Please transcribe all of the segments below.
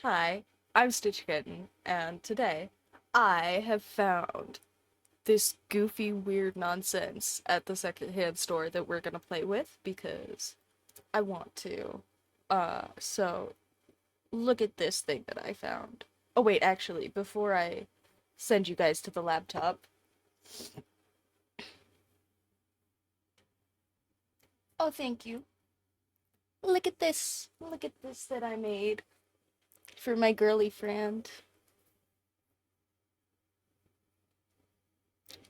Hi, I'm Stitch Kitten, and today I have found this goofy, weird nonsense at the secondhand store that we're gonna play with because I want to. So look at this thing that I found. Oh, wait, actually, before I send you guys to the laptop. Oh, thank you. Look at this. Look at this that I made for my girly friend.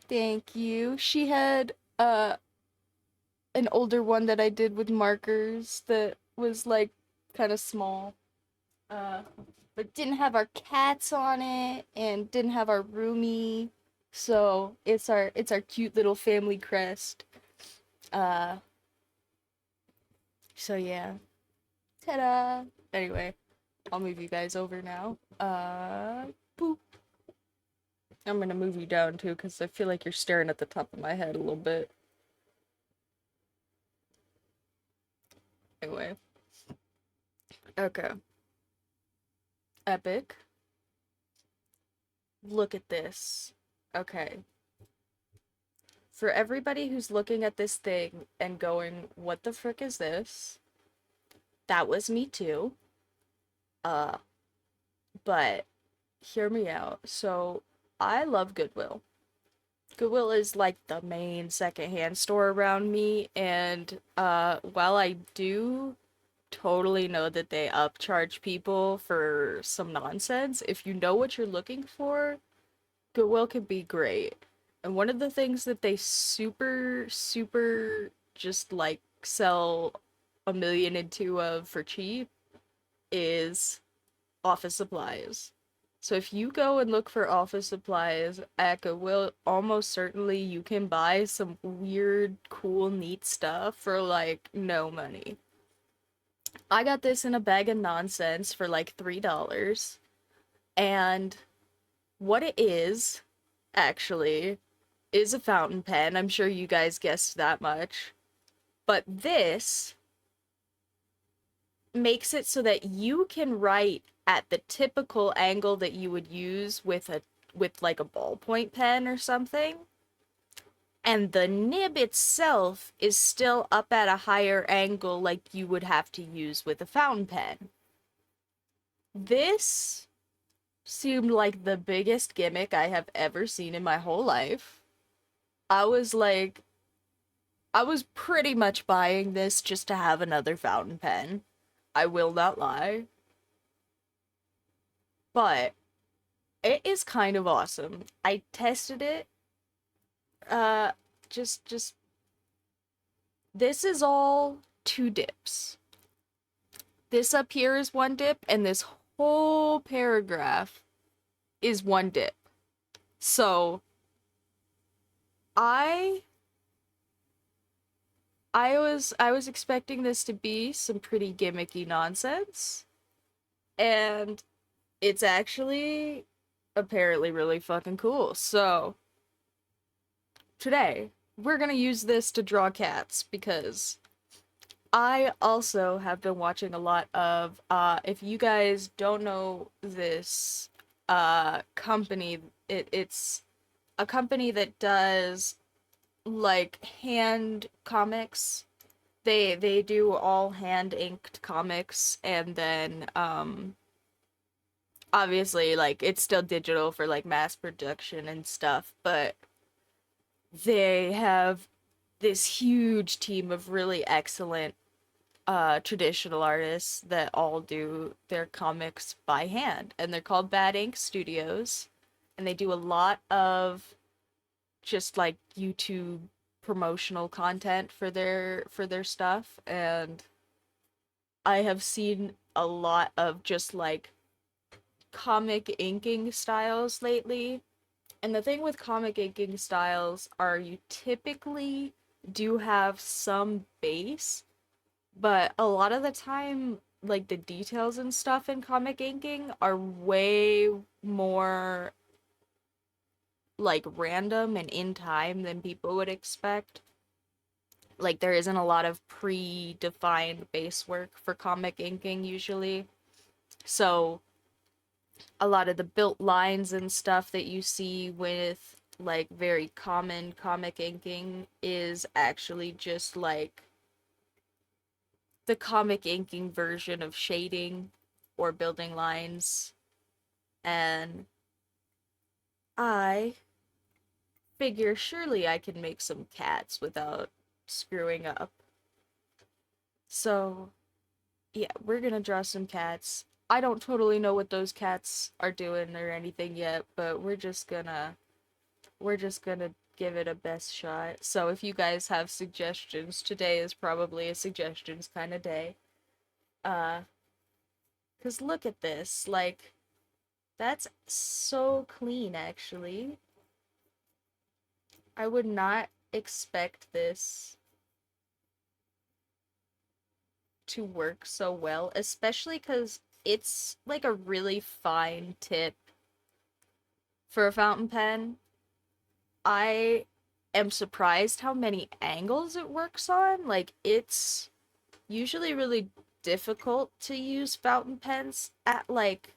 Thank you. She had, an older one that I did with markers that was like kind of small. Uh, but didn't have our cats on it and didn't have our roomie. So it's our cute little family crest. Uh, so yeah. Ta-da! Anyway, I'll move you guys over now. Boop. I'm gonna move you down too, because I feel like you're staring at the top of my head a little bit. Anyway. Okay. Epic. Look at this. Okay. For everybody who's looking at this thing and going, what the frick is this? That was me too. Uh, but hear me out. So, I love Goodwill. Goodwill is like the main secondhand store around me, and while I do totally know that they upcharge people for some nonsense, if you know what you're looking for, Goodwill can be great. And one of the things that they super just like sell a million and two of for cheap is office supplies. So if you go and look for office supplies at Goodwill, almost certainly you can buy some weird, cool, neat stuff for like no money. I got this in a bag of nonsense for like $3. And what it is, actually, is a fountain pen. I'm sure you guys guessed that much. But this makes it so that you can write at the typical angle that you would use with like a ballpoint pen or something. And the nib itself is still up at a higher angle like you would have to use with a fountain pen. This seemed like the biggest gimmick I have ever seen in my whole life. I was like, I was pretty much buying this just to have another fountain pen. I will not lie. But it is kind of awesome. I tested it. Uh just this is all two dips. This up here is one dip and this whole paragraph is one dip. So I I was expecting this to be some pretty gimmicky nonsense, and it's actually apparently really fucking cool. So, today we're gonna use this to draw cats because I also have been watching a lot of if you guys don't know this company, it's a company that does like hand comics. They do all hand inked comics, and then obviously like it's still digital for like mass production and stuff, but they have this huge team of really excellent traditional artists that all do their comics by hand, and they're called Bad Ink Studios, and they do a lot of just like YouTube promotional content for their stuff, and I have seen a lot of just like comic inking styles lately. And the thing with comic inking styles are you typically do have some base, but a lot of the time like the details and stuff in comic inking are way more like random and in time than people would expect. Like there isn't a lot of pre-defined base work for comic inking usually. So a lot of the built lines and stuff that you see with like very common comic inking is actually just like the comic inking version of shading or building lines. And I figure surely I can make some cats without screwing up. So, yeah, we're gonna draw some cats. I don't totally know what those cats are doing or anything yet, but we're just gonna give it a best shot. So if you guys have suggestions, today is probably a suggestions kind of day. Uh, 'Cause look at this, like that's so clean actually. I would not expect this to work so well, especially cuz it's like a really fine tip for a fountain pen. I am surprised how many angles it works on. Like it's usually really difficult to use fountain pens at like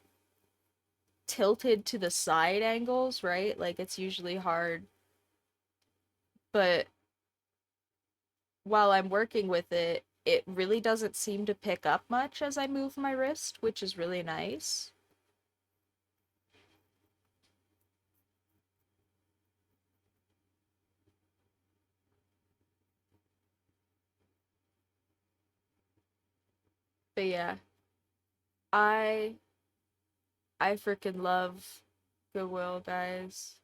tilted to the side angles, right? Like it's usually hard. But while I'm working with it, it really doesn't seem to pick up much as I move my wrist, which is really nice. But yeah, I I freaking love Goodwill, guys.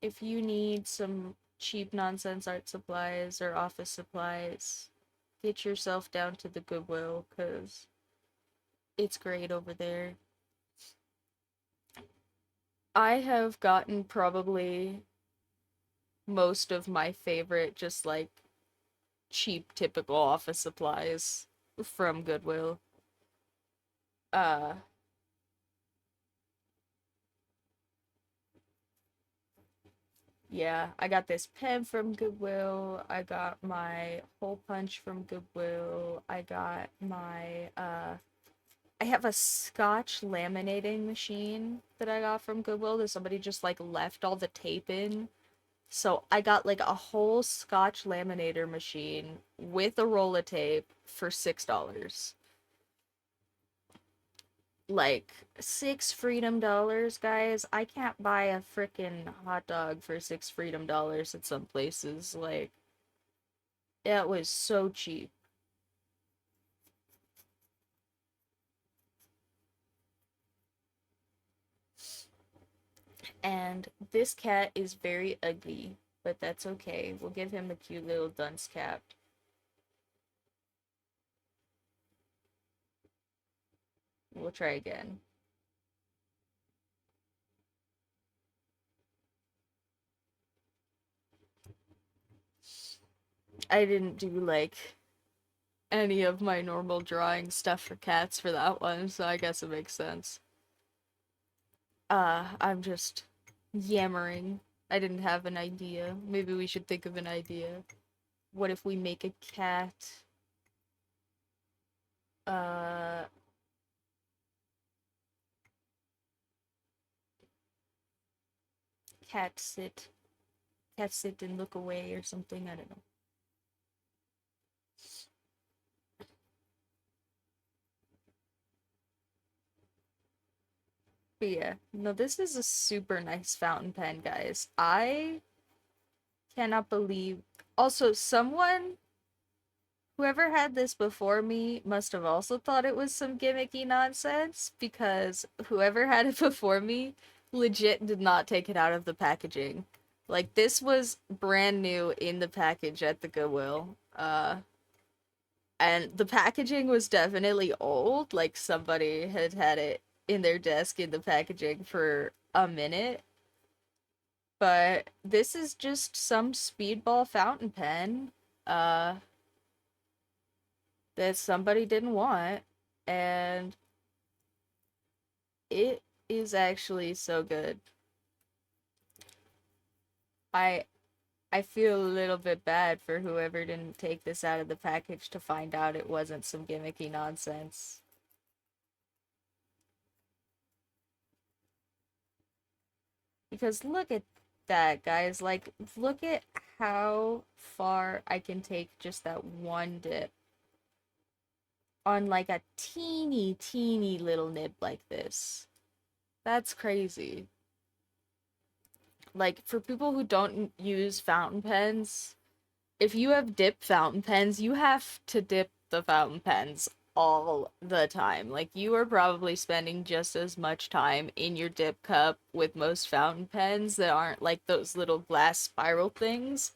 If you need some cheap nonsense art supplies or office supplies, get yourself down to the Goodwill cuz it's great over there. I have gotten probably most of my favorite just like cheap typical office supplies from Goodwill. Uh yeah, I got this pen from Goodwill. I got my hole punch from Goodwill. I got my I have a Scotch laminating machine that I got from Goodwill that somebody just like left all the tape in. So I got like a whole Scotch laminator machine with a roll of tape for $6. Like $6 freedom, guys. I can't buy a freaking hot dog for $6 freedom at some places. Like, it was so cheap. And this cat is very ugly, but that's okay. We'll give him a cute little dunce cap. We'll try again. I didn't do like any of my normal drawing stuff for cats for that one, so I guess it makes sense. I'm just yammering. I didn't have an idea. Maybe we should think of an idea. What if we make a cat? Uh, cat sit. Cat sit and look away or something. I don't know. But yeah, no, this is a super nice fountain pen, guys. I cannot believe. Also, whoever had this before me must have also thought it was some gimmicky nonsense because whoever had it before me legit did not take it out of the packaging. Like this was brand new in the package at the Goodwill. And the packaging was definitely old, like somebody had had it in their desk in the packaging for a minute. But this is just some speedball fountain pen. Uh that somebody didn't want, and it is actually so good. I I feel a little bit bad for whoever didn't take this out of the package to find out it wasn't some gimmicky nonsense. Because look at that, guys. Like, look at how far I can take just that one dip on like a teeny, teeny little nib like this. That's crazy. Like, for people who don't use fountain pens, if you have dip fountain pens, you have to dip the fountain pens all the time. Like, you are probably spending just as much time in your dip cup with most fountain pens that aren't like those little glass spiral things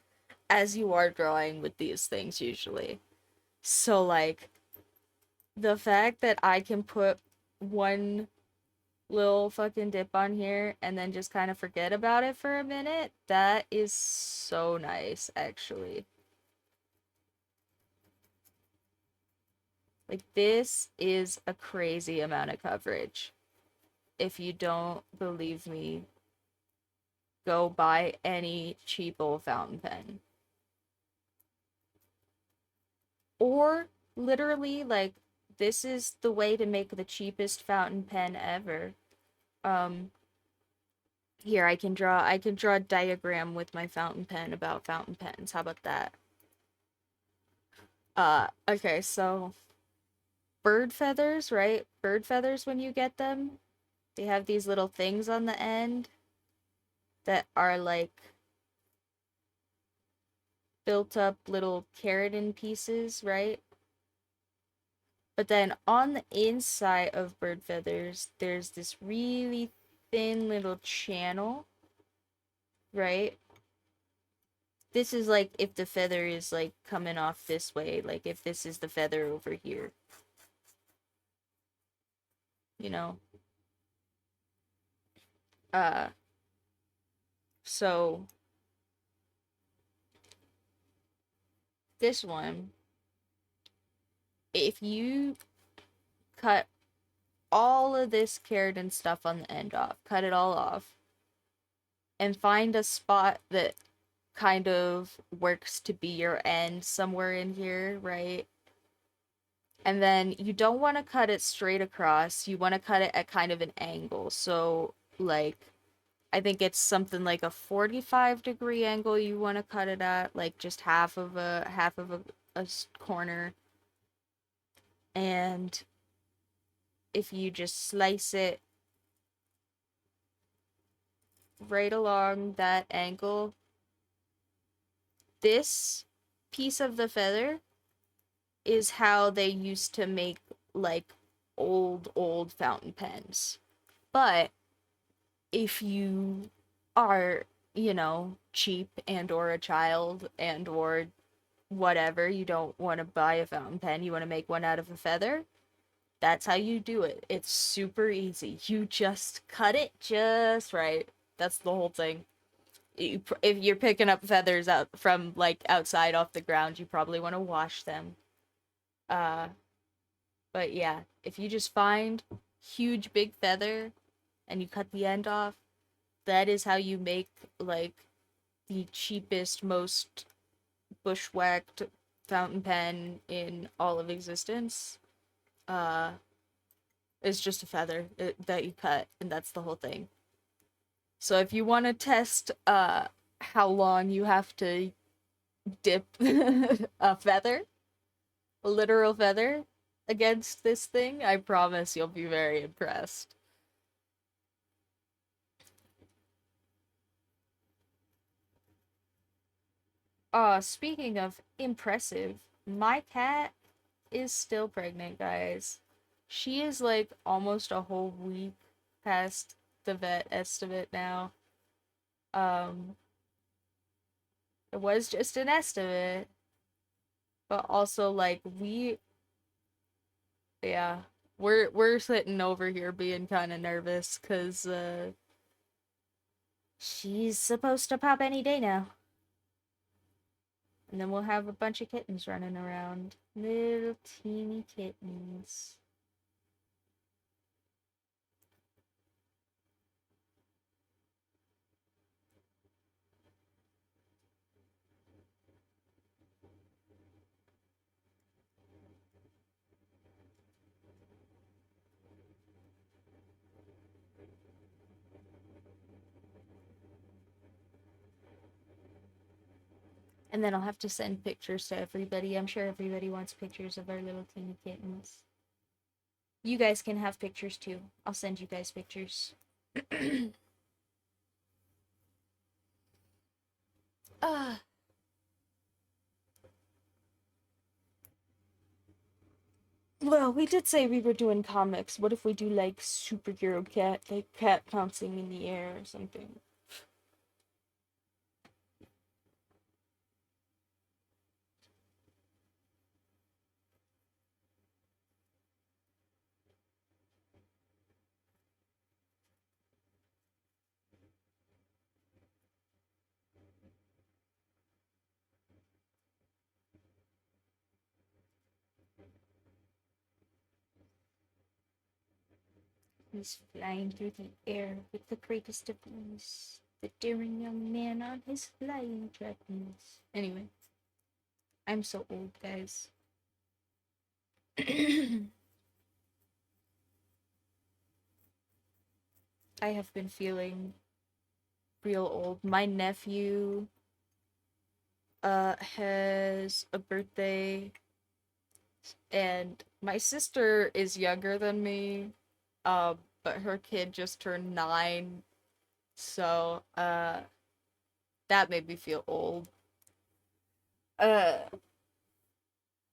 as you are drawing with these things usually. So, like, the fact that I can put one little fucking dip on here and then just kind of forget about it for a minute, that is so nice, actually. Like, this is a crazy amount of coverage. If you don't believe me, go buy any cheap old fountain pen. Or, literally, like, this is the way to make the cheapest fountain pen ever. Um, Here, I can draw a diagram with my fountain pen about fountain pens. How about that? Okay, so bird feathers, right? Bird feathers, when you get them, they have these little things on the end that are like built up little keratin pieces, right? But then on the inside of bird feathers, there's this really thin little channel, right? This is like if the feather is like coming off this way, like if this is the feather over here, you know? Uh, so this one, if you cut all of this keratin stuff on the end off, cut it all off, and find a spot that kind of works to be your end somewhere in here, right? And then you don't want to cut it straight across. You want to cut it at kind of an angle. So, like, I think it's something like a 45-degree angle you want to cut it at, like just half of a corner. And if you just slice it right along that angle, this piece of the feather is how they used to make like old fountain pens. But if you are, you know, cheap and or a child and or whatever, you don't want to buy a fountain pen, you want to make one out of a feather, that's how you do it. It's super easy. You just cut it just right. That's the whole thing. If you're picking up feathers out from like outside off the ground, you probably want to wash them. Uh, but yeah, if you just find huge big feather and you cut the end off, that is how you make like the cheapest, most bushwhacked fountain pen in all of existence. Uh, it's just a feather that you cut, and that's the whole thing. So if you want to test how long you have to dip a feather, a literal feather, against this thing, I promise you'll be very impressed. Speaking of impressive, my cat is still pregnant, guys. She is like almost a whole week past the vet estimate now. Um, it was just an estimate, but also like yeah, we're sitting over here being kind of nervous because she's supposed to pop any day now. And then we'll have a bunch of kittens running around. Little teeny kittens. And then I'll have to send pictures to everybody. I'm sure everybody wants pictures of our little teeny kittens. You guys can have pictures too. I'll send you guys pictures. Ah. Well, we did say we were doing comics. What if we do like superhero cat, like cat bouncing in the air or something? He's flying through the air with the greatest of ease. The daring young man on his flying trapeze. Anyway, I'm so old, guys. I have been feeling real old. My nephew has a birthday, and my sister is younger than me, but her kid just turned 9, so that made me feel old. uh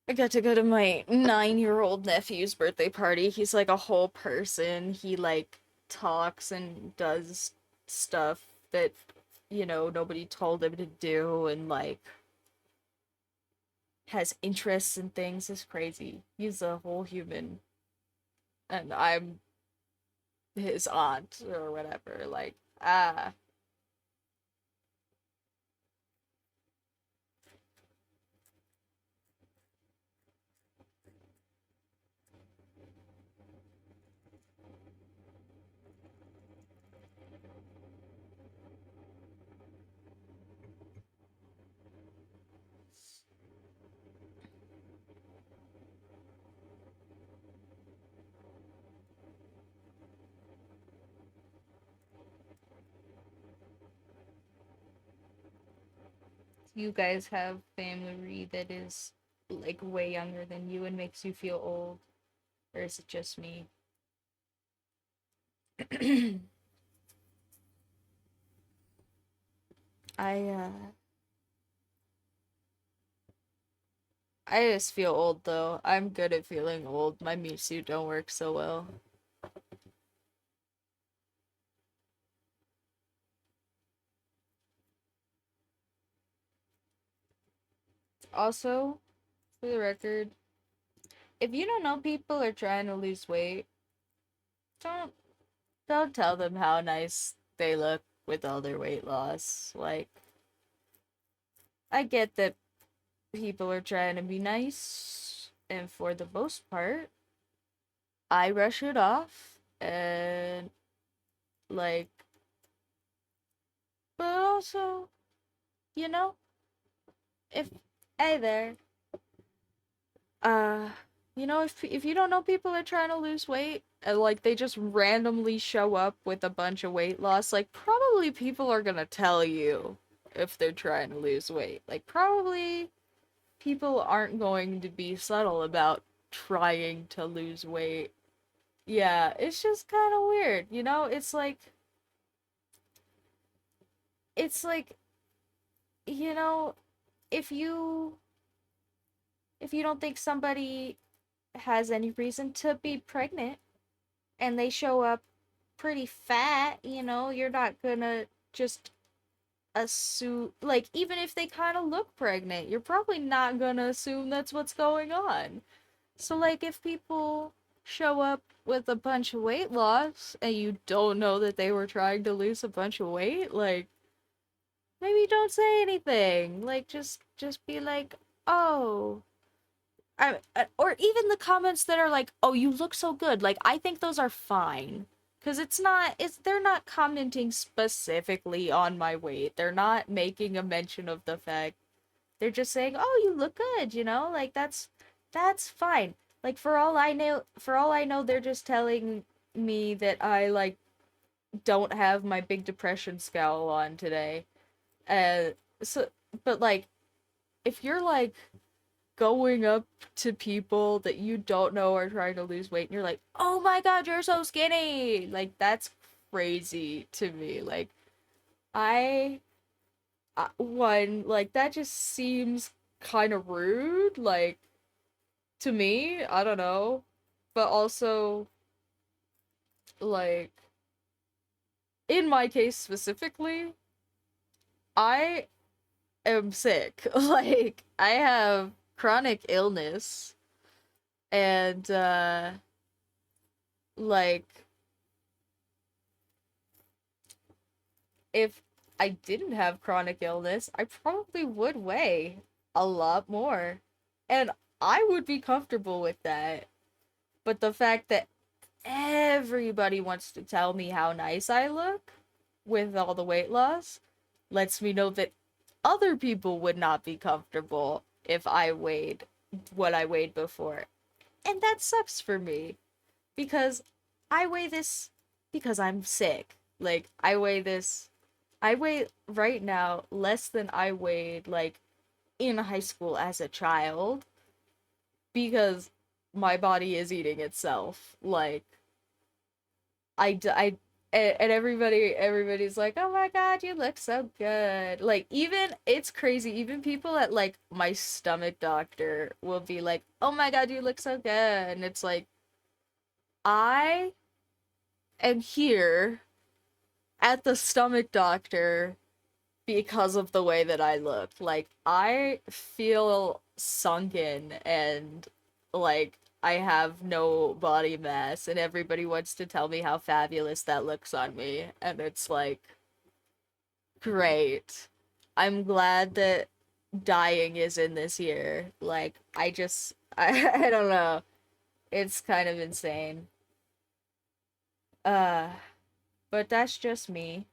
I got to go to my 9-year-old nephew's birthday party. He's like a whole person. He like talks and does stuff that, nobody told him to do, and like has interests and things. Is crazy. He's a whole human. And I'm his aunt or whatever. Like, ah. You guys have family that is like way younger than you and makes you feel old, or is it just me? I I just feel old though. I'm good at feeling old. My mute suit don't work so well. Also, for the record, if you don't know people are trying to lose weight, don't don't tell them how nice they look with all their weight loss. Like, I get that people are trying to be nice, and for the most part, I rush it off, and like, but also, you know, if hey there, uh, if you don't know people are trying to lose weight, and like they just randomly show up with a bunch of weight loss, like probably people are gonna tell you if they're trying to lose weight. Like probably people aren't going to be subtle about trying to lose weight. Yeah, it's just kind of weird, you know? It's like you know, if you if you don't think somebody has any reason to be pregnant and they show up pretty fat, you're not gonna just assume, like, even if they kind of look pregnant, you're probably not gonna assume that's what's going on. So, like, if people show up with a bunch of weight loss and you don't know that they were trying to lose a bunch of weight, like, maybe don't say anything. Like, just be like, oh, or even the comments that are like, "Oh, you look so good." Like, I think those are fine, because they're not commenting specifically on my weight. They're not making a mention of the fact. They're just saying, "Oh, you look good," like that's fine. Like, for all I know, they're just telling me that I like don't have my big depression scowl on today. Uh, so, but like if you're like going up to people that you don't know are trying to lose weight and you're like, "Oh my god, you're so skinny." Like that's crazy to me. Like I one like that just seems kind of rude like to me. I don't know. But also like in my case specifically, I am sick. Like I have chronic illness and like if I didn't have chronic illness, I probably would weigh a lot more. And I would be comfortable with that. But the fact that everybody wants to tell me how nice I look with all the weight loss lets me know that other people would not be comfortable if I weighed what I weighed before. And that sucks for me because I weigh this because I'm sick. Like, I weigh right now less than I weighed like in high school as a child because my body is eating itself. Like, I and everybody's like, "Oh my god, you look so good." Like even it's crazy. Even people at like my stomach doctor will be like, "Oh my god, you look so good." And it's like I am here at the stomach doctor because of the way that I look. Like I feel sunken and like I have no body mass and everybody wants to tell me how fabulous that looks on me and it's like great. I'm glad that dying is in this year. Like I just I don't know. It's kind of insane. Uh but that's just me.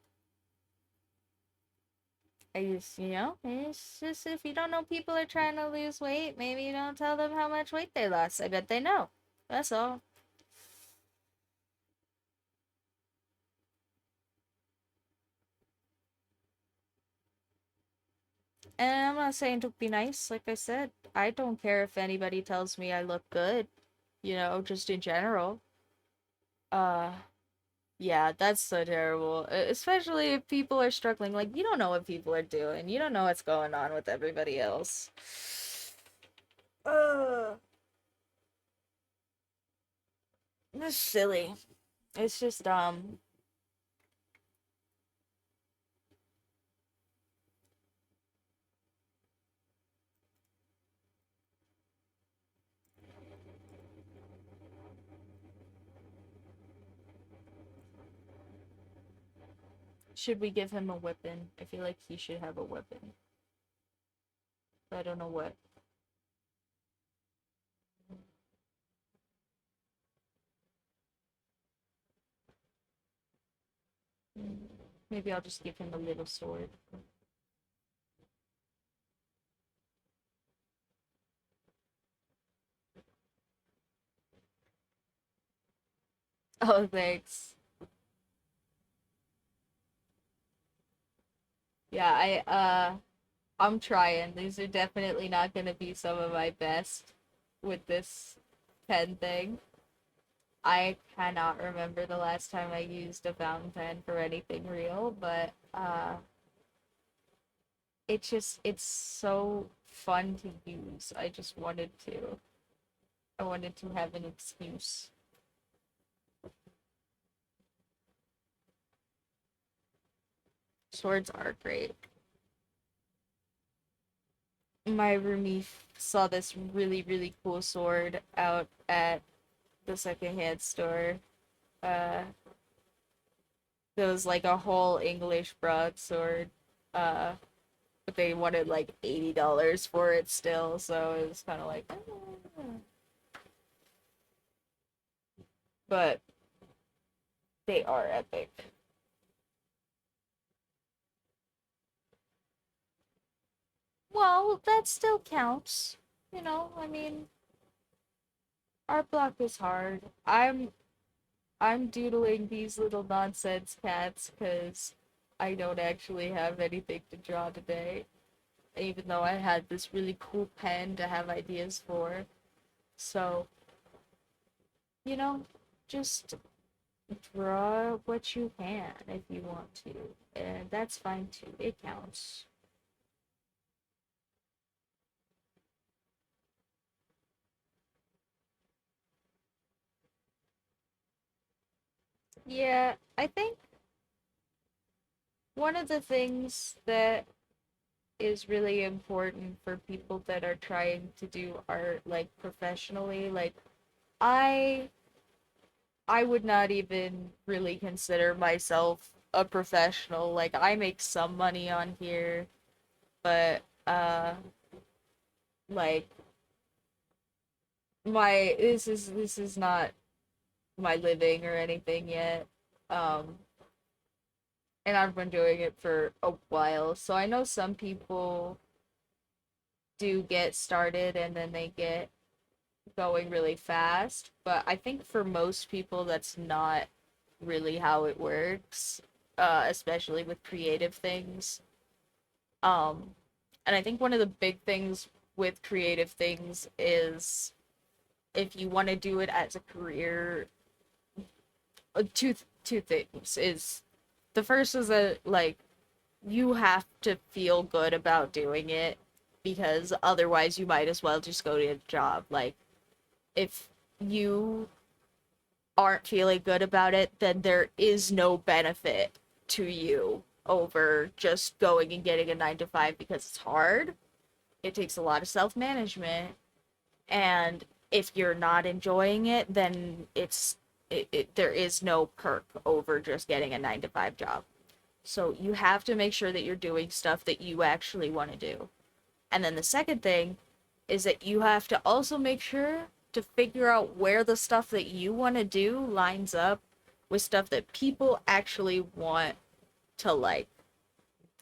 I just, it's just if you don't know people are trying to lose weight, maybe you don't tell them how much weight they lost. I bet they know. That's all. And I'm not saying to be nice, like I said. I don't care if anybody tells me I look good, just in general. Uh, yeah, that's so terrible. Especially if people are struggling. Like, you don't know what people are doing. You don't know what's going on with everybody else. Uh, it's silly. It's just dumb. Should we give him a weapon? I feel like he should have a weapon. But I don't know what. Maybe I'll just give him a little sword. Oh, thanks. Yeah, I'm trying. These are definitely not gonna be some of my best with this pen thing. I cannot remember the last time I used a fountain pen for anything real, but it's so fun to use. I wanted to have an excuse. Swords are great. My roomie saw this really, really cool sword out at the secondhand store. Uh, there was like a whole English broadsword. Uh, but they wanted like $80 for it still, so it was kind of like, but they are epic. Well, that still counts. I mean, art block is hard. I'm doodling these little nonsense cats because I don't actually have anything to draw today. even though I had this really cool pen to have ideas for. So, you know, just draw what you can if you want to, and that's fine too. It counts. Yeah, I think one of the things that is really important for people that are trying to do art like professionally, like I I would not even really consider myself a professional. Like I make some money on here, but like my this is not my living or anything yet. Um and I've been doing it for a while. So I know some people do get started and then they get going really fast, but I think for most people that's not really how it works, especially with creative things. Um, and I think one of the big things with creative things is if you want to do it as a career, two things is the first is that like you have to feel good about doing it because otherwise you might as well just go to a job. Like if you aren't feeling good about it, then there is no benefit to you over just going and getting a 9 to 5 because it's hard. It takes a lot of self management. And if you're not enjoying it, then there is no perk over just getting a 9 to 5 job. So you have to make sure that you're doing stuff that you actually want to do. And then the second thing is that you have to also make sure to figure out where the stuff that you want to do lines up with stuff that people actually want to like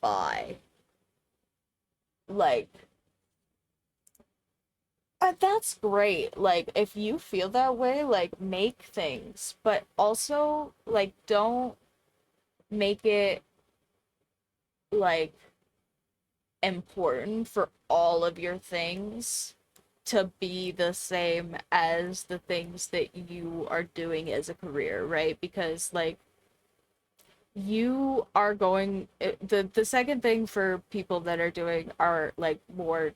buy. Like, that's great. Like, if you feel that way, like, make things, but also, like, don't make it like important for all of your things to be the same as the things that you are doing as a career, right? Because like you are going the second thing for people that are doing are like more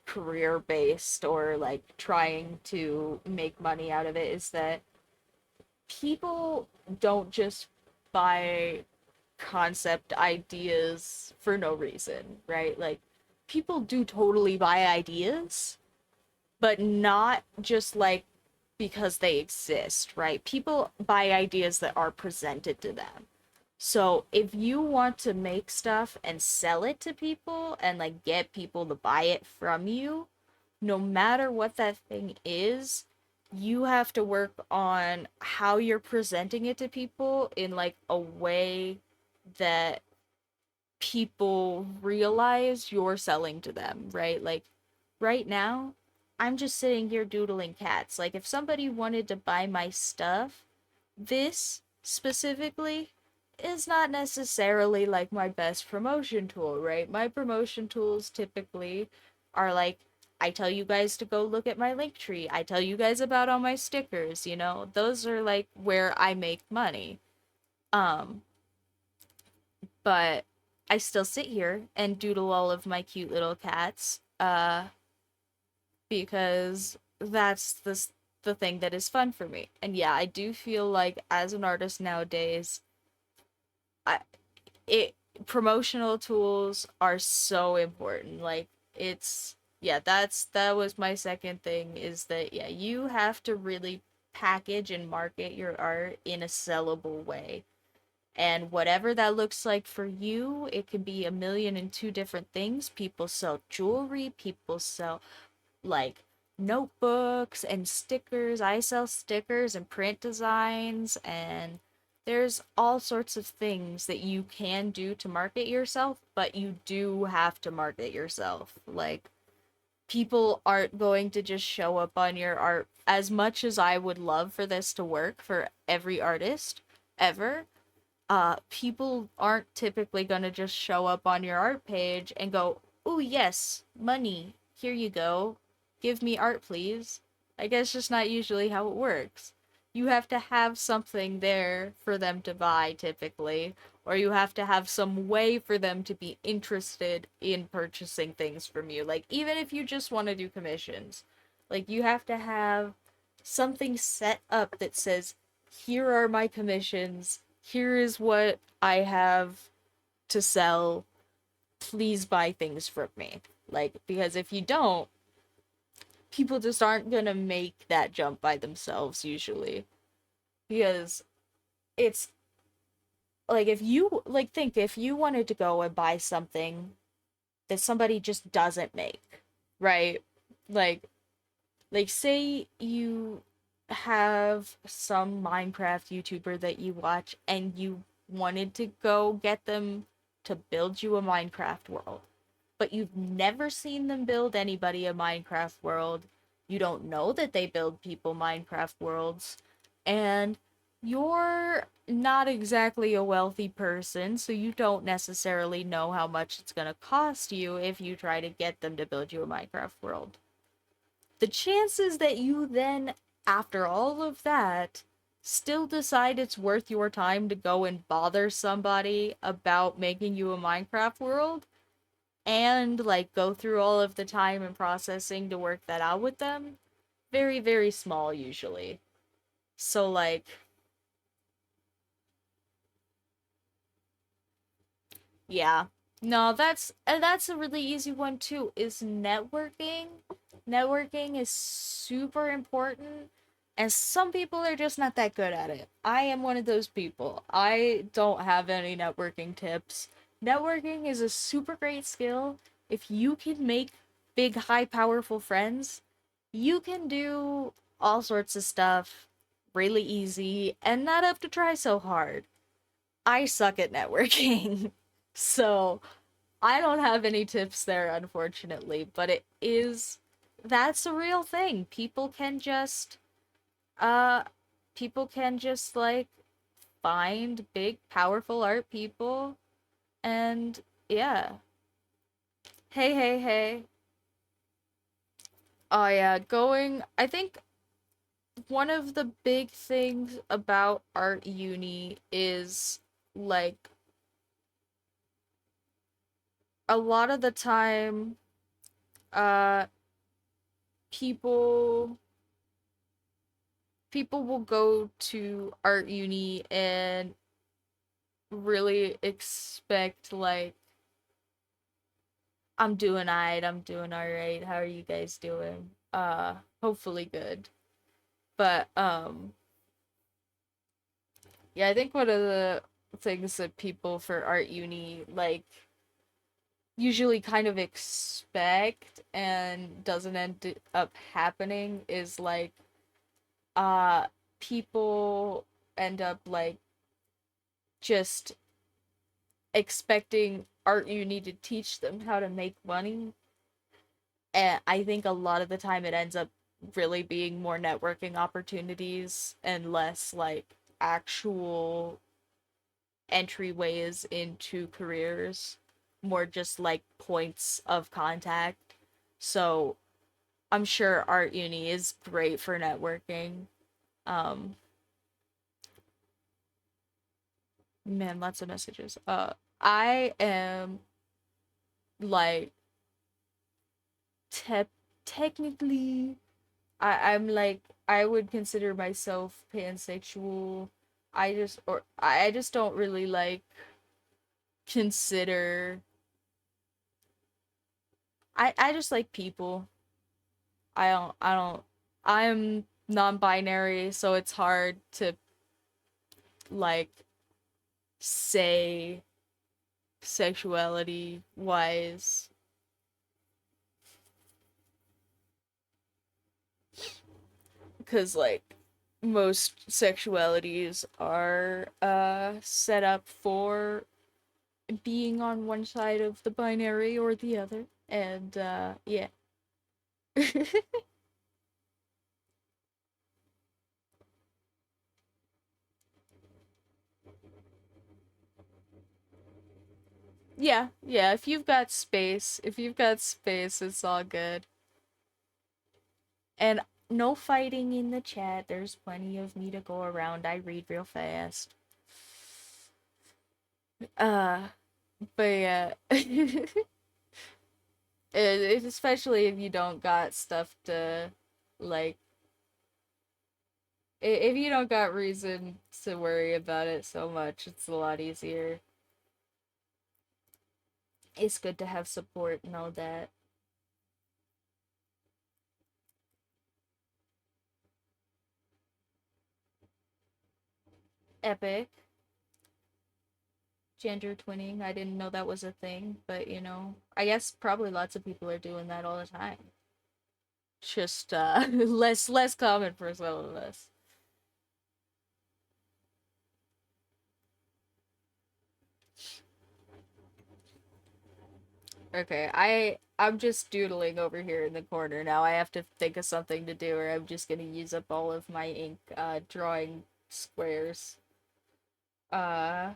career based or like trying to make money out of it is that people don't just buy concept ideas for no reason, right? Like people do totally buy ideas, but not just like because they exist, right? People buy ideas that are presented to them. So if you want to make stuff and sell it to people and like get people to buy it from you, no matter what that thing is, you have to work on how you're presenting it to people in like a way that people realize you're selling to them, right? Like right now, I'm just sitting here doodling cats. Like if somebody wanted to buy my stuff, this specifically is not necessarily like my best promotion tool, right? My promotion tools typically are like I tell you guys to go look at my link tree. I tell you guys about all my stickers, you know? Those are like where I make money. Um but I still sit here and doodle all of my cute little cats because that's the thing that is fun for me. And yeah, I do feel like as an artist nowadays, I it promotional tools are so important. Like it's yeah, that was my second thing is that yeah, you have to really package and market your art in a sellable way. And whatever that looks like for you, it can be a million and two different things. People sell jewelry, people sell like notebooks and stickers. I sell stickers and print designs, and there's all sorts of things that you can do to market yourself, but you do have to market yourself. Like, people aren't going to just show up on your art as much as I would love for this to work for every artist ever. People aren't typically going to just show up on your art page and go, oh yes, money, here you go, give me art please. I guess just not usually how it works. You have to have something there for them to buy typically, or you have to have some way for them to be interested in purchasing things from you. Like, even if you just want to do commissions, like, you have to have something set up that says, here are my commissions, here is what I have to sell, please buy things from me. Like, because if you don't, people just aren't gonna make that jump by themselves usually. Because it's like, if you like, think if you wanted to go and buy something that somebody just doesn't make, right? Like say you have some Minecraft YouTuber that you watch and you wanted to go get them to build you a Minecraft world, but you've never seen them build anybody a Minecraft world. You don't know that they build people Minecraft worlds, and you're not exactly a wealthy person, so you don't necessarily know how much it's going to cost you if you try to get them to build you a Minecraft world. The chances that you then, after all of that, still decide it's worth your time to go and bother somebody about making you a Minecraft world and like go through all of the time and processing to work that out with them, very very small usually. So like, yeah, no, that's a really easy one too, is networking. Networking is super important, and some people are just not that good at it. I am one of those people. I don't have any networking tips. Networking is a super great skill. If you can make big high powerful friends, you can do all sorts of stuff really easy and not have to try so hard. I suck at networking. So, I don't have any tips there, unfortunately, but that's a real thing. Uh, people can just, like, find big, powerful art people, and, yeah. Hey, hey, hey. Oh, yeah, I think one of the big things about art uni is, like, a lot of the time, uh, people people will go to art uni and really expect, like, I'm doing alright, how are you guys doing? Hopefully good. But yeah, I think one of the things that people for art uni, like, usually kind of expect and doesn't end up happening is, like, uh people end up, like, just expecting art uni to teach them how to make money. And I think a lot of the time it ends up really being more networking opportunities and less, like, actual entryways into careers, more just like points of contact. So I'm sure art uni is great for networking. Um, man, lots of messages. I am, like, te- technically, I'm like, I would consider myself pansexual. I just don't really, like, consider. I just like people. I don't I'm non-binary, so it's hard to, like, say sexuality wise, because, like, most sexualities are set up for being on one side of the binary or the other, and yeah. Yeah, yeah, if you've got space, it's all good. And no fighting in the chat. There's plenty of me to go around. I read real fast. Uh, but yeah. Especially if you don't got stuff to, like, if you don't got reason to worry about it so much, it's a lot easier. It's good to have support and all that. Epic. Gender twinning. I didn't know that was a thing, but I guess probably lots of people are doing that all the time. Just less common for some of us. Okay, I'm just doodling over here in the corner now. I have to think of something to do, or I'm just gonna use up all of my ink drawing squares. Uh,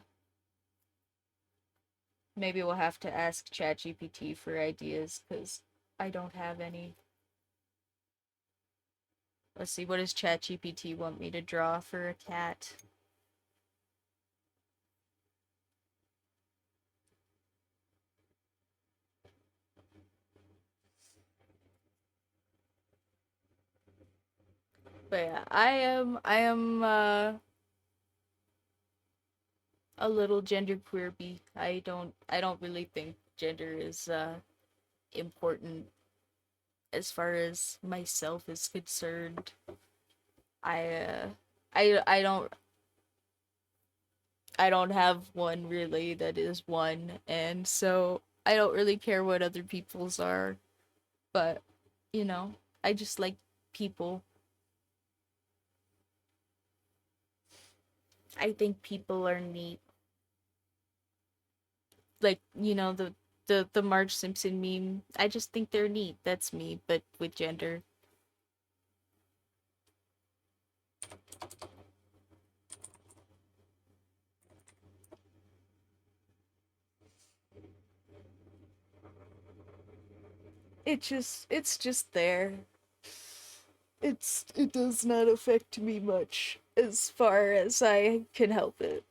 Maybe we'll have to ask ChatGPT for ideas because I don't have any. Let's see, what does ChatGPT want me to draw for a cat? But yeah, I am a little genderqueer bee. I don't really think gender is important as far as myself is concerned. I I don't I don't have one really that is one, and so I don't really care what other people's are, but you know, I just like people. I think people are neat. Like, the Marge Simpson meme. I just think they're neat. That's me, but with gender. It's just there. It does not affect me much as far as I can help it.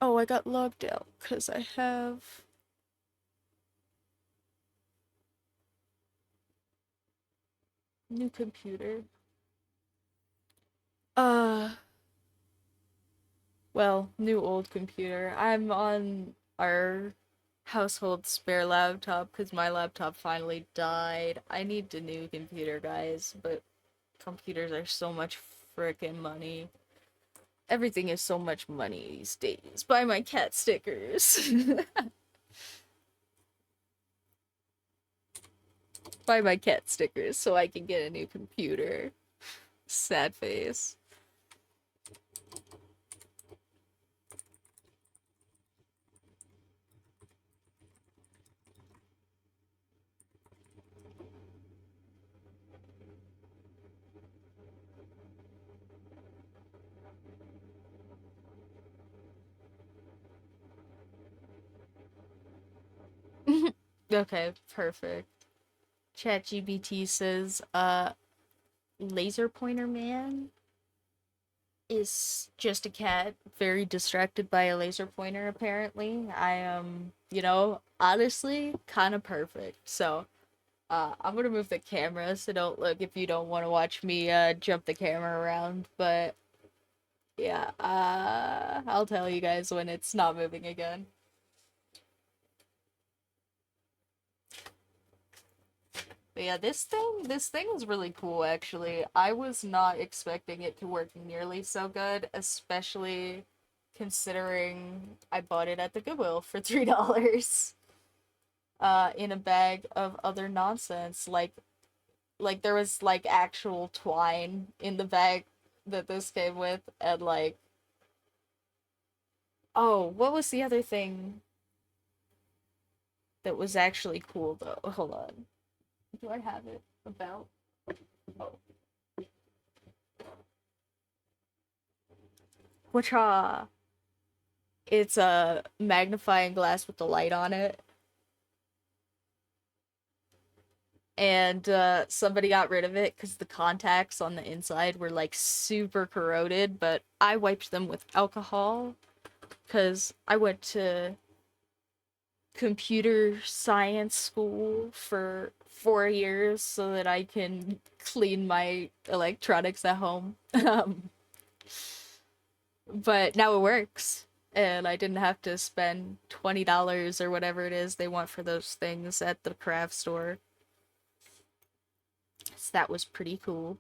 Oh, I got logged out because I have new computer. Uh, well, new old computer. I'm on our household spare laptop because my laptop finally died. I need a new computer, guys, but computers are so much frickin' money. Everything is so much money these days. Buy my cat stickers. Buy my cat stickers so I can get a new computer. Sad face. Okay, perfect. ChatGPT says, laser pointer man is just a cat very distracted by a laser pointer, apparently. I am, honestly, kind of perfect. So, I'm gonna move the camera so don't look if you don't want to watch me, jump the camera around, but yeah, I'll tell you guys when it's not moving again. But yeah, this thing was really cool actually. I was not expecting it to work nearly so good, especially considering I bought it at the Goodwill for $3 in a bag of other nonsense. Like there was like actual twine in the bag that this came with, and like Oh, what was the other thing that was actually cool though? Hold on. Do I have it about? Oh. Which it's a magnifying glass with the light on it. And somebody got rid of it because the contacts on the inside were like super corroded, but I wiped them with alcohol because I went to computer science school for 4 years so that I can clean my electronics at home. But now it works. And I didn't have to spend $20 or whatever it is they want for those things at the craft store. So that was pretty cool.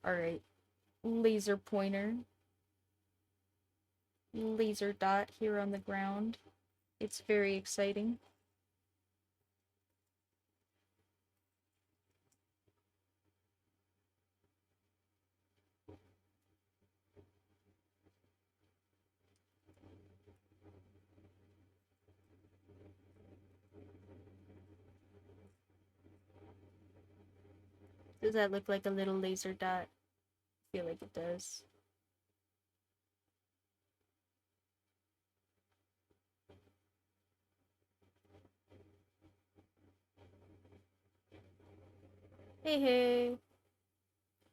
Alright. Laser pointer. Laser dot here on the ground. It's very exciting. Does that look like a little laser dot? I feel like it does. Hey, hey.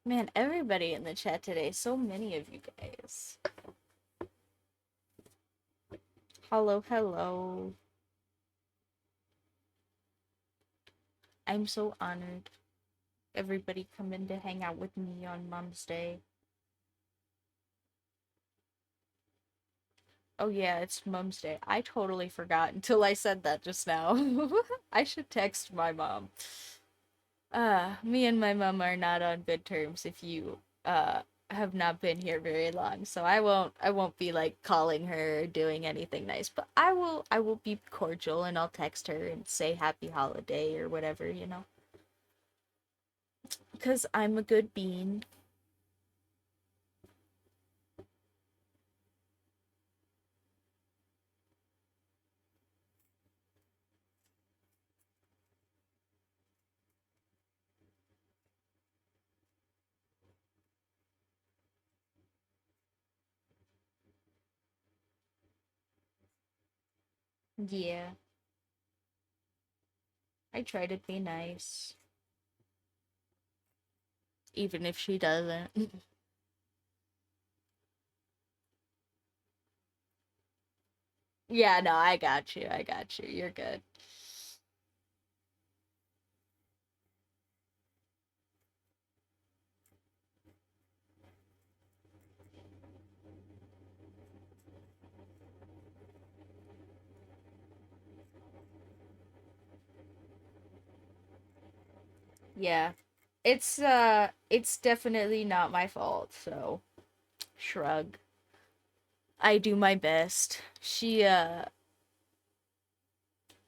Man, everybody in the chat today. So many of you guys. Hello, hello. I'm so honored. Everybody come in to hang out with me on Mom's Day. Oh yeah, it's Mom's Day. I totally forgot until I said that just now. I should text my mom. Me and my mom are not on good terms if you have not been here very long. So I won't be like calling her or doing anything nice, but I will be cordial and I'll text her and say happy holiday or whatever, you know. Cuz I'm a good bean. Yeah. I try to be nice even if she doesn't. Yeah, no, I got you. I got you. You're good. Yeah. It's definitely not my fault, so shrug. I do my best.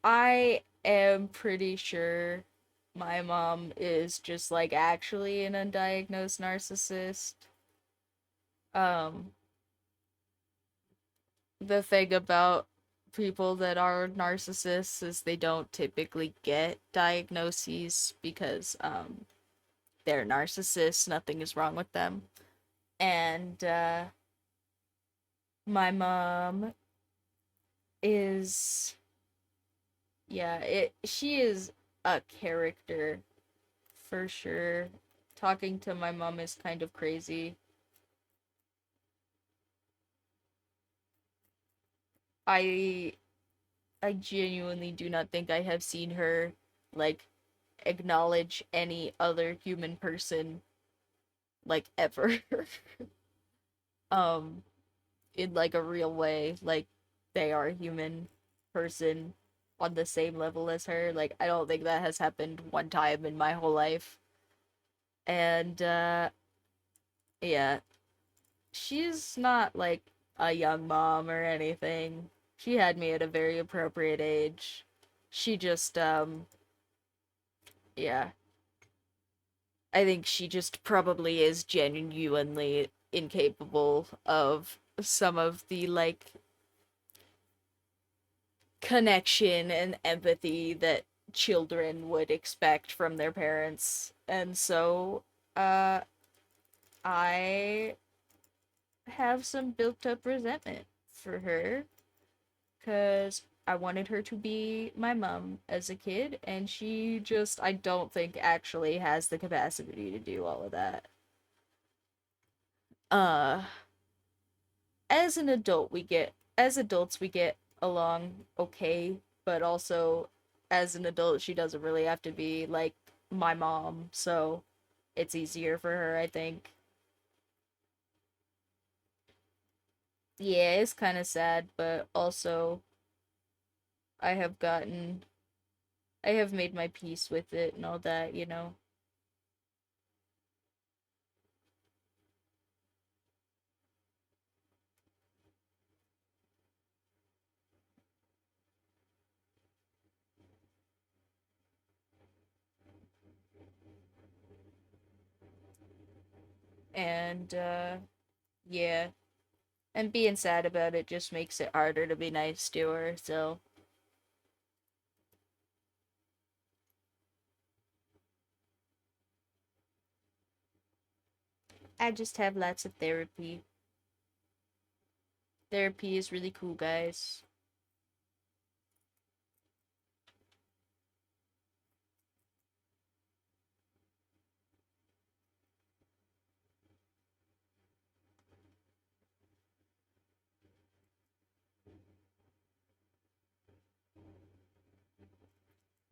I am pretty sure my mom is just like actually an undiagnosed narcissist. Um, the thing about people that are narcissists is they don't typically get diagnoses because they're narcissists, nothing is wrong with them. And my mom is yeah, it she is a character for sure. Talking to my mom is kind of crazy. I I genuinely do not think I have seen her like acknowledge any other human person like ever. um in like a real way, like they are a human person on the same level as her. Like I don't think that has happened one time in my whole life. And yeah, she's not like a young mom or anything. She had me at a very appropriate age. She just yeah, I think she just probably is genuinely incapable of some of the like connection and empathy that children would expect from their parents. And so uh I have some built up resentment for her cuz I wanted her to be my mom as a kid, and she just, I don't think, actually has the capacity to do all of that. Uh as an adult we get as adults we get along okay, but also as an adult she doesn't really have to be like my mom, so it's easier for her, I think. Yeah, it's kind of sad, but also I have gotten I have made my peace with it and all that, you know. And yeah, and being sad about it just makes it harder to be nice to her, so I just have lots of therapy. Therapy is really cool, guys.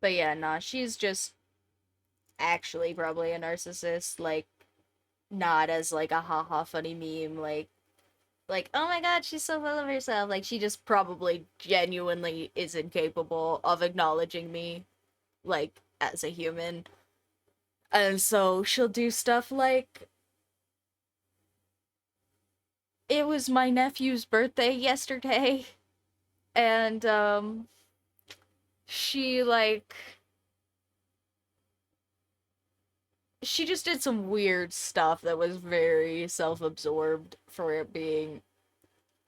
But yeah, nah, she's just actually probably a narcissist, like not as like a haha funny meme, like oh my god, she's so full of herself. Like she just probably genuinely is incapable of acknowledging me like as a human. And so she'll do stuff like, it was my nephew's birthday yesterday, and she like she just did some weird stuff that was very self-absorbed for it being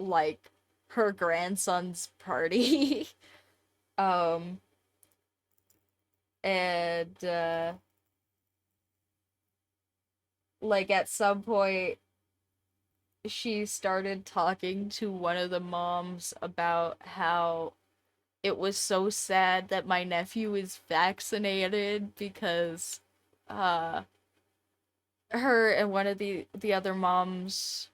like her grandson's party. um and like at some point she started talking to one of the moms about how it was so sad that my nephew is vaccinated because uh her and one of the other moms,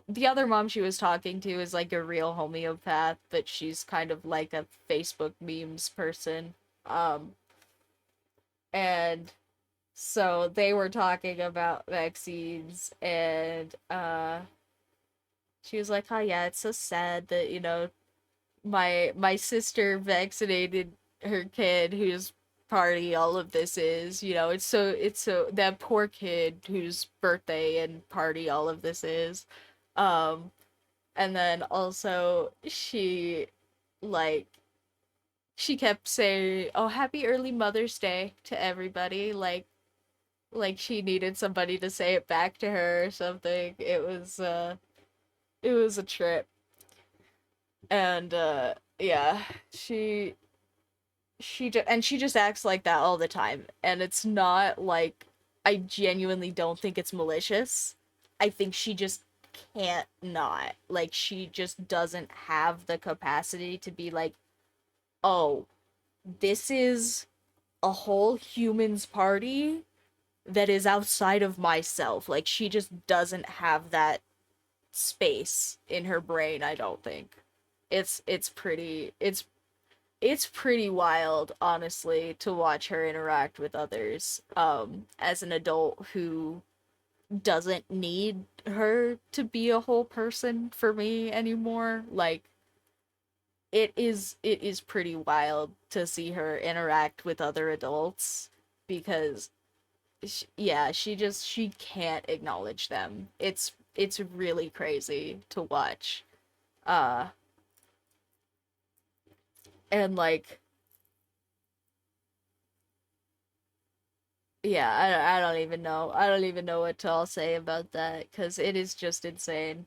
the other mom she was talking to is like a real homeopath, but she's kind of like a Facebook memes person. um and so they were talking about vaccines, and she was like, oh yeah, it's so sad that, you know, my sister vaccinated her kid whose party all of this is, you know, it's so that poor kid whose birthday and party all of this is. um and then also like she kept saying, oh, happy early Mother's Day to everybody, like she needed somebody to say it back to her or something. It was a trip. And yeah, she she just acts like that all the time, and it's not like, I genuinely don't think it's malicious. I think she just can't not, like she just doesn't have the capacity to be like, oh, this is a whole humans party that is outside of myself. Like she just doesn't have that space in her brain, I don't think. It's pretty it's pretty wild, honestly, to watch her interact with others as an adult who doesn't need her to be a whole person for me anymore. Like it is pretty wild to see her interact with other adults because yeah, she can't acknowledge them. It's really crazy to watch. Uh and like Yeah, I don't even know. I don't even know what to all say about that because it is just insane.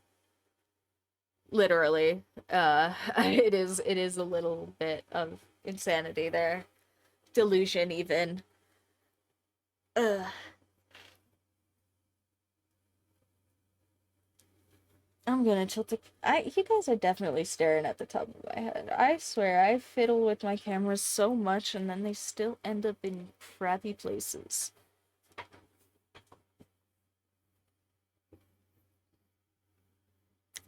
Literally. It is a little bit of insanity there. Delusion even. Ugh. I'm gonna tilt it. You guys are definitely staring at the top of my head. I swear, I fiddle with my cameras so much and then they still end up in crappy places.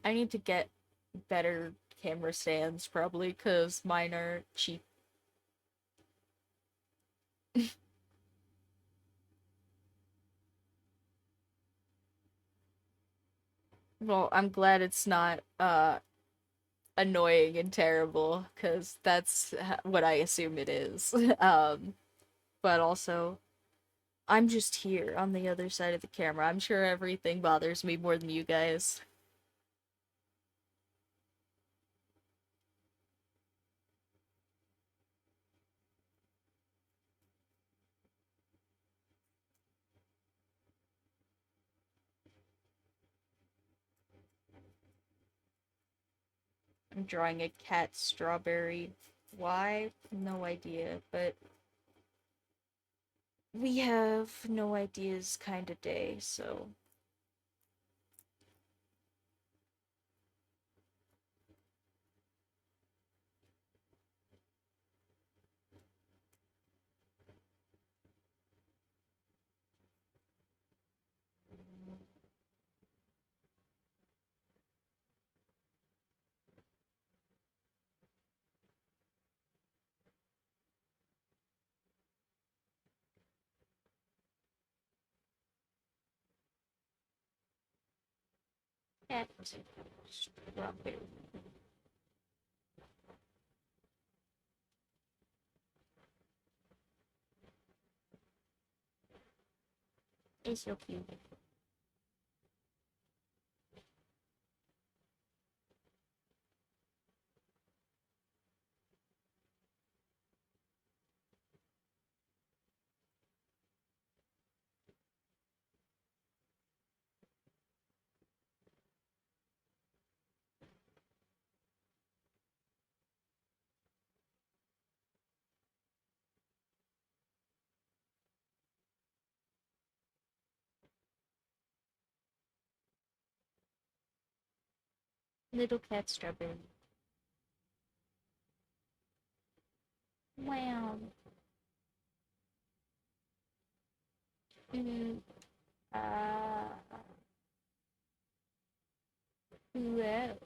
I need to get better camera stands probably because mine are cheap. Well, I'm glad it's not annoying and terrible because that's what I assume it is. But also I'm just here on the other side of the camera. I'm sure everything bothers me more than you guys. I'm drawing a cat strawberry. Why? No idea, but we have no ideas kind of day, so cat strawberry. It's so cute. Little cat strawberry. Wow. Mm, uh, well,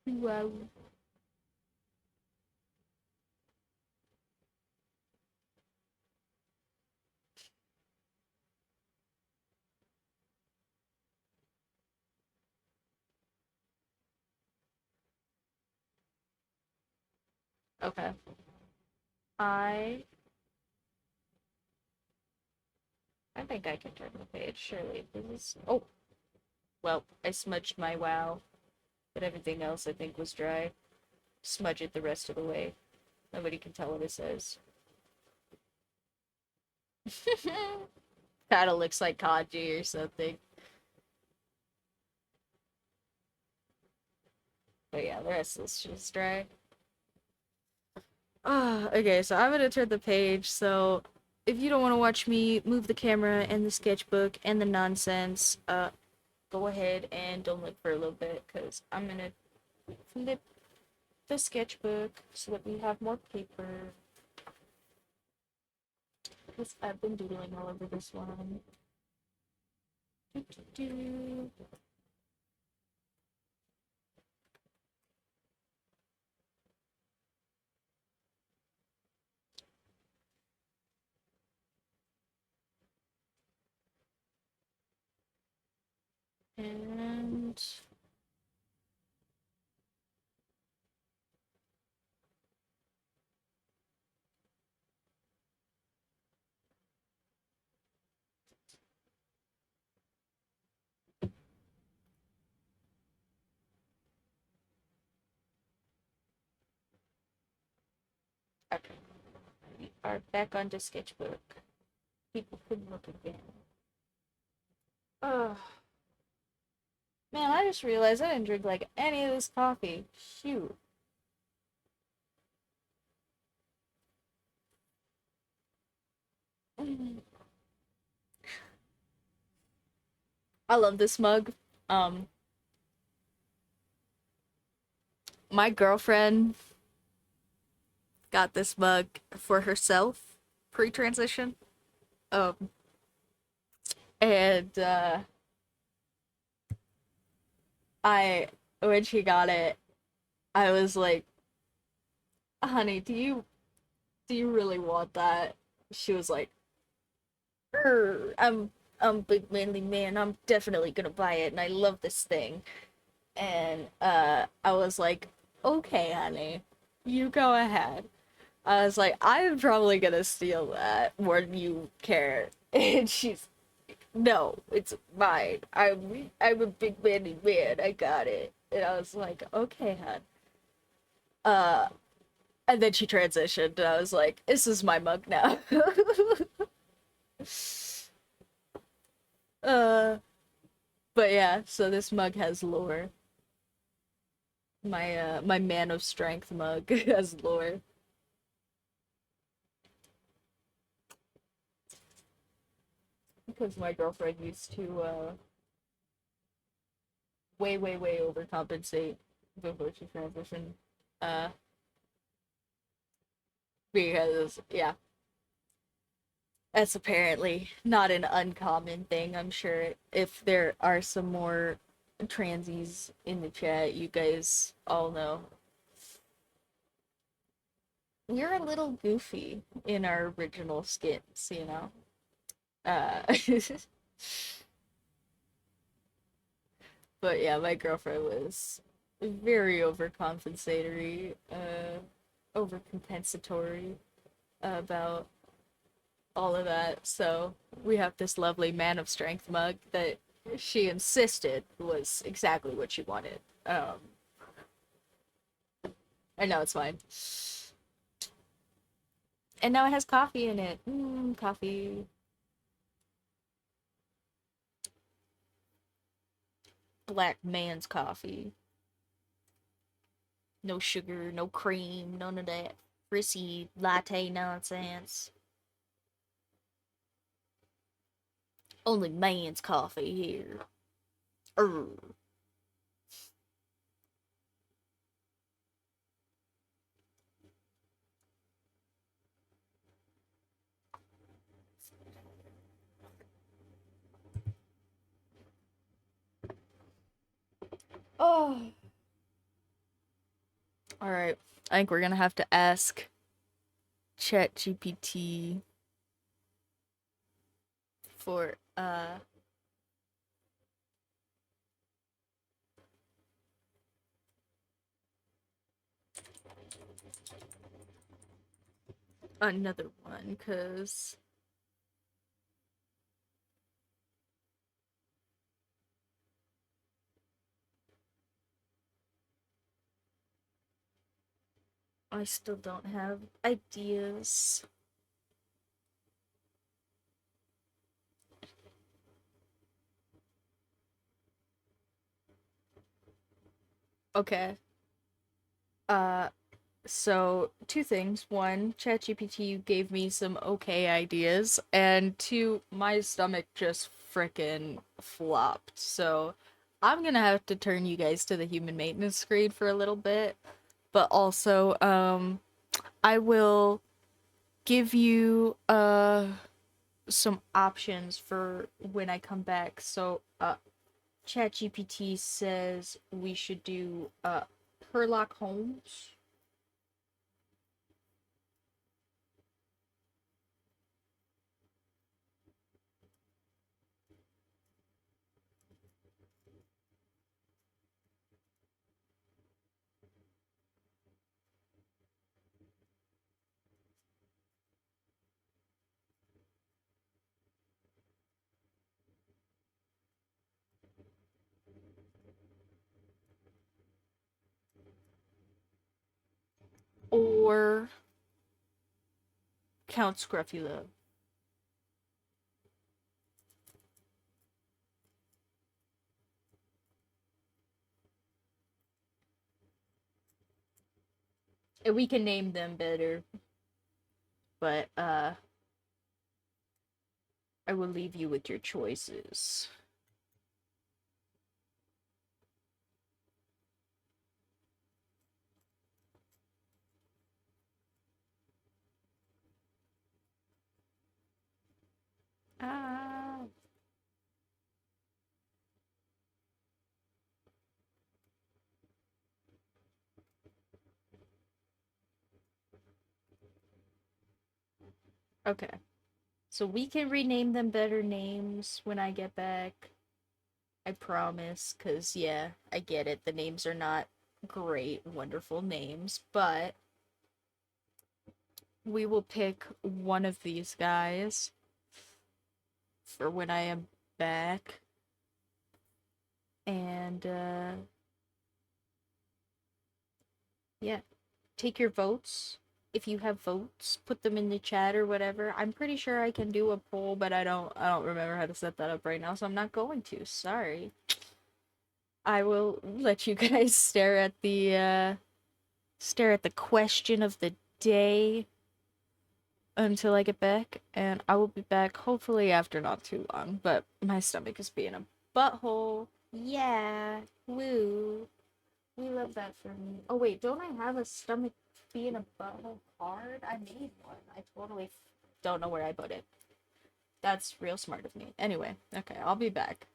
wow. Okay. I I think I can turn the page, surely. This is oh well, I smudged my wow, but everything else I think was dry. Smudge it the rest of the way. Nobody can tell what it says. Kinda looks like kanji or something. But yeah, the rest is just dry. Okay, so I'm gonna turn the page, so if you don't want to watch me move the camera and the sketchbook and the nonsense, go ahead and don't look for a little bit, because I'm gonna flip the sketchbook so that we have more paper, because I've been doodling all over this one. Do, do, do. And Okay, we are back onto sketchbook. People can look again. Oh man, I just realized I didn't drink like any of this coffee. Shoot. I love this mug. Um, my girlfriend got this mug for herself pre-transition. Um, and I when she got it, I was like, "Honey, do you really want that?" She was like, I'm a big manly man. I'm definitely gonna buy it, and I love this thing." And I was like, "Okay, honey, you go ahead." I was like, "I'm probably gonna steal that more than you care." And she's, "No, it's mine. I'm a big manly man. I got it." And I was like, "Okay, hon." Uh, and then she transitioned, and I was like, "This is my mug now." uh, but yeah, so this mug has lore. My man of strength mug has lore. Because my girlfriend used to way overcompensate before she transitioned. Uh, because yeah, that's apparently not an uncommon thing. I'm sure if there are some more transies in the chat, you guys all know. We're a little goofy in our original skits, you know. Uh, but yeah, my girlfriend was very overcompensatory, overcompensatory about all of that. So we have this lovely man of strength mug that she insisted was exactly what she wanted. I know it's fine. And now it has coffee in it. Coffee. Black man's coffee. No sugar, no cream, none of that prissy latte nonsense. Only man's coffee here. Urgh. Oh. Alright. I think we're gonna have to ask ChatGPT for another one, cause I still don't have ideas. Okay. Uh so two things. One, ChatGPT gave me some okay ideas, and two, my stomach just frickin' flopped. So I'm gonna have to turn you guys to the human maintenance screen for a little bit. But also, I will give you some options for when I come back. So ChatGPT says we should do Sherlock Holmes, or Count Scruffy. And we can name them better, but I will leave you with your choices. Ah. Okay. So we can rename them better names when I get back. I promise, because, yeah, I get it. The names are not great, wonderful names, but we will pick one of these guys for when I am back. And, yeah, take your votes. If you have votes, put them in the chat or whatever. I'm pretty sure I can do a poll, but I don't remember how to set that up right now, so I'm not going to. Sorry. I will let you guys stare at the question of the day until I get back, and I will be back hopefully after not too long, but my stomach is being a butthole. Yeah. Woo. We love that for me. Oh wait, don't I have a stomach being a butthole card? I made one. I totally don't know where I put it. That's real smart of me. Anyway, okay, I'll be back.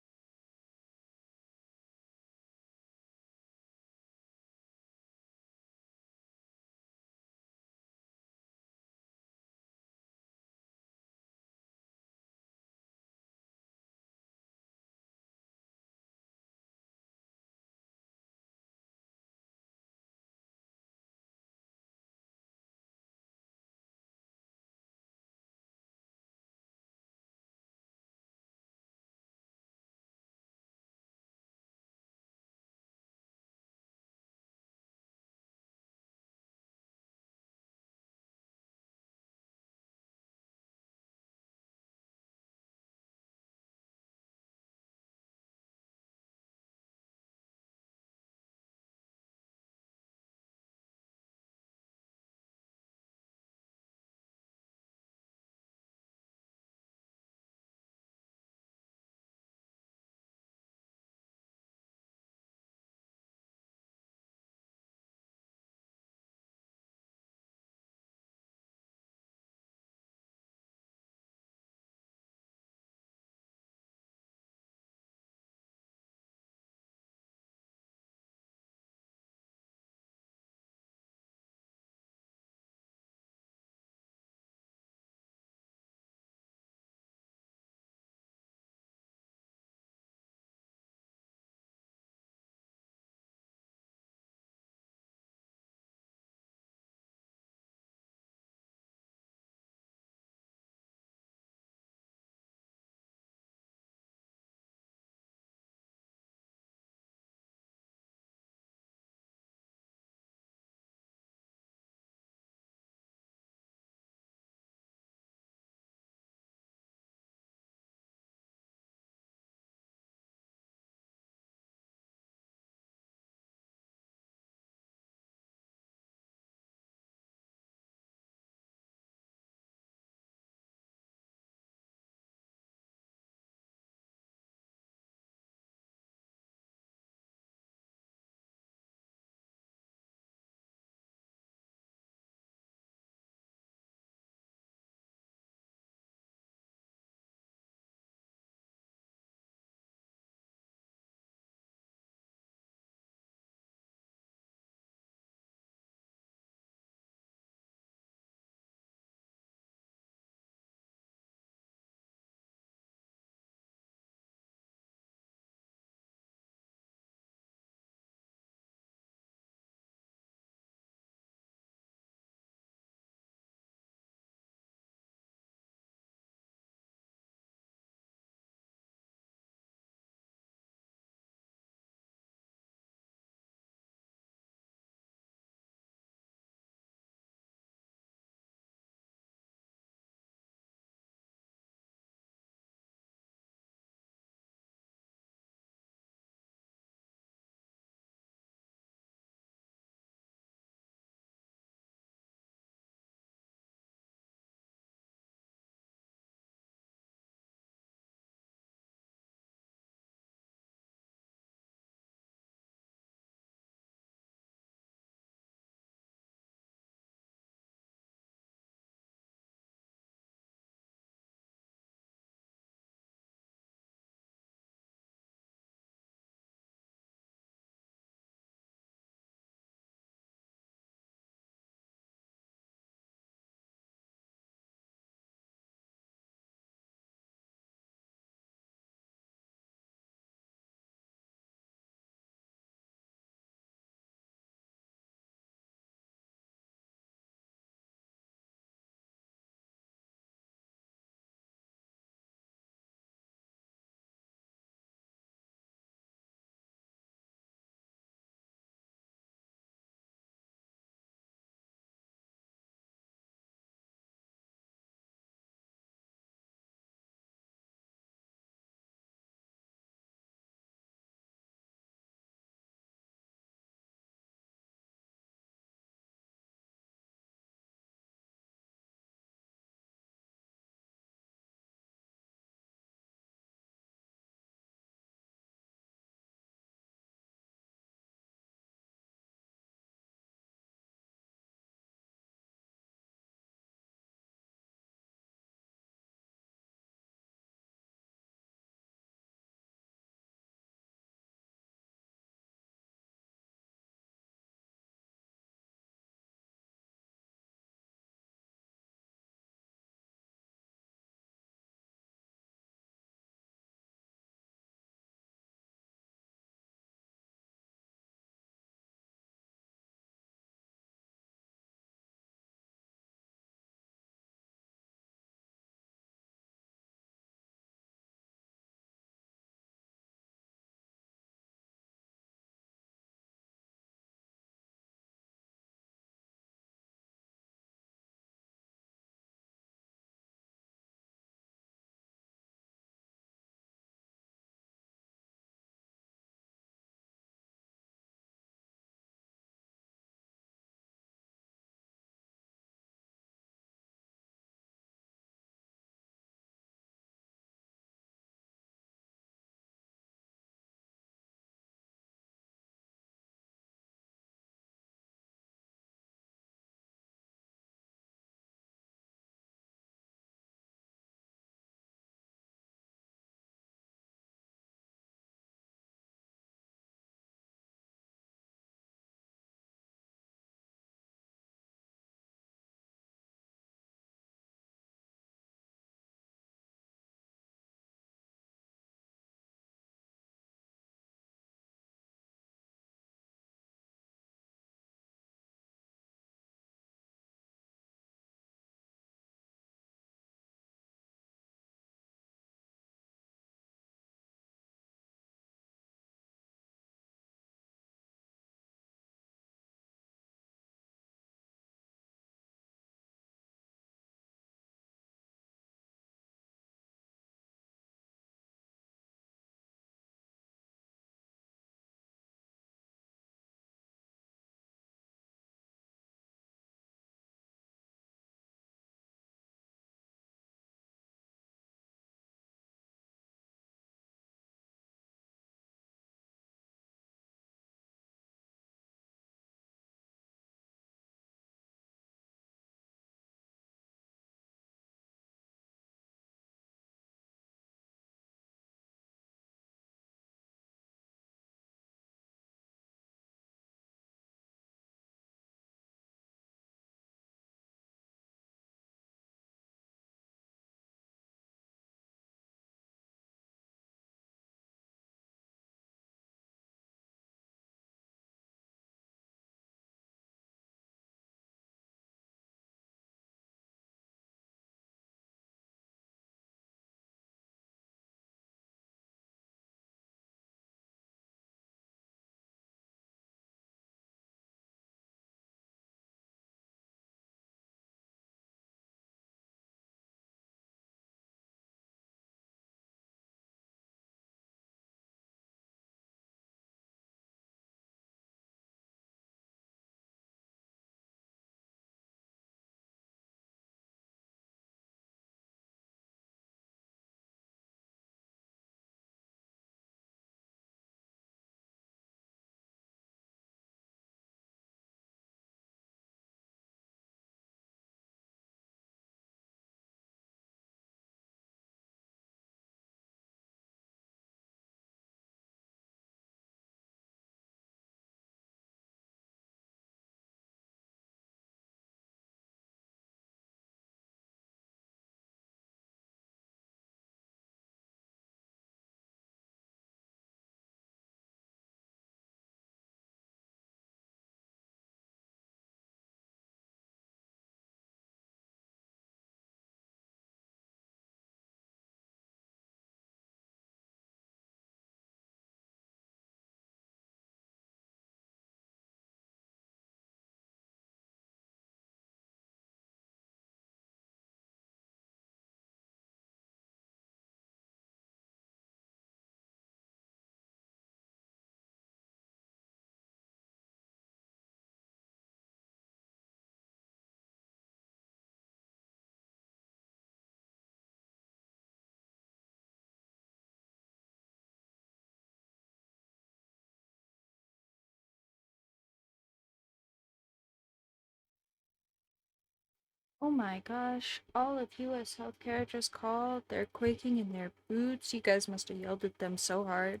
Oh my gosh, all of US healthcare just called. They're quaking in their boots. You guys must have yelled at them so hard.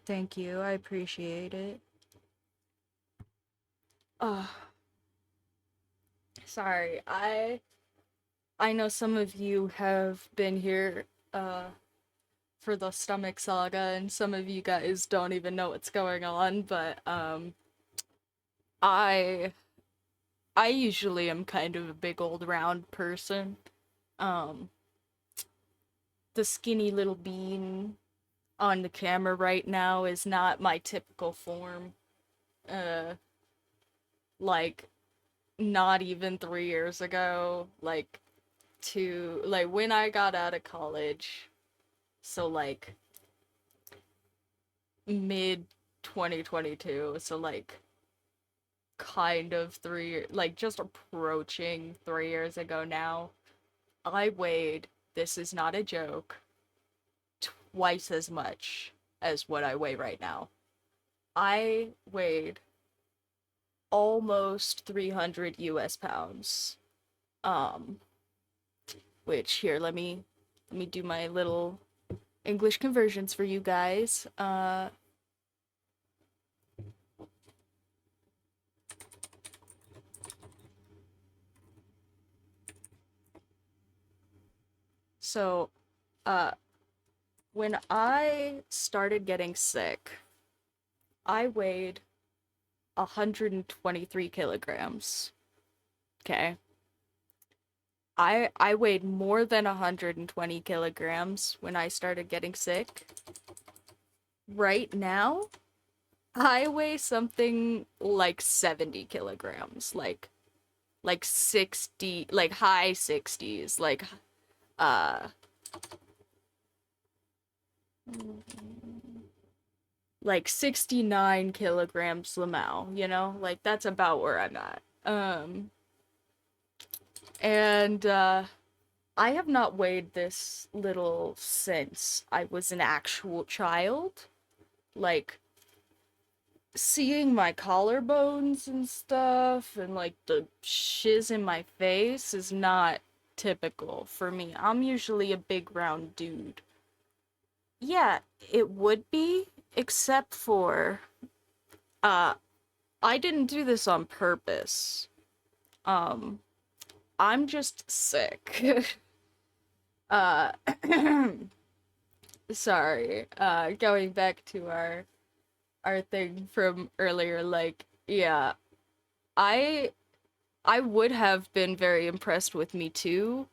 Thank you, I appreciate it. Oh, sorry. I know some of you have been here for the stomach saga and some of you guys don't even know what's going on, but I I usually am kind of a big old round person. Um the skinny little bean on the camera right now is not my typical form. Uh, like not even 3 years ago, like when I got out of college, so like mid 2022, so like kind of like just approaching 3 years ago now, I weighed, this is not a joke, twice as much as what I weigh right now. I weighed almost 300 US pounds. Um, which here, let me do my little English conversions for you guys. So, uh, when I started getting sick, I weighed 123 kilograms. Okay. I weighed more than 120 kilograms when I started getting sick. Right now, I weigh something like 70 kilograms, like 60, like high 60s, uh like 69 kilograms Lamau, you know? Like that's about where I'm at. And I have not weighed this little since I was an actual child. Like seeing my collarbones and stuff and like the shiz in my face is not typical for me. I'm usually a big round dude. Yeah, it would be, except for uh I didn't do this on purpose. Um I'm just sick. uh sorry. Going back to our thing from earlier, like yeah, I I would have been very impressed with me too,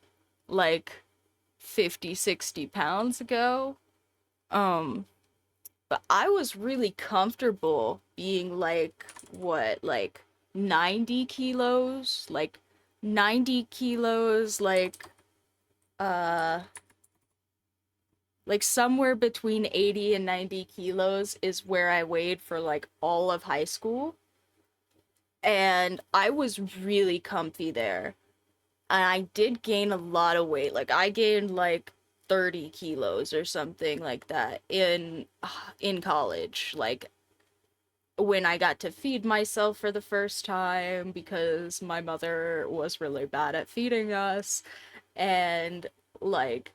like 50, 60 pounds ago. Um, but I was really comfortable being like, what, like 90 kilos? Like 90 kilos, uh, like somewhere between 80 and 90 kilos is where I weighed for like all of high school. And I was really comfy there. And I did gain a lot of weight. Like I gained like 30 kilos or something like that in college. Like when I got to feed myself for the first time because my mother was really bad at feeding us, and like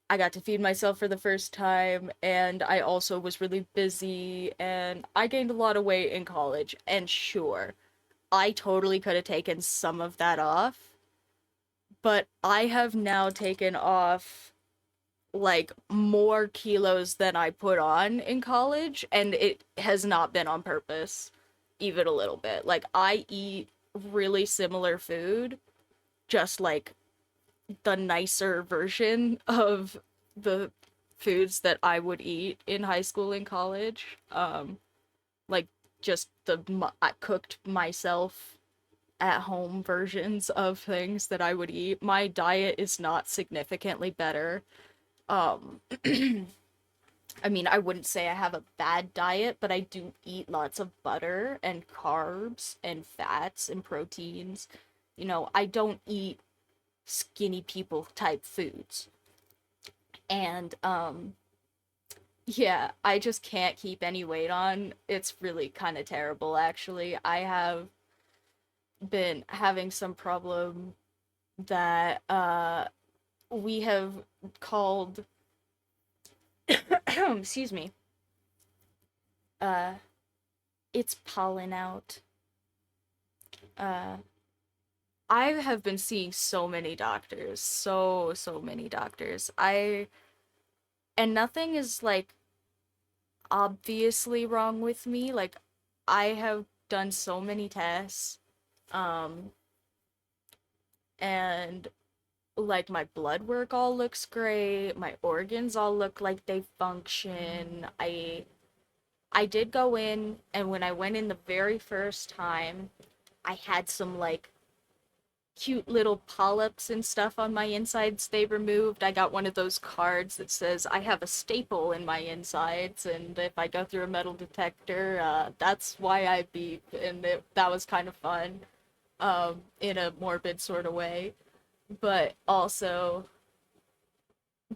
I got to feed myself for the first time, and I also was really busy, and I gained a lot of weight in college. And sure, I totally could have taken some of that off, but I have now taken off like more kilos than I put on in college, and it has not been on purpose, even a little bit. Like, I eat really similar food, just like the nicer version of the foods that I would eat in high school and college. Like just I cooked myself at home versions of things that I would eat. My diet is not significantly better. Um, I mean, I wouldn't say I have a bad diet, but I do eat lots of butter and carbs and fats and proteins. You know, I don't eat skinny people type foods. And yeah, I just can't keep any weight on. It's really kind of terrible actually. been having some problem that we have called excuse me, uh it's pollen out. Uh I have been seeing so many doctors, so many doctors. I and nothing is like obviously wrong with me. Like I have done so many tests, um, and like my blood work all looks great. My organs all look like they function. I did go in, and when I went in the very first time, I had some like cute little polyps and stuff on my insides they removed. I got one of those cards that says I have a staple in my insides, and if I go through a metal detector, that's why I beep, and that was kind of fun, in a morbid sort of way. But also,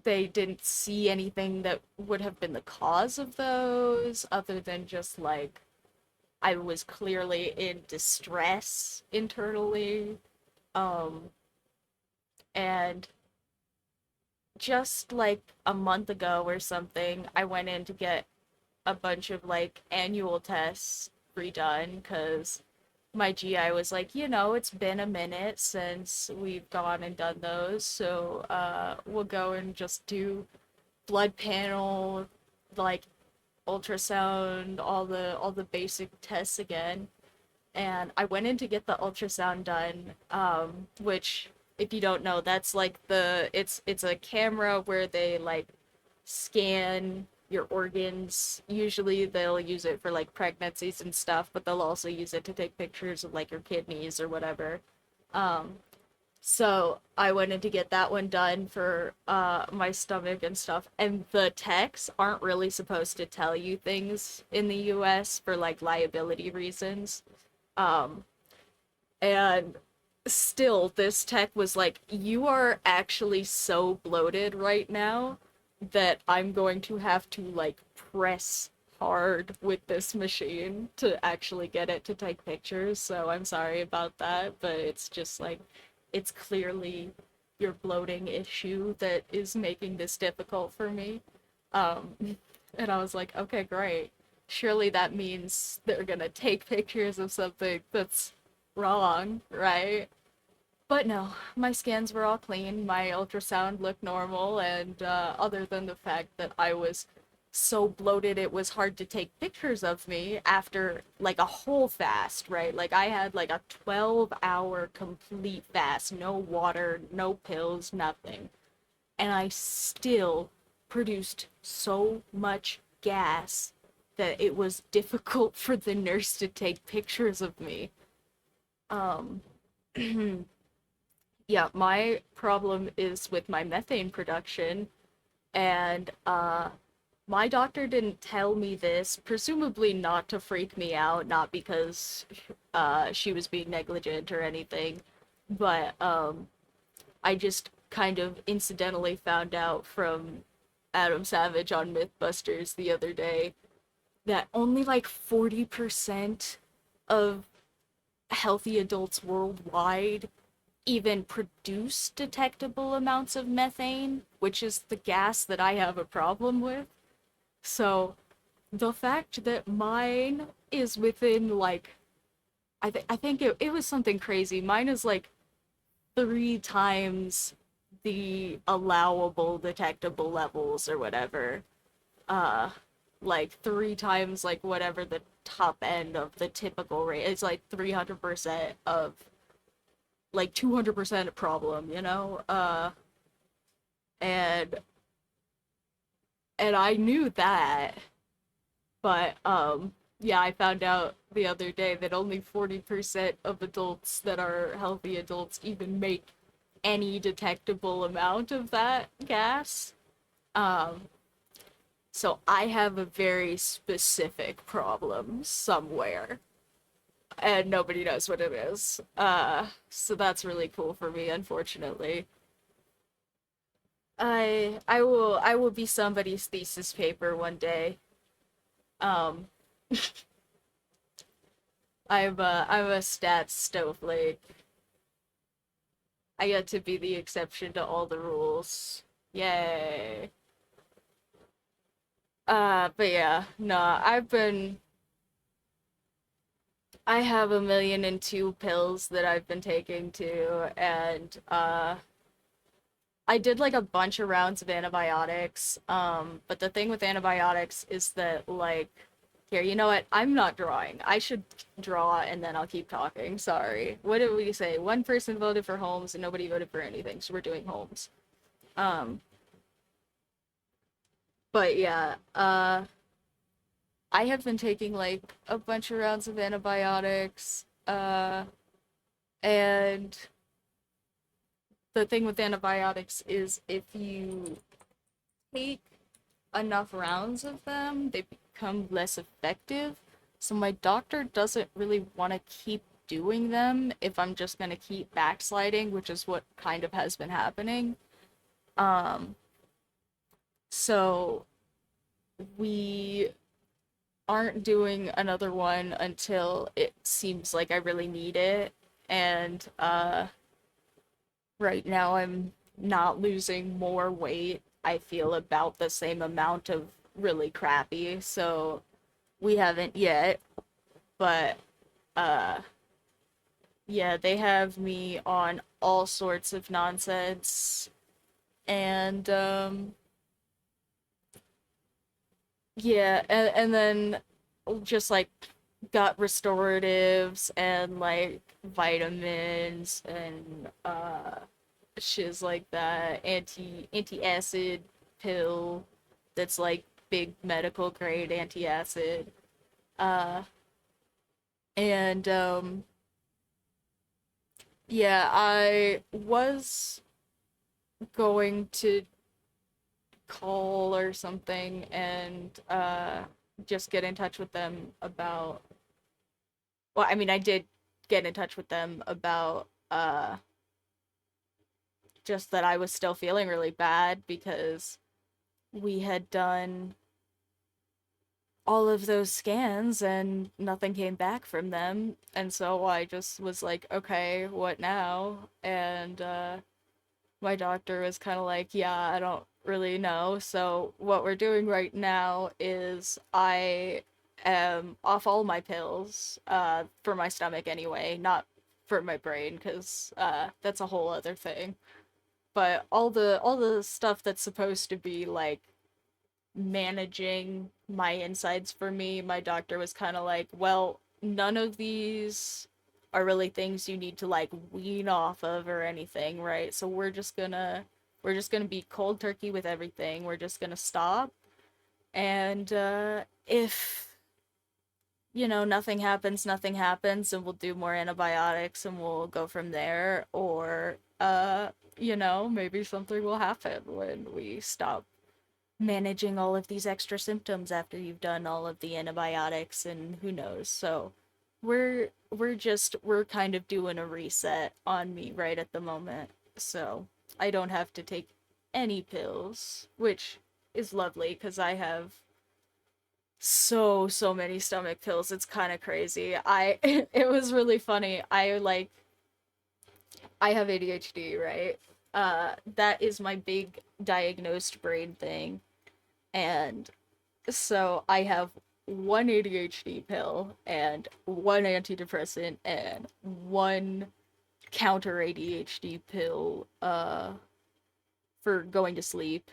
they didn't see anything that would have been the cause of those, other than just like I was clearly in distress internally. Um, and just like a month ago or something, I went in to get a bunch of like annual tests redone because my GI was like, it's been a minute since we've gone and done those, so we'll go and just do blood panel, like ultrasound, all the basic tests again. And I went in to get the ultrasound done, which if you don't know, that's like it's a camera where they like scan your organs. Usually they'll use it for like pregnancies and stuff, but they'll also use it to take pictures of like your kidneys or whatever. Um, so I went in to get that one done for my stomach and stuff. And the techs aren't really supposed to tell you things in the US for like liability reasons. Um, and still, this tech was like, "You are actually so bloated right now that I'm going to have to like press hard with this machine to actually get it to take pictures. So I'm sorry about that, but it's just like, it's clearly your bloating issue that is making this difficult for me." Um, and I was like, okay, great. Surely that means they're gonna take pictures of something that's wrong, right? But no, my scans were all clean, my ultrasound looked normal, and other than the fact that I was so bloated it was hard to take pictures of me after like a whole fast, right? Like I had like a 12-hour complete fast, no water, no pills, nothing. And I still produced so much gas that it was difficult for the nurse to take pictures of me. Um, yeah, my problem is with my methane production, and my doctor didn't tell me this, presumably not to freak me out, not because she was being negligent or anything, but I just kind of incidentally found out from Adam Savage on Mythbusters the other day that only like 40% of healthy adults worldwide even produce detectable amounts of methane, which is the gas that I have a problem with. So the fact that mine is within like I think it was something crazy. Mine is like 3 times the allowable detectable levels or whatever. Uh like 3 times like whatever the top end of the typical rate. It's like 300% of like 200% problem, and I knew that, but yeah, I found out the other day that only 40% of adults that are healthy adults even make any detectable amount of that gas. Um, so I have a very specific problem somewhere, and nobody knows what it is. So that's really cool for me, unfortunately. I will be somebody's thesis paper one day. Um, I'm a stats snowflake. I get to be the exception to all the rules. Yay. But yeah, no, I have 1,000,002 pills that I've been taking too, and I did like a bunch of rounds of antibiotics. But the thing with antibiotics is that like here, you know what? I'm not drawing. I should draw and then I'll keep talking. Sorry. What did we say? One person voted for Holmes and nobody voted for anything, so we're doing Holmes. Um, but yeah, I have been taking like a bunch of rounds of antibiotics. And the thing with antibiotics is if you take enough rounds of them, they become less effective. So my doctor doesn't really want to keep doing them if I'm just going to keep backsliding, which is what kind of has been happening. Um, so we aren't doing another one until it seems like I really need it. And right now I'm not losing more weight. I feel about the same amount of really crappy. So we haven't yet, but uh yeah, they have me on all sorts of nonsense and yeah, and then just like got restoratives and like vitamins and shiz like that, anti-acid pill that's like big medical grade anti-acid. Uh and Yeah, I was going to call or something and just get in touch with them about, well, I mean, I did get in touch with them about just that I was still feeling really bad because we had done all of those scans and nothing came back from them. And so I just was like, okay, what now? And my doctor was kind of like, yeah, I don't really know. So what we're doing right now is I am off all my pills, for my stomach anyway, not for my brain, because that's a whole other thing. But all the stuff that's supposed to be like managing my insides for me, my doctor was kind of like, well, none of these are really things you need to like wean off of or anything, right? So we're just gonna be cold turkey with everything. We're just gonna stop. And if nothing happens, nothing happens, and we'll do more antibiotics and we'll go from there. Or maybe something will happen when we stop managing all of these extra symptoms after you've done all of the antibiotics and who knows. So we're kind of doing a reset on me right at the moment. So I don't have to take any pills, which is lovely because I have so many stomach pills. It's kind of crazy. I it was really funny. I have ADHD, right? That is my big diagnosed brain thing. And so I have one ADHD pill and one antidepressant and one counter ADHD pill for going to sleep.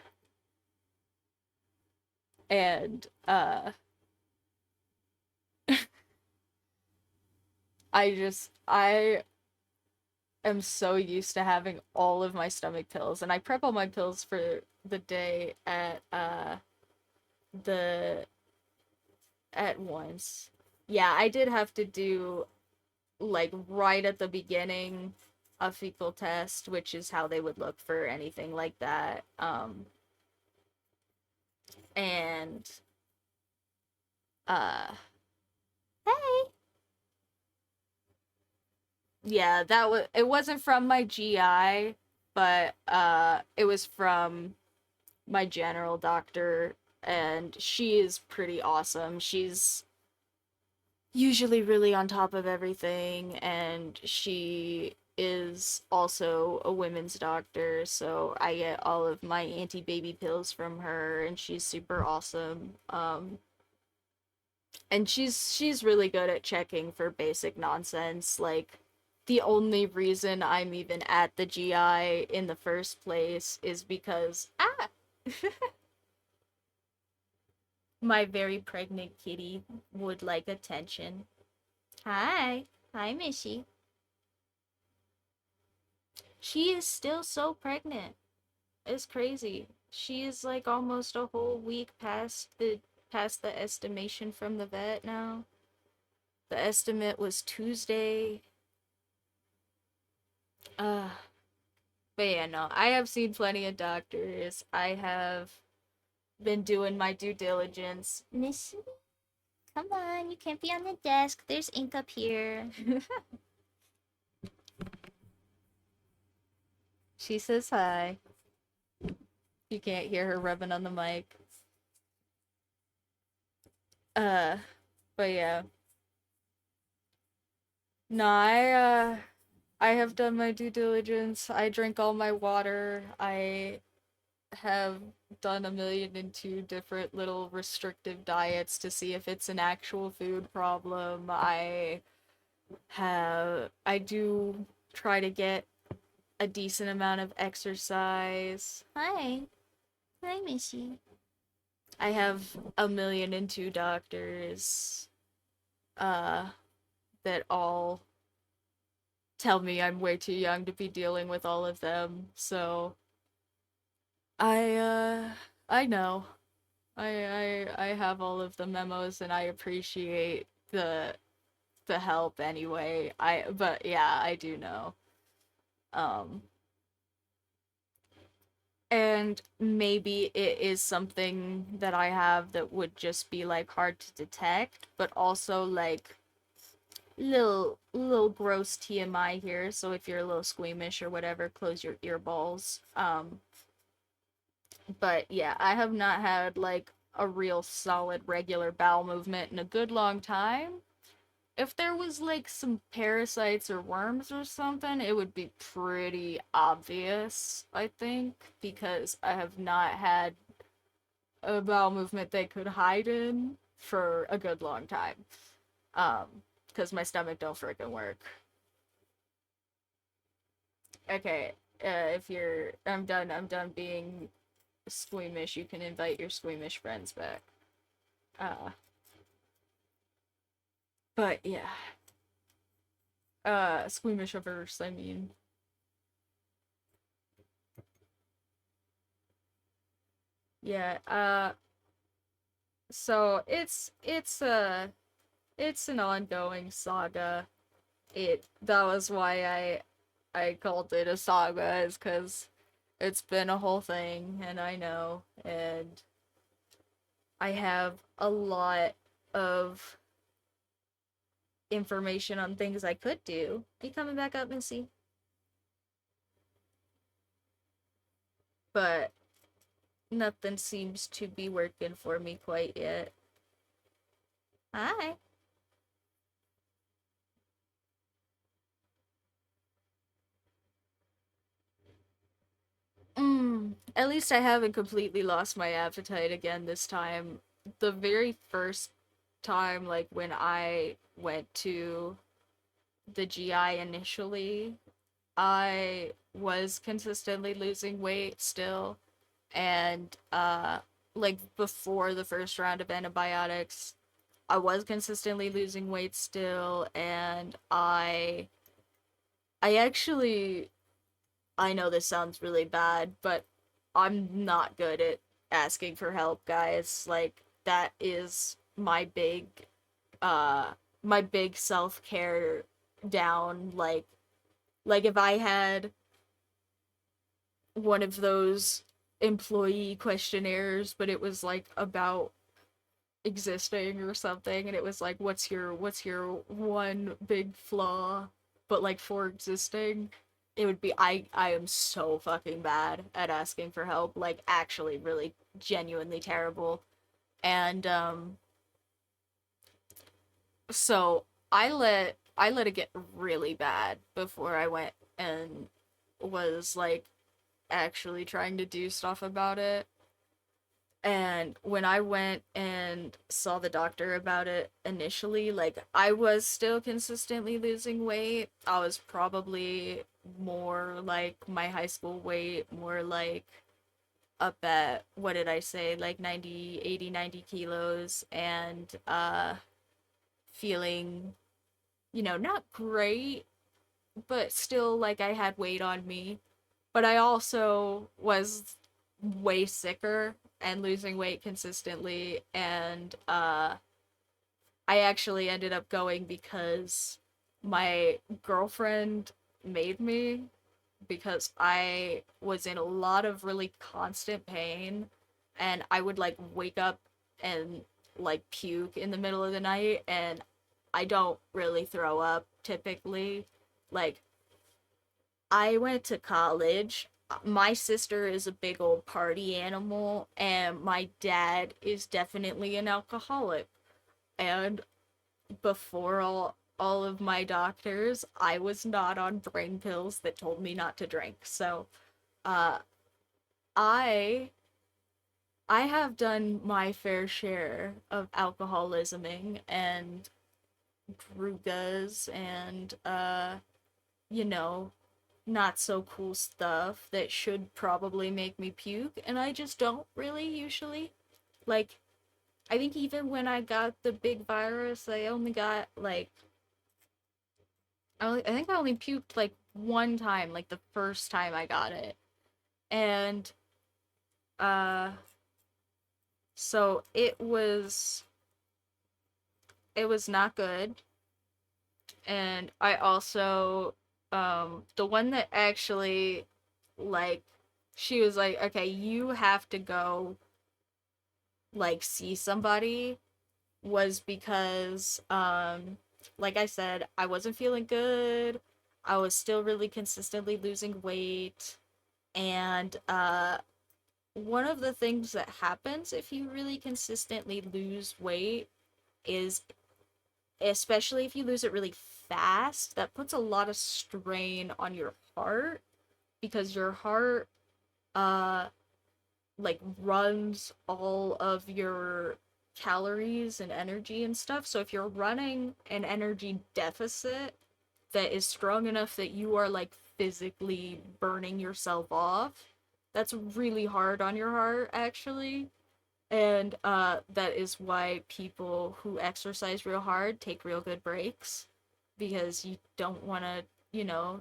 And I am so used to having all of my stomach pills and I prep all my pills for the day the at once. Yeah, I did have to do like right at the beginning a fecal test, which is how they would look for anything like that. And uh hey. Yeah, it wasn't from my GI, but it was from my general doctor and she is pretty awesome. usually really on top of everything, and she is also a women's doctor, so I get all of my anti-baby pills from her, and she's super awesome. And she's really good at checking for basic nonsense. Like, the only reason I'm even at the GI in the first place is because my very pregnant kitty would like attention. Hi. Hi, Missy. She is still so pregnant. It's crazy. She is like almost a whole week past the estimation from the vet now. The estimate was Tuesday. Uh but yeah, no. I have seen plenty of doctors. I have been doing my due diligence. Missy, come on, you can't be on the desk. There's ink up here. She says hi. You can't hear her rubbing on the mic. Uh, but yeah. No, I have done my due diligence. I drink all my water. I have done 1,000,002 different little restrictive diets to see if it's an actual food problem. I do try to get a decent amount of exercise. Hi. Hi, Missy. I have 1,000,002 doctors uh that all tell me I'm way too young to be dealing with all of them. So I know. I have all of the memos and I appreciate the help anyway. But yeah, I do know. Um and maybe it is something that I have that would just be like hard to detect, but also like little gross TMI here, so if you're a little squeamish or whatever, close your earballs. But yeah, I have not had like a real solid regular bowel movement in a good long time. If there was like some parasites or worms or something, it would be pretty obvious, I think, because I have not had a bowel movement they could hide in for a good long time. Because my stomach don't freaking work. Okay, if you're, I'm done being squeamish. You can invite your squeamish friends back. Uh, but yeah, squeamish averse. I mean, yeah. So it's an ongoing saga. It That was why I called it a saga, is because it's been a whole thing, and I know, and I have a lot of information on things I could do. Are you coming back up, Missy? But nothing seems to be working for me quite yet. Hi. At least I haven't completely lost my appetite again this time. The very first time, like when I went to the GI initially, I was consistently losing weight still. And like before the first round of antibiotics, I was consistently losing weight still, and I actually, I know this sounds really bad, but I'm not good at asking for help, guys. Like, that is uh my big self-care down. Like if I had one of those employee questionnaires, but it was like about existing or something, and it was like, what's your one big flaw, but like for existing, it would be, I am so fucking bad at asking for help, like actually really genuinely terrible. And So I let it get really bad before I went and was like actually trying to do stuff about it. And when I went and saw the doctor about it initially, like I was still consistently losing weight. I was probably more like my high school weight, more like up at, what did I say, like 90, 80, 90 kilos, and feeling, not great, but still like I had weight on me. But I also was way sicker and losing weight consistently, and I actually ended up going because my girlfriend made me, because I was in a lot of really constant pain, and I would like wake up and like puke in the middle of the night, and I don't really throw up typically. Like, I went to college. My sister is a big old party animal, and my dad is definitely an alcoholic. And before all of my doctors, I was not on brain pills that told me not to drink. So, uh, I I have done my fair share of alcoholisming and drugas and you know, not so cool stuff that should probably make me puke, and I just don't really usually. Like, I think even when I got the big virus, I only got like I think I only puked like one time, like the first time I got it. And uh so it was not good. And I also the one that actually, like, she was like, "Okay, you have to go like see somebody," was because like I said, I wasn't feeling good. I was still really consistently losing weight, and one of the things that happens if you really consistently lose weight is, especially if you lose it really fast, that puts a lot of strain on your heart, because your heart uh like runs all of your calories and energy and stuff. So if you're running an energy deficit that is strong enough that you are like physically burning yourself off, that's really hard on your heart actually. And that is why people who exercise real hard take real good breaks, because you don't want to,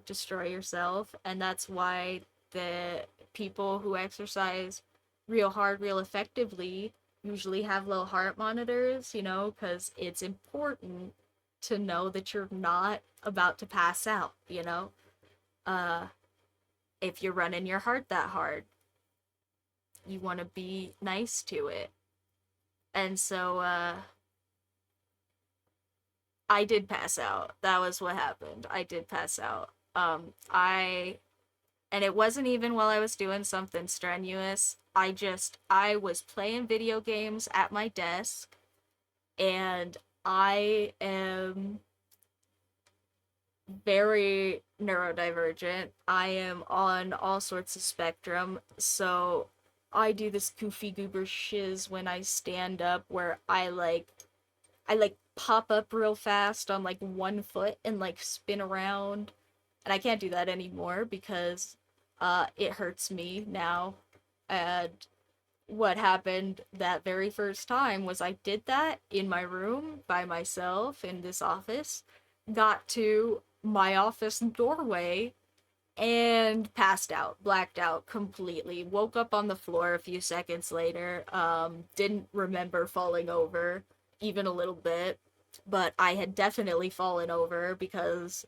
destroy yourself. And that's why the people who exercise real hard, real effectively, usually have low heart monitors, because it's important to know that you're not about to pass out. Uh, if you're running your heart that hard, you want to be nice to it. And so, I did pass out. That was what happened. I did pass out. And it wasn't even while I was doing something strenuous. I was playing video games at my desk, and I am very neurodivergent. I am on all sorts of spectrum, so I do this goofy goober shiz when I stand up, where I like pop up real fast on like one foot and like spin around. And I can't do that anymore because it hurts me now. And what happened that very first time was I did that in my room by myself in this office, got to my office doorway, and passed out, blacked out completely. Woke up on the floor a few seconds later. Didn't remember falling over even a little bit, but I had definitely fallen over because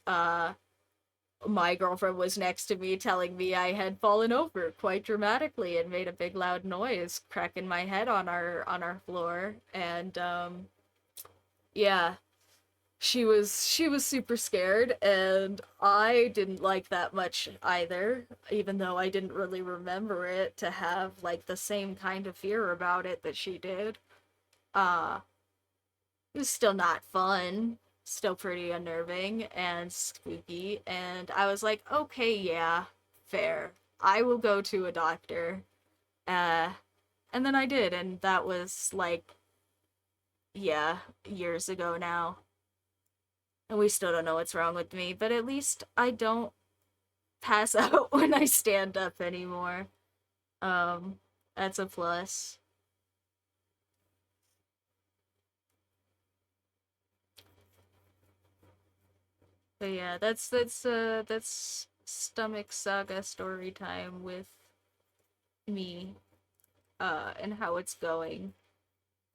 my girlfriend was next to me telling me I had fallen over quite dramatically and made a big loud noise, cracking my head on our floor. And yeah, she was super scared, and I didn't like that much either, even though I didn't really remember it to have like the same kind of fear about it that she did. Uh It was still not fun, still pretty unnerving and spooky. And I was like, okay, yeah, fair. I will go to a doctor. Uh, and then I did, and that was like, yeah, years ago now. And we still don't know what's wrong with me, but at least I don't pass out when I stand up anymore. Um, that's a plus. But yeah, that's stomach saga story time with me, and how it's going.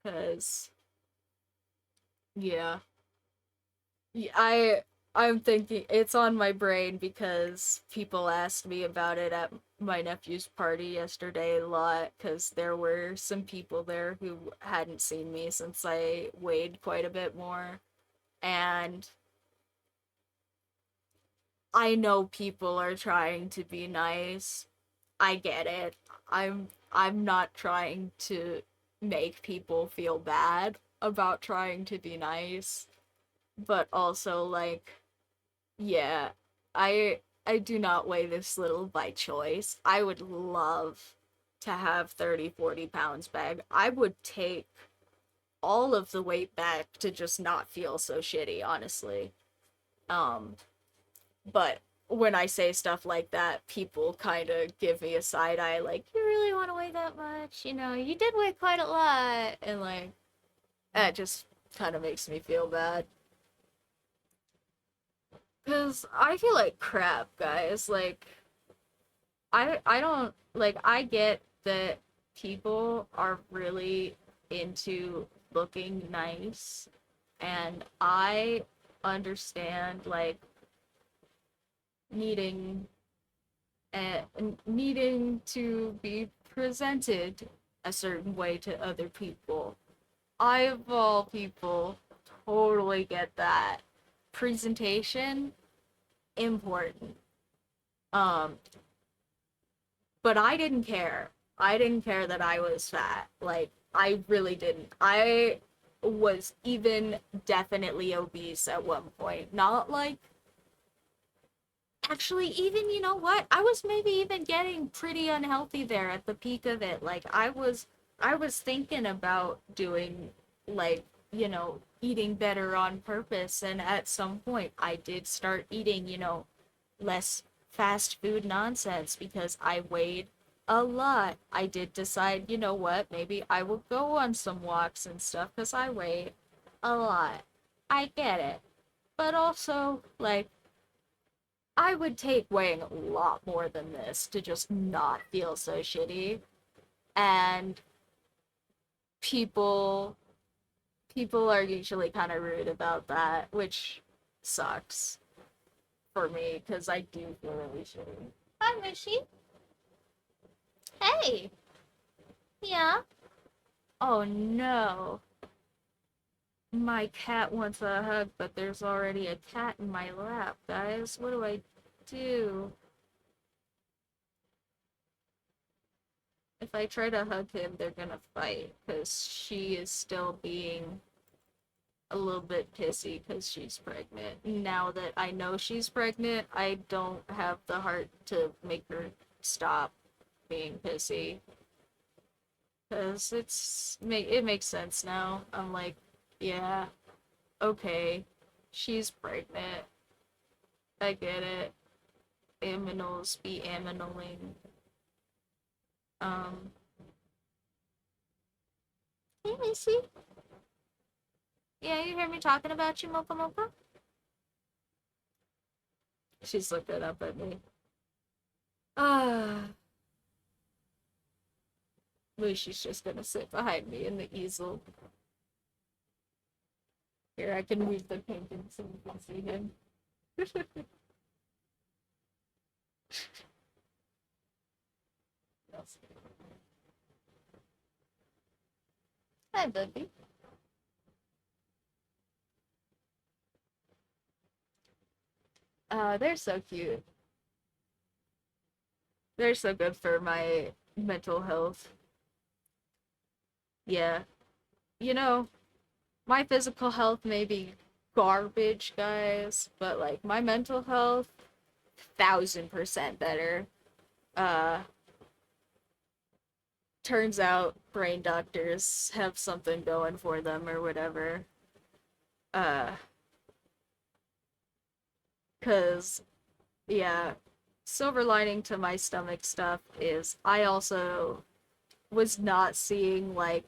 Cause yeah, I'm thinking it's on my brain because people asked me about it at my nephew's party yesterday a lot because there were some people there who hadn't seen me since I weighed quite a bit more. And I know people are trying to be nice. I get it. I'm not trying to make people feel bad about trying to be nice, but also like, yeah, I do not weigh this little by choice. I would love to have 30, 40 pounds back. I would take all of the weight back to just not feel so shitty, honestly. Um, but when I say stuff like that, people kind of give me a side eye, like, you really want to weigh that much? You know, you did weigh quite a lot. And, like, that just kind of makes me feel bad. Because I feel like crap, guys. Like, I don't, like, I get that people are really into looking nice. And I understand, like, needing needing to be presented a certain way to other people. I, of all people, totally get that. Presentation, important. Um, but I didn't care. I didn't care that I was fat. Like, I really didn't. I was even definitely obese at one point. Not like, actually, even, you know what, I was maybe even getting pretty unhealthy there at the peak of it. Like, I was thinking about doing, like, eating better on purpose. And at some point I did start eating, less fast food nonsense because I weighed a lot. I did decide, you know what, maybe I will go on some walks and stuff because I weighed a lot. I get it. But also, like, I would take weighing a lot more than this to just not feel so shitty. And people people are usually kind of rude about that, which sucks for me because I do feel really shitty. Hi, Mushy. Hey. Yeah. Oh no. My cat wants a hug, but there's already a cat in my lap, guys. What do I do? If I try to hug him, they're gonna fight because she is still being a little bit pissy because she's pregnant. Now that I know she's pregnant, I don't have the heart to make her stop being pissy because it makes sense now. I'm like, yeah, okay, she's pregnant. I get it. Aminals be aminaling. Um, hey, Missy. Yeah, you hear me talking about you, Mocha Mocha? She's looking up at me. Ah, Mushi's just gonna sit behind me in the easel. Here, I can move the painting so you can see him. Hi, Bubby. They're so cute. They're so good for my mental health. Yeah. You know, my physical health may be garbage, guys, but like my mental health, 1000% better. Uh, Turns out brain doctors have something going for them or whatever. Uh, cause yeah, silver lining to my stomach stuff is I also was not seeing like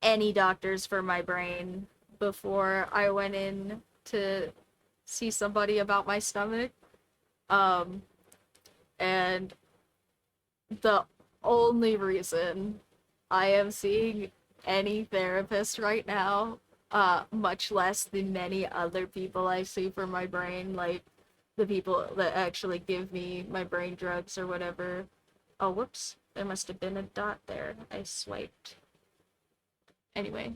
any doctors for my brain before I went in to see somebody about my stomach. Um, and the only reason I am seeing any therapist right now, much less the many other people I see for my brain, like the people that actually give me my brain drugs or whatever. Oh, whoops. There must have been a dot there. I swiped. Anyway,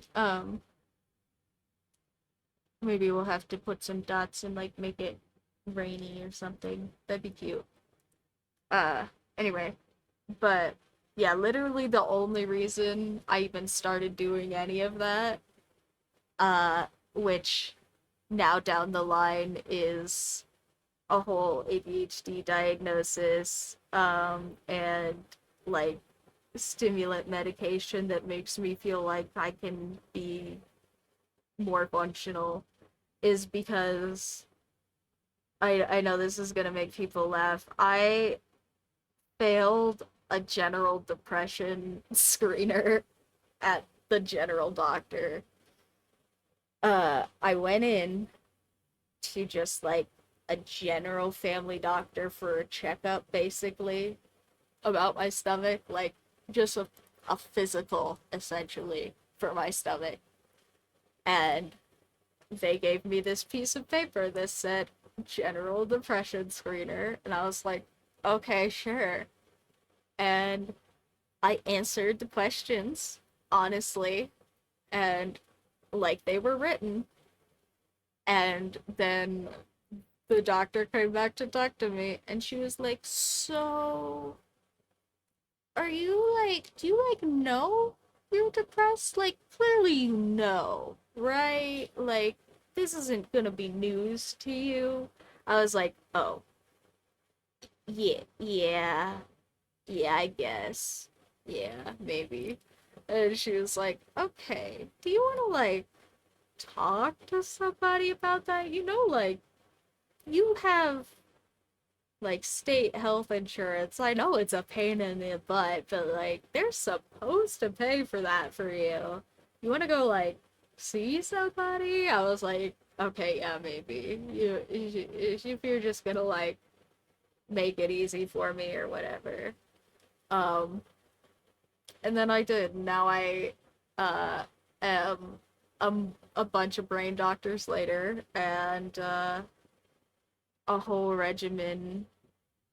maybe we'll have to put some dots and like make it rainy or something. That'd be cute. Uh, anyway, but yeah, literally the only reason I even started doing any of that, uh, which now down the line is a whole ADHD diagnosis, and like stimulant medication that makes me feel like I can be more functional, is because I know this is gonna make people laugh. I failed a general depression screener at the general doctor. I went in to just like a general family doctor for a checkup, basically, about my stomach, like just a physical, essentially, for my stomach. And they gave me this piece of paper that said general depression screener, and I was like, okay, sure. And I answered the questions honestly and like they were written. And then the doctor came back to talk to me and she was like, "So, are you like, do you like know you're depressed? Like, clearly you know, right? Like, this isn't gonna be news to you." I was like, "Oh, yeah, I guess. Yeah, maybe." And she was like, "Okay, do you want to like talk to somebody about that? You know, like, you have like state health insurance. I know it's a pain in the butt, but like, they're supposed to pay for that for you. You want to go like see somebody?" I was like, "Okay, yeah, maybe. If you're just gonna like make it easy for me or whatever." Um, and then I did. Now I uh am a bunch of brain doctors later, and a whole regimen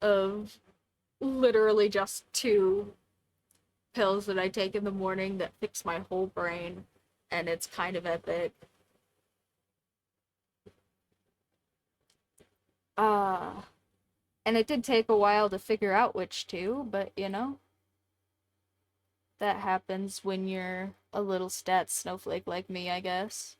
of literally just two pills that I take in the morning that fix my whole brain, and it's kind of epic. Uh and it did take a while to figure out which two, but you know, that happens when you're a little stat snowflake like me, I guess.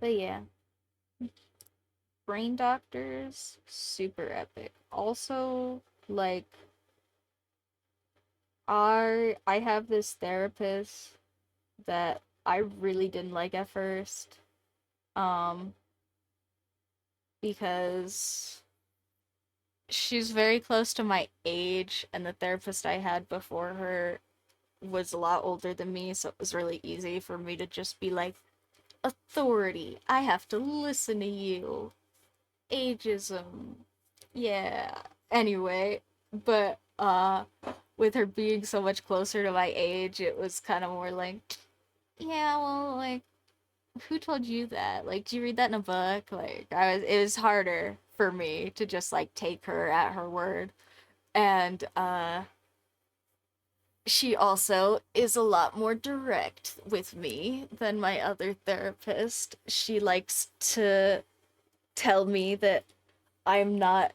But yeah, brain doctors, super epic. Also, like, I have this therapist that I really didn't like at first. Um, because she's very close to my age, and the therapist I had before her was a lot older than me, so it was really easy for me to just be like, authority, I have to listen to you. Ageism. Yeah. Anyway, but with her being so much closer to my age, it was kind of more like, yeah, well, like, who told you that? Like, did you read that in a book? Like, it was harder for me to just like take her at her word. And she also is a lot more direct with me than my other therapist. She likes to tell me that I'm not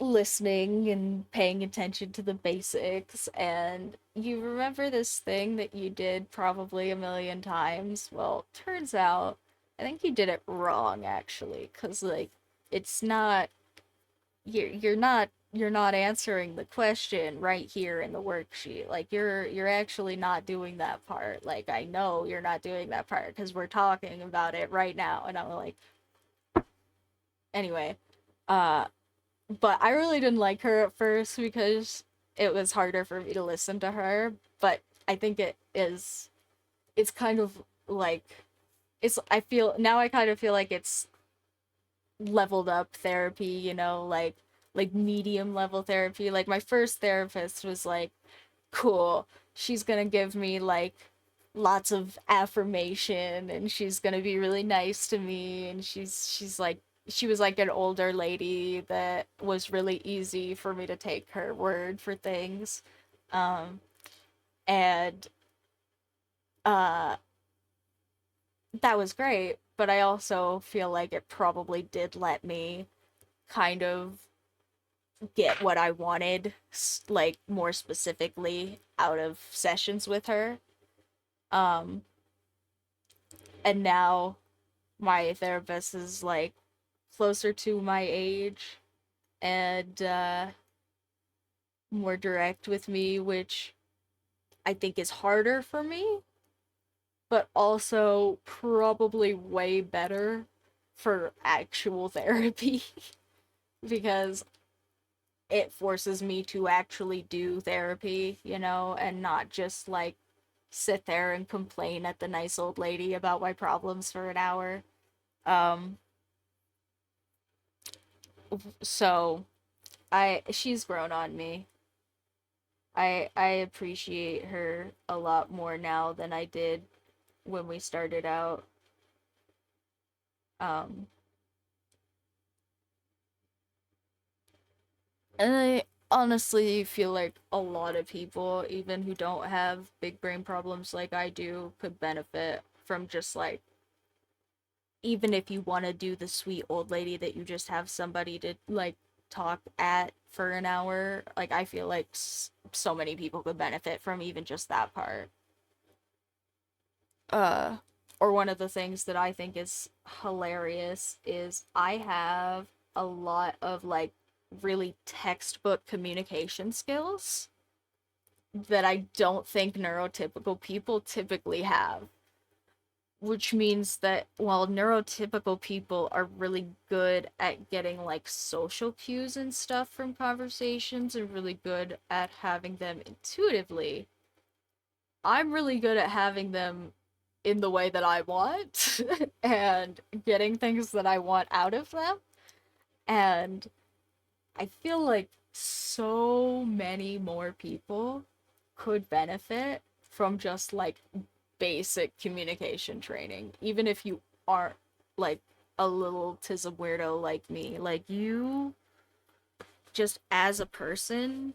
listening and paying attention to the basics. And you remember this thing that you did probably a million times? Well, turns out I think you did it wrong actually, because like it's not you're not answering the question right here in the worksheet. Like you're actually not doing that part. Like I know you're not doing that part because we're talking about it right now. And I'm like, anyway, uh but I really didn't like her at first because it was harder for me to listen to her. But I think it's kind of like I feel now I kind of feel like it's leveled up therapy, you know, like medium level therapy. Like my first therapist was like, cool, she's gonna give me like lots of affirmation and she's gonna be really nice to me, and she's like she was like an older lady that was really easy for me to take her word for things. Um and uh that was great, but I also feel like it probably did let me kind of get what I wanted, like more specifically out of sessions with her. Um, and now my therapist is like closer to my age and more direct with me, which I think is harder for me, but also probably way better for actual therapy because it forces me to actually do therapy, you know, and not just like sit there and complain at the nice old lady about my problems for an hour. Um, so she's grown on me. I appreciate her a lot more now than I did when we started out. Um, and I honestly feel like a lot of people, even who don't have big brain problems like I do, could benefit from just like, even if you want to do the sweet old lady that you just have somebody to like talk at for an hour, like I feel like so many people could benefit from even just that part. uh or one of the things that I think is hilarious is I have a lot of like really textbook communication skills that I don't think neurotypical people typically have, which means that while neurotypical people are really good at getting like social cues and stuff from conversations and really good at having them intuitively, I'm really good at having them in the way that I want and getting things that I want out of them. And I feel like so many more people could benefit from just like basic communication training, even if you aren't like a little tism weirdo like me. Like you, just as a person,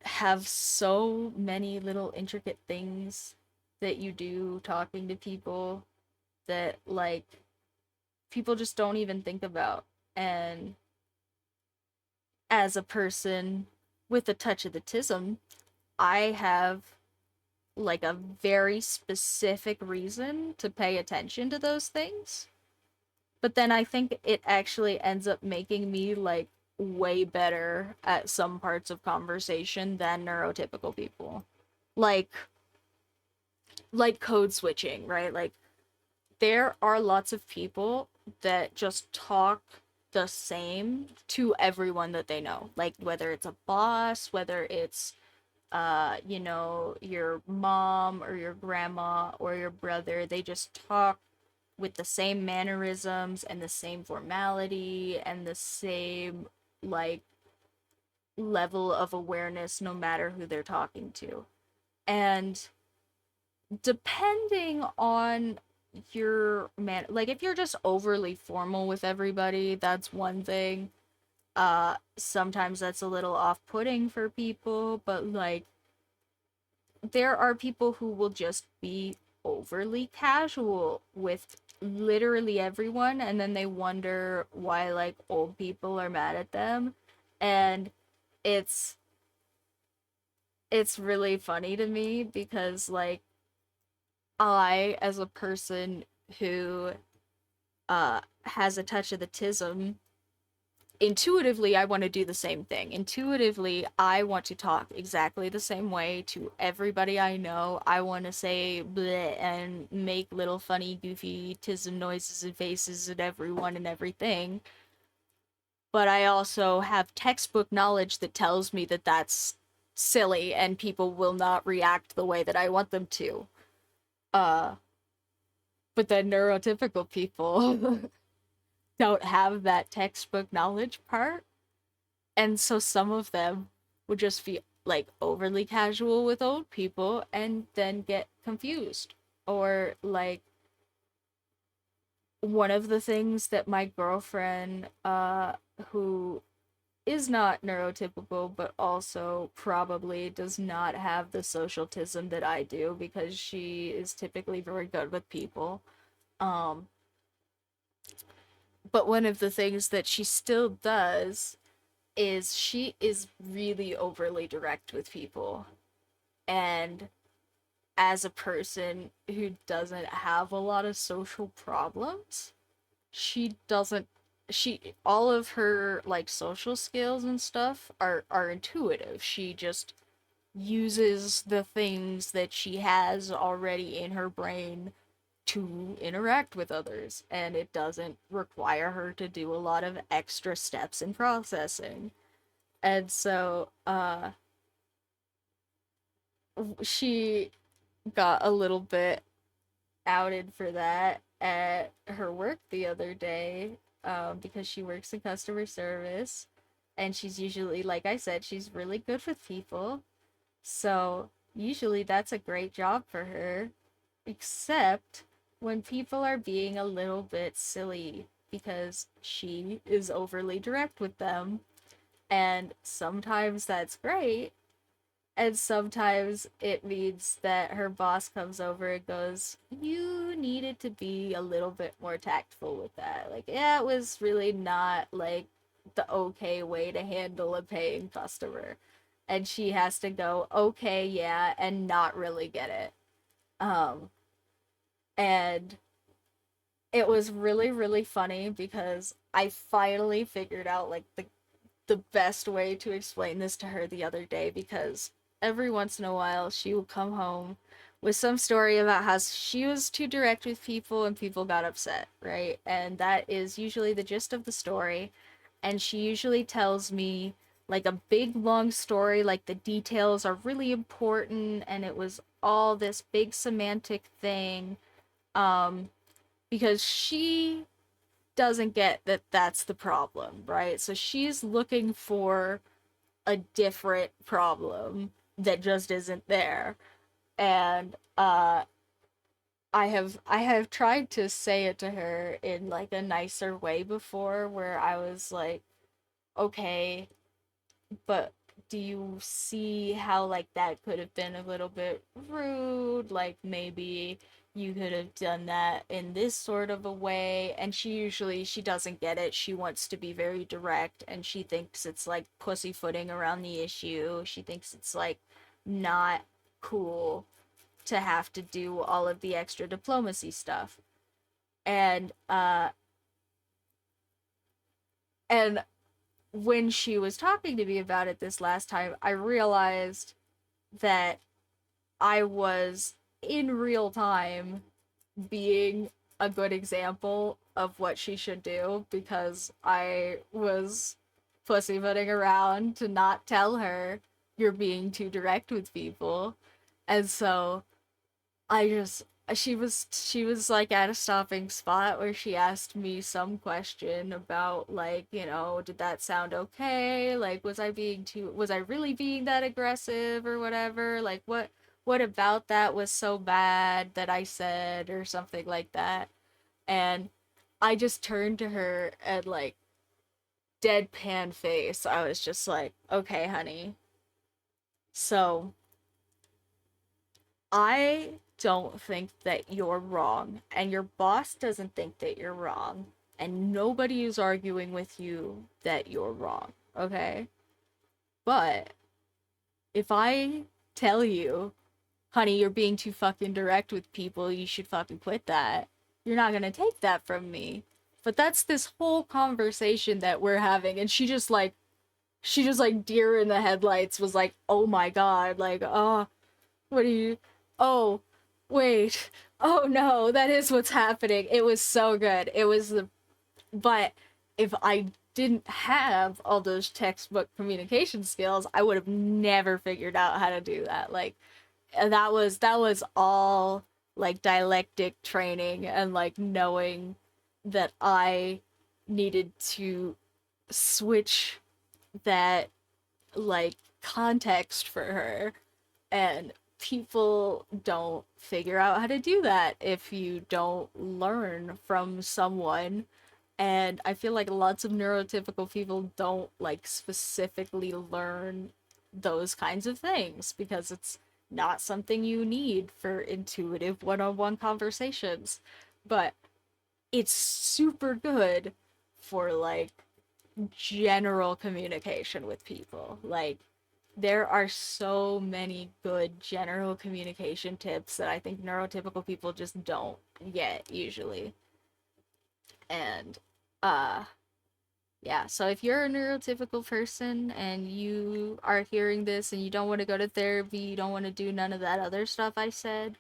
have so many little intricate things that you do talking to people that like people just don't even think about. And as a person with a touch of the tism, I have like a very specific reason to pay attention to those things. But then I think it actually ends up making me like way better at some parts of conversation than neurotypical people. Like code switching, right? Like there are lots of people that just talk the same to everyone that they know. Like whether it's a boss, whether it's you know, your mom or your grandma or your brother, they just talk with the same mannerisms and the same formality and the same like level of awareness no matter who they're talking to. And depending on you're man like if you're just overly formal with everybody, that's one thing. Sometimes that's a little off-putting for people, but like there are people who will just be overly casual with literally everyone, and then they wonder why like old people are mad at them. And it's it's really funny to me because like I, as a person who has a touch of the tism, intuitively I want to do the same thing. Intuitively, I want to talk exactly the same way to everybody I know. I want to say bleh and make little funny, goofy tism noises and faces at everyone and everything. But I also have textbook knowledge that tells me that that's silly and people will not react the way that I want them to. Uh, but then neurotypical people don't have that textbook knowledge part. And so some of them would just be like overly casual with old people and then get confused. Or like one of the things that my girlfriend, who is not neurotypical, but also probably does not have the socialtism that I do because she is typically very good with people. Um, but one of the things that she still does is she is really overly direct with people. And as a person who doesn't have a lot of social problems, she doesn't she all of her like social skills and stuff are intuitive. She just uses the things that she has already in her brain to interact with others, and it doesn't require her to do a lot of extra steps in processing. And so she got a little bit outed for that at her work the other day, because she works in customer service, and she's usually, like I said, she's really good with people. So usually that's a great job for her, except when people are being a little bit silly because she is overly direct with them. And sometimes that's great, and sometimes it means that her boss comes over and goes, "You needed to be a little bit more tactful with that." Like, yeah, it was really not like the okay way to handle a paying customer. And she has to go, "Okay, yeah," and not really get it. Um, and it was really, really funny because I finally figured out like the best way to explain this to her the other day, because every once in a while she will come home with some story about how she was too direct with people and people got upset, right? And that is usually the gist of the story. And she usually tells me like a big long story, like the details are really important and it was all this big semantic thing. Um, because she doesn't get that that's the problem, right? So she's looking for a different problem that just isn't there. And I have tried to say it to her in like a nicer way before, where I was like, okay, but do you see how like that could have been a little bit rude? Like maybe you could have done that in this sort of a way. And she doesn't get it. She wants to be very direct and she thinks it's like pussyfooting around the issue. She thinks it's like not cool to have to do all of the extra diplomacy stuff. And and when she was talking to me about it this last time, I realized that I was in real time being a good example of what she should do, because I was pussyfooting around to not tell her you're being too direct with people. And so I just she was like at a stopping spot where she asked me some question about like, did that sound okay? Like was I really being that aggressive or whatever? Like what about that was so bad that I said, or something like that. And I just turned to her and, like, deadpan face, I was just like, okay, honey. So I don't think that you're wrong, and your boss doesn't think that you're wrong, and nobody is arguing with you that you're wrong, okay? But if I tell you, honey, you're being too fucking direct with people, you should fucking quit that, you're not gonna take that from me. But that's this whole conversation that we're having, and she just like deer in the headlights was like, oh my god, like, oh, what are you, oh, wait, oh no, that is what's happening. It was so good. It was the, but if I didn't have all those textbook communication skills, I would have never figured out how to do that. Like, that was all like dialectic training, and like knowing that I needed to switch that, like, context for her. And people don't figure out how to do that if you don't learn from someone. And I feel like lots of neurotypical people don't, like, specifically learn those kinds of things because it's not something you need for intuitive one-on-one conversations. But it's super good for, like, general communication with people. Like, there are so many good general communication tips that I think neurotypical people just don't get usually. And uh yeah, so if you're a neurotypical person and you are hearing this and you don't want to go to therapy, you don't want to do none of that other stuff I said,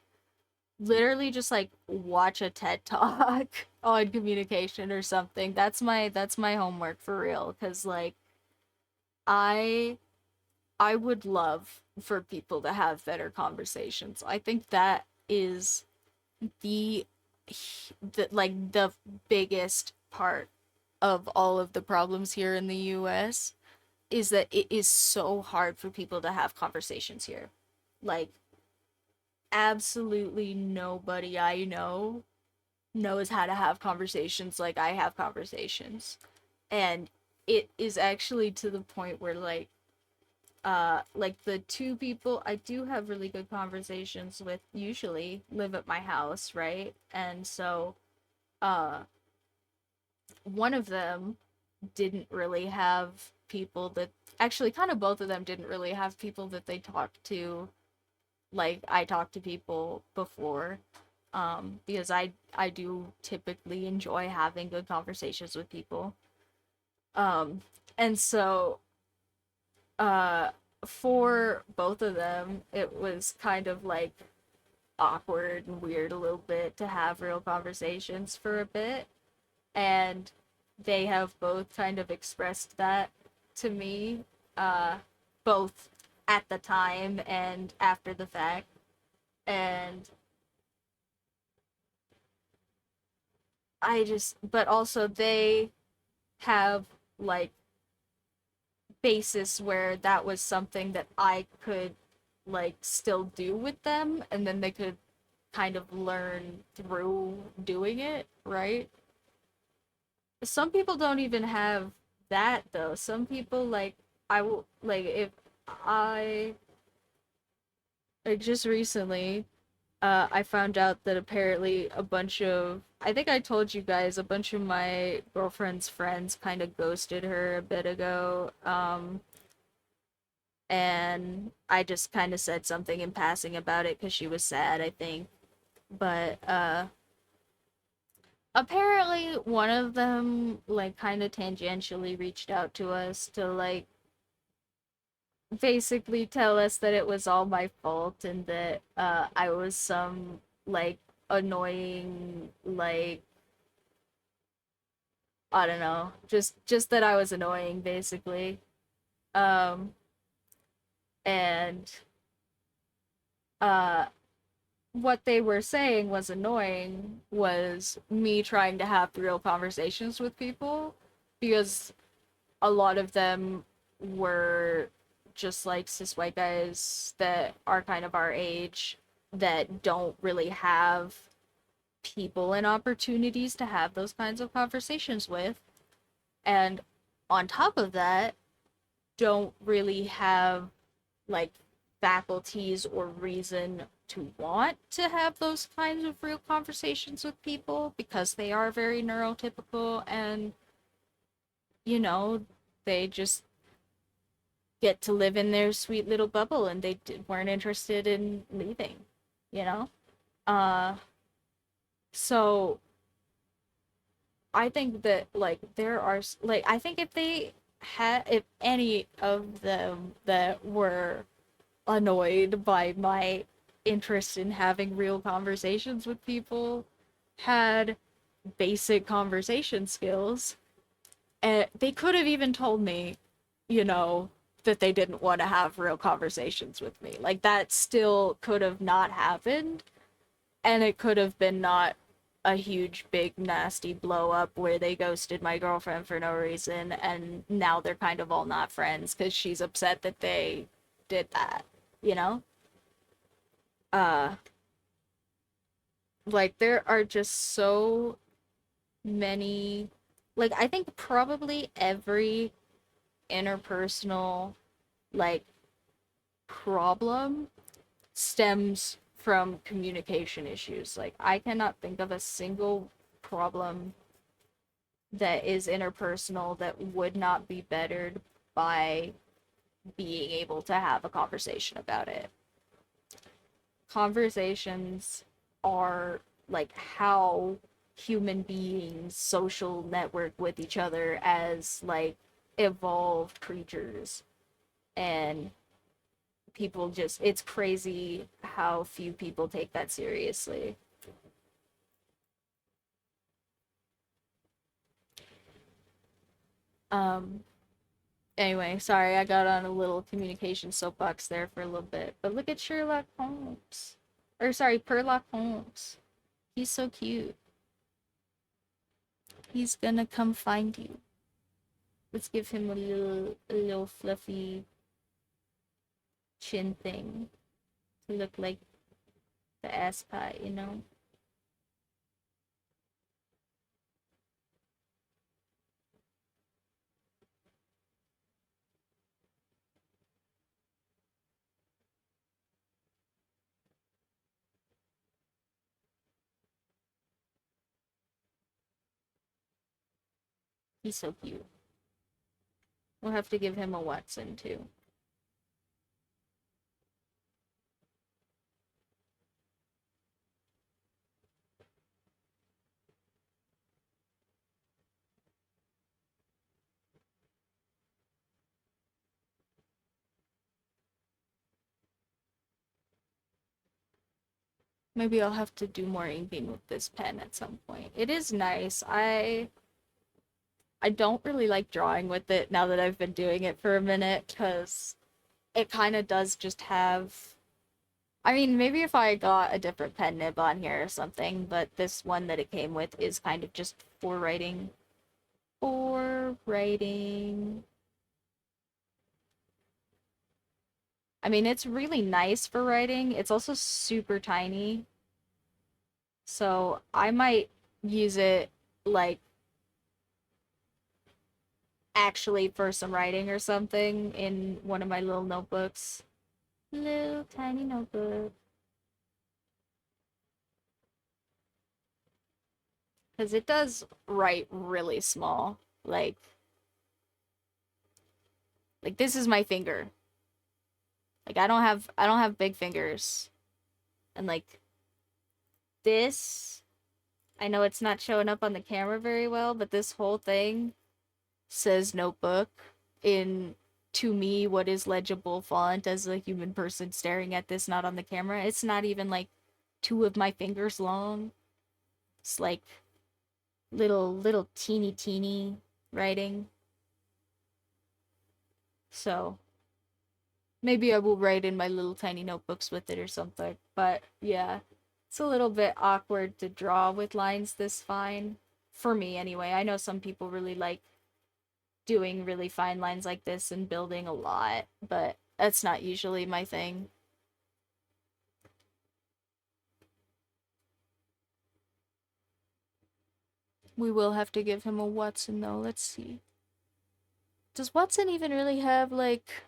literally just like watch a TED Talk on communication or something. That's my homework for real, cuz like I I would love for people to have better conversations. I think that is the the biggest part of all of the problems here in the US, is that it is so hard for people to have conversations here. Like, absolutely nobody I know knows how to have conversations like I have conversations. And it is actually to the point where, like the two people I do have really good conversations with usually live at my house, right? And so uh one of them didn't really have people that, actually kind of both of them didn't really have people that they talked to like I talked to people before, because I do typically enjoy having good conversations with people. um and so uh for both of them it was kind of like awkward and weird a little bit to have real conversations for a bit, and they have both kind of expressed that to me, uh both at the time and after the fact. And but also they have, like, basis where that was something that I could, like, still do with them, and then they could kind of learn through doing it, right? Some people don't even have that though. Some people, like, I will, like, if I, like, just recently, I found out that apparently a bunch of, I think I told you guys, a bunch of my girlfriend's friends kind of ghosted her a bit ago. And I just kind of said something in passing about it because she was sad, I think. But apparently one of them, like, kind of tangentially reached out to us to, like, basically tell us that it was all my fault and that I was some, like, annoying, like, I don't know, just that I was annoying basically. Um and uh what they were saying was annoying was me trying to have real conversations with people, because a lot of them were just like cis white guys that are kind of our age that don't really have people and opportunities to have those kinds of conversations with. And on top of that, don't really have like faculties or reason to want to have those kinds of real conversations with people because they are very neurotypical and, you know, they just get to live in their sweet little bubble and they weren't interested in leaving, you know? Uh, so I think that like there are like I think if they had if any of them that were annoyed by my interest in having real conversations with people had basic conversation skills, and they could have even told me, you know, that they didn't want to have real conversations with me. Like that still could have not happened, and it could have been not a huge, big, nasty blow up where they ghosted my girlfriend for no reason, and now they're kind of all not friends because she's upset that they did that, you know? Uh, like, there are just so many. Like, I think probably every interpersonal, like, problem stems from communication issues. Like, I cannot think of a single problem that is interpersonal that would not be bettered by being able to have a conversation about it. Conversations are like how human beings social network with each other as like evolved creatures, and people just it's crazy how few people take that seriously. um Anyway, sorry, I got on a little communication soapbox there for a little bit. But look at Sherlock Holmes. Or sorry, Perlock Holmes. He's so cute. He's gonna come find you. Let's give him a little fluffy chin thing to look like the ass pie, you know? He's so cute. We'll have to give him a Watson too. Maybe I'll have to do more inking with this pen at some point. It is nice. I don't really like drawing with it now that I've been doing it for a minute because it kind of does just have. I mean, maybe if I got a different pen nib on here or something, but this one that it came with is kind of just for writing. For writing. I mean, it's really nice for writing. It's also super tiny. So I might use it like actually for some writing or something in one of my little notebooks. Little tiny notebook. Because it does write really small. Like this is my finger. Like I don't have big fingers. And like this, I know it's not showing up on the camera very well, but this whole thing says notebook in, to me, what is legible font as a human person staring at this, not on the camera. It's not even like two of my fingers long. It's like little teeny writing. So maybe I will write in my little tiny notebooks with it or something. But yeah, it's a little bit awkward to draw with lines this fine. For me, anyway. I know some people really like doing really fine lines like this and building a lot, but That's not usually my thing. We will have to give him a Watson though. Let's see. Does Watson even really have like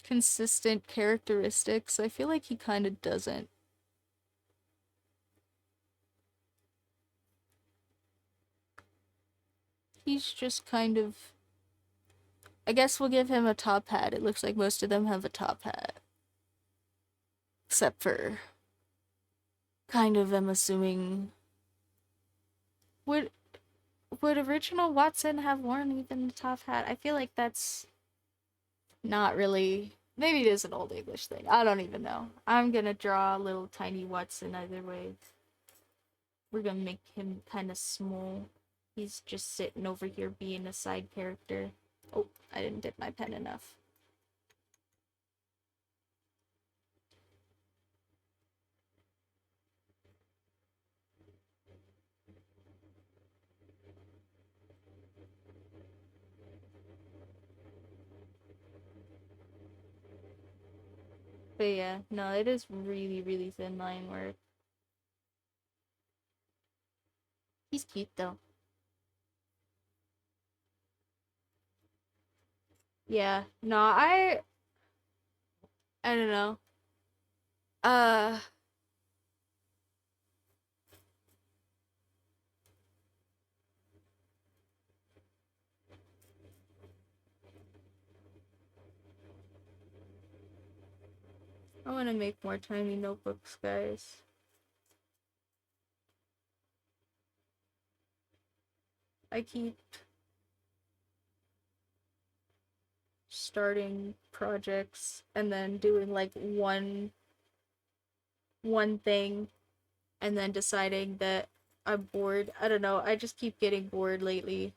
consistent characteristics? I feel like he kind of doesn't. He's just kind of. I guess we'll give him a top hat. It looks like most of them have a top hat. Except for. Kind of, I'm assuming. Would would original Watson have worn even the top hat? I feel like that's not really. Maybe it is an old English thing. I don't even know. I'm gonna draw a little tiny Watson either way. We're gonna make him kind of small. He's just sitting over here being a side character. Oh, I didn't dip my pen enough. But yeah, no, it is really, really thin line work. He's cute though. Yeah, no, I don't know. Uh, I want to make more tiny notebooks, guys. I keep starting projects and then doing like one thing and then deciding that I'm bored. I don't know. I just keep getting bored lately.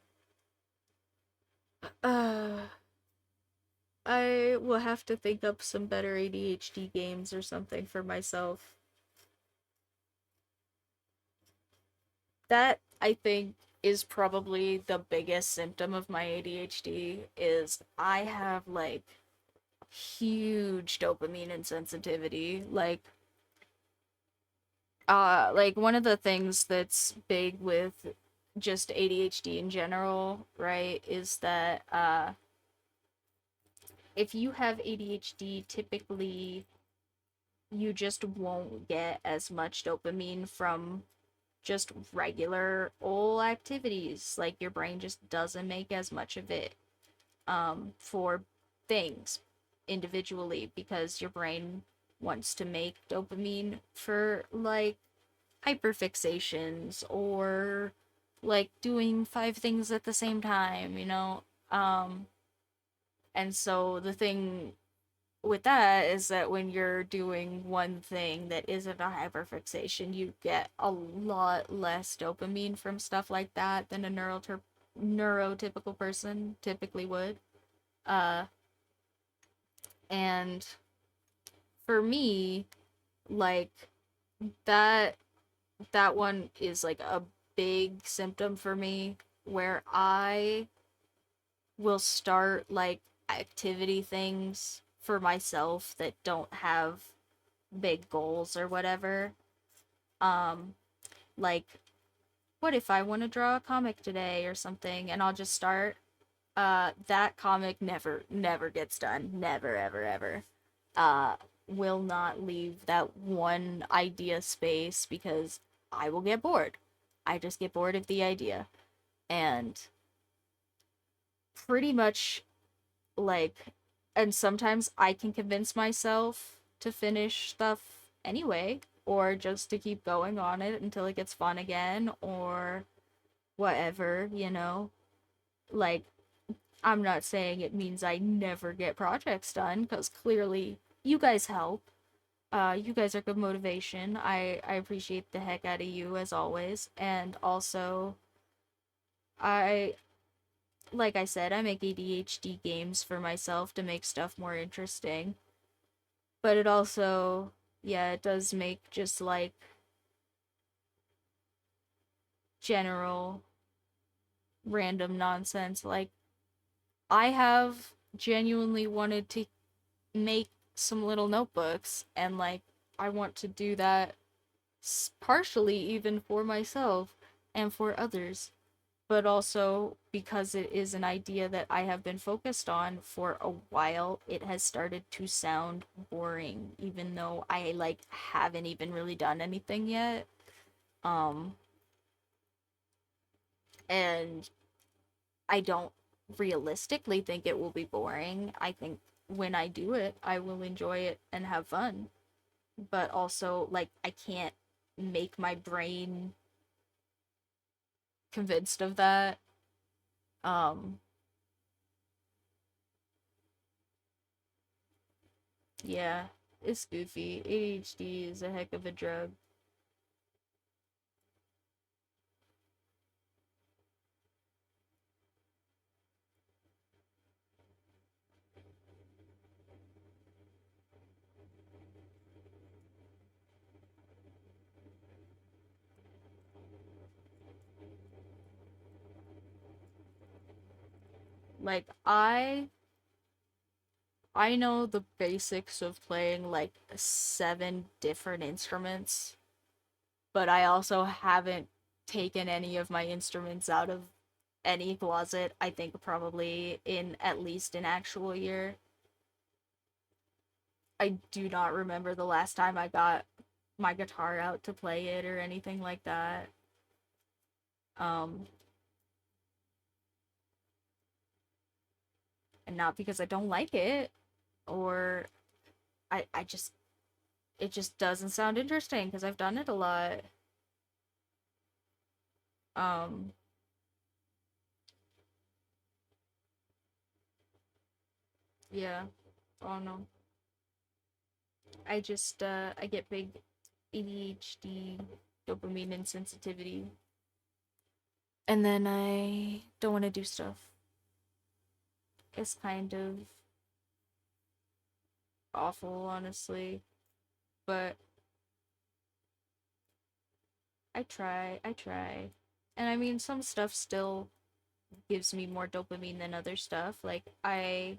Uh I will have to think up some better ADHD games or something for myself. That I think is probably the biggest symptom of my ADHD is I have like huge dopamine insensitivity. Like one of the things that's big with just ADHD in general, right, is that if you have ADHD, typically you just won't get as much dopamine from just regular old activities. Like your brain just doesn't make as much of it for things individually because your brain wants to make dopamine for like hyperfixations or like doing five things at the same time, you know? And so the thing with that is that when you're doing one thing that isn't a hyperfixation, you get a lot less dopamine from stuff like that than a neurotypical person typically would. Uh, and for me, like that that one is like a big symptom for me where I will start like activity things for myself that don't have big goals or whatever. Um, like, what if I want to draw a comic today or something and I'll just start? That comic never gets done. Never, ever, ever. Uh, will not leave that one idea space because I will get bored. I just get bored of the idea. And pretty much like and sometimes I can convince myself to finish stuff anyway or just to keep going on it until it gets fun again or whatever, you know. Like I'm not saying it means I never get projects done cuz clearly you guys help. You guys are good motivation. I appreciate the heck out of you as always. And also I like I said, I make ADHD games for myself to make stuff more interesting. But it also, yeah, it does make just like general random nonsense. Like, I have genuinely wanted to make some little notebooks, and like, I want to do that partially even for myself and for others, but also because it is an idea that I have been focused on for a while, it has started to sound boring, even though I like haven't even really done anything yet. Um, and I don't realistically think it will be boring. I think when I do it, I will enjoy it and have fun. But also, like, I can't make my brain convinced of that. Um, yeah, it's goofy. ADHD is a heck of a drug. Like, I know the basics of playing like 7 different instruments, but I also haven't taken any of my instruments out of any closet, I think probably in at least an actual year. I do not remember the last time I got my guitar out to play it or anything like that. Um, and not because I don't like it, or I just, it just doesn't sound interesting because I've done it a lot. Um, yeah. Oh no. I get big ADHD, dopamine insensitivity, and then I don't want to do stuff. It's kind of awful, honestly, but I try. And I mean, some stuff still gives me more dopamine than other stuff. Like, I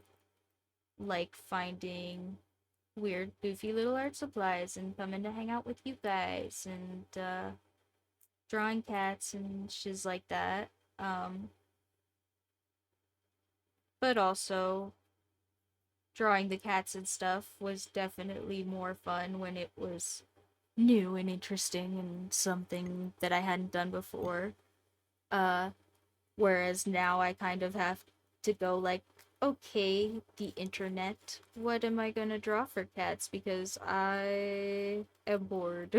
like finding weird, goofy little art supplies and coming to hang out with you guys and drawing cats and shiz like that. Um, but also, drawing the cats and stuff was definitely more fun when it was new and interesting and something that I hadn't done before. Uh, Whereas now I kind of have to go like, okay, the internet, what am I gonna draw for cats? Because I am bored.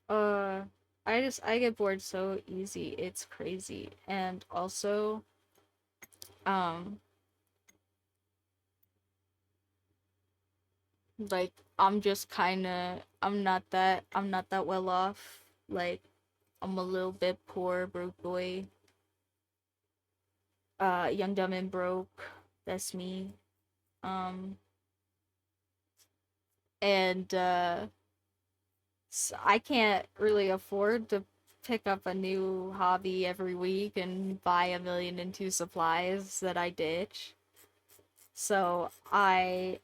uh, I get bored so easy. It's crazy. And also, um, like, I'm just kind of I'm not that well off. Like, I'm a little bit poor, broke boy. Young, dumb, and broke. That's me. Um, and I can't really afford to pick up a new hobby every week and buy a million and two supplies that I ditch. So I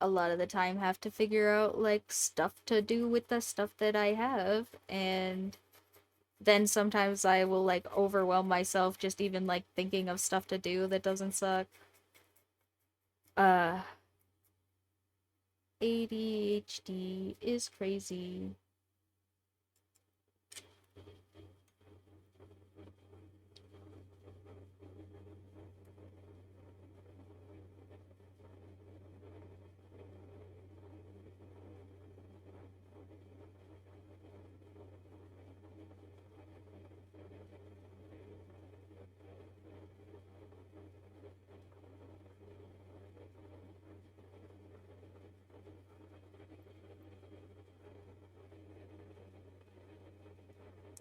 a lot of the time have to figure out like stuff to do with the stuff that I have, and then sometimes I will like overwhelm myself just even like thinking of stuff to do that doesn't suck. Uh ADHD is crazy.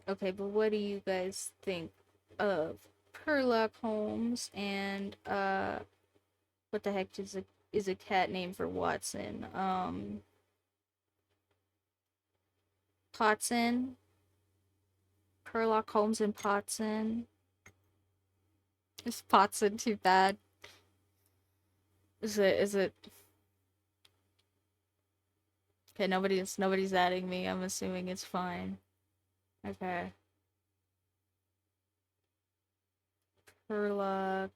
Okay, but what do you guys think of Sherlock Holmes and what the heck is it? is a cat name for Watson? Potson, Sherlock Holmes and Potson. Is Potson too bad? Is it okay, nobody's adding me. I'm assuming it's fine. Okay. Sherlock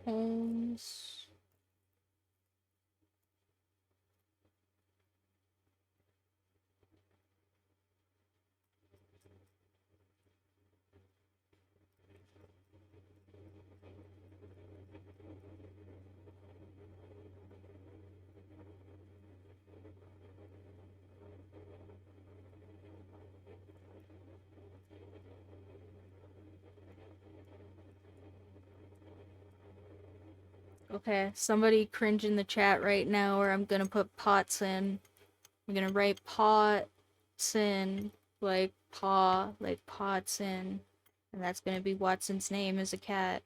Holmes. Okay, somebody cringe in the chat right now, or I'm gonna put Potson. I'm gonna write Potson, like paw, like Potson, and that's gonna be Watson's name as a cat.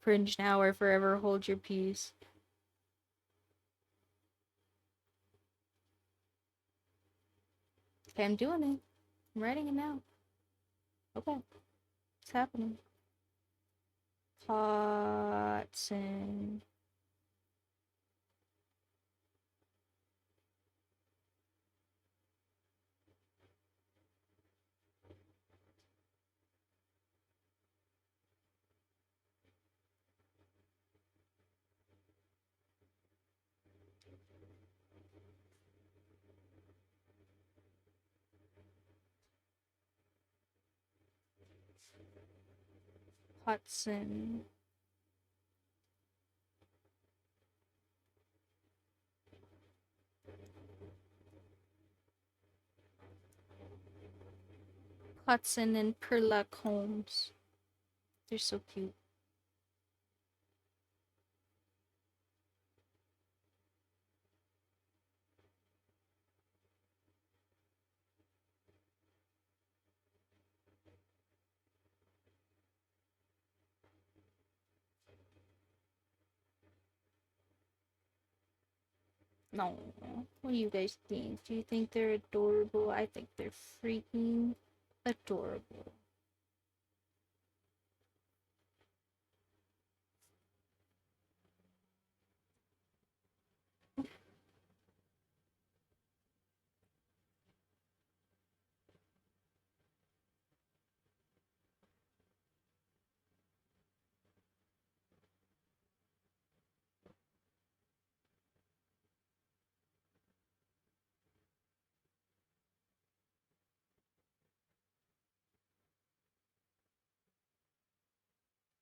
Cringe now or forever hold your peace. Okay, I'm doing it. I'm writing it now. Okay, it's happening. Potson. Potson. Potson and Sherlock Holmes. They're so cute. No. What do you guys think? Do you think they're adorable? I think they're freaking adorable.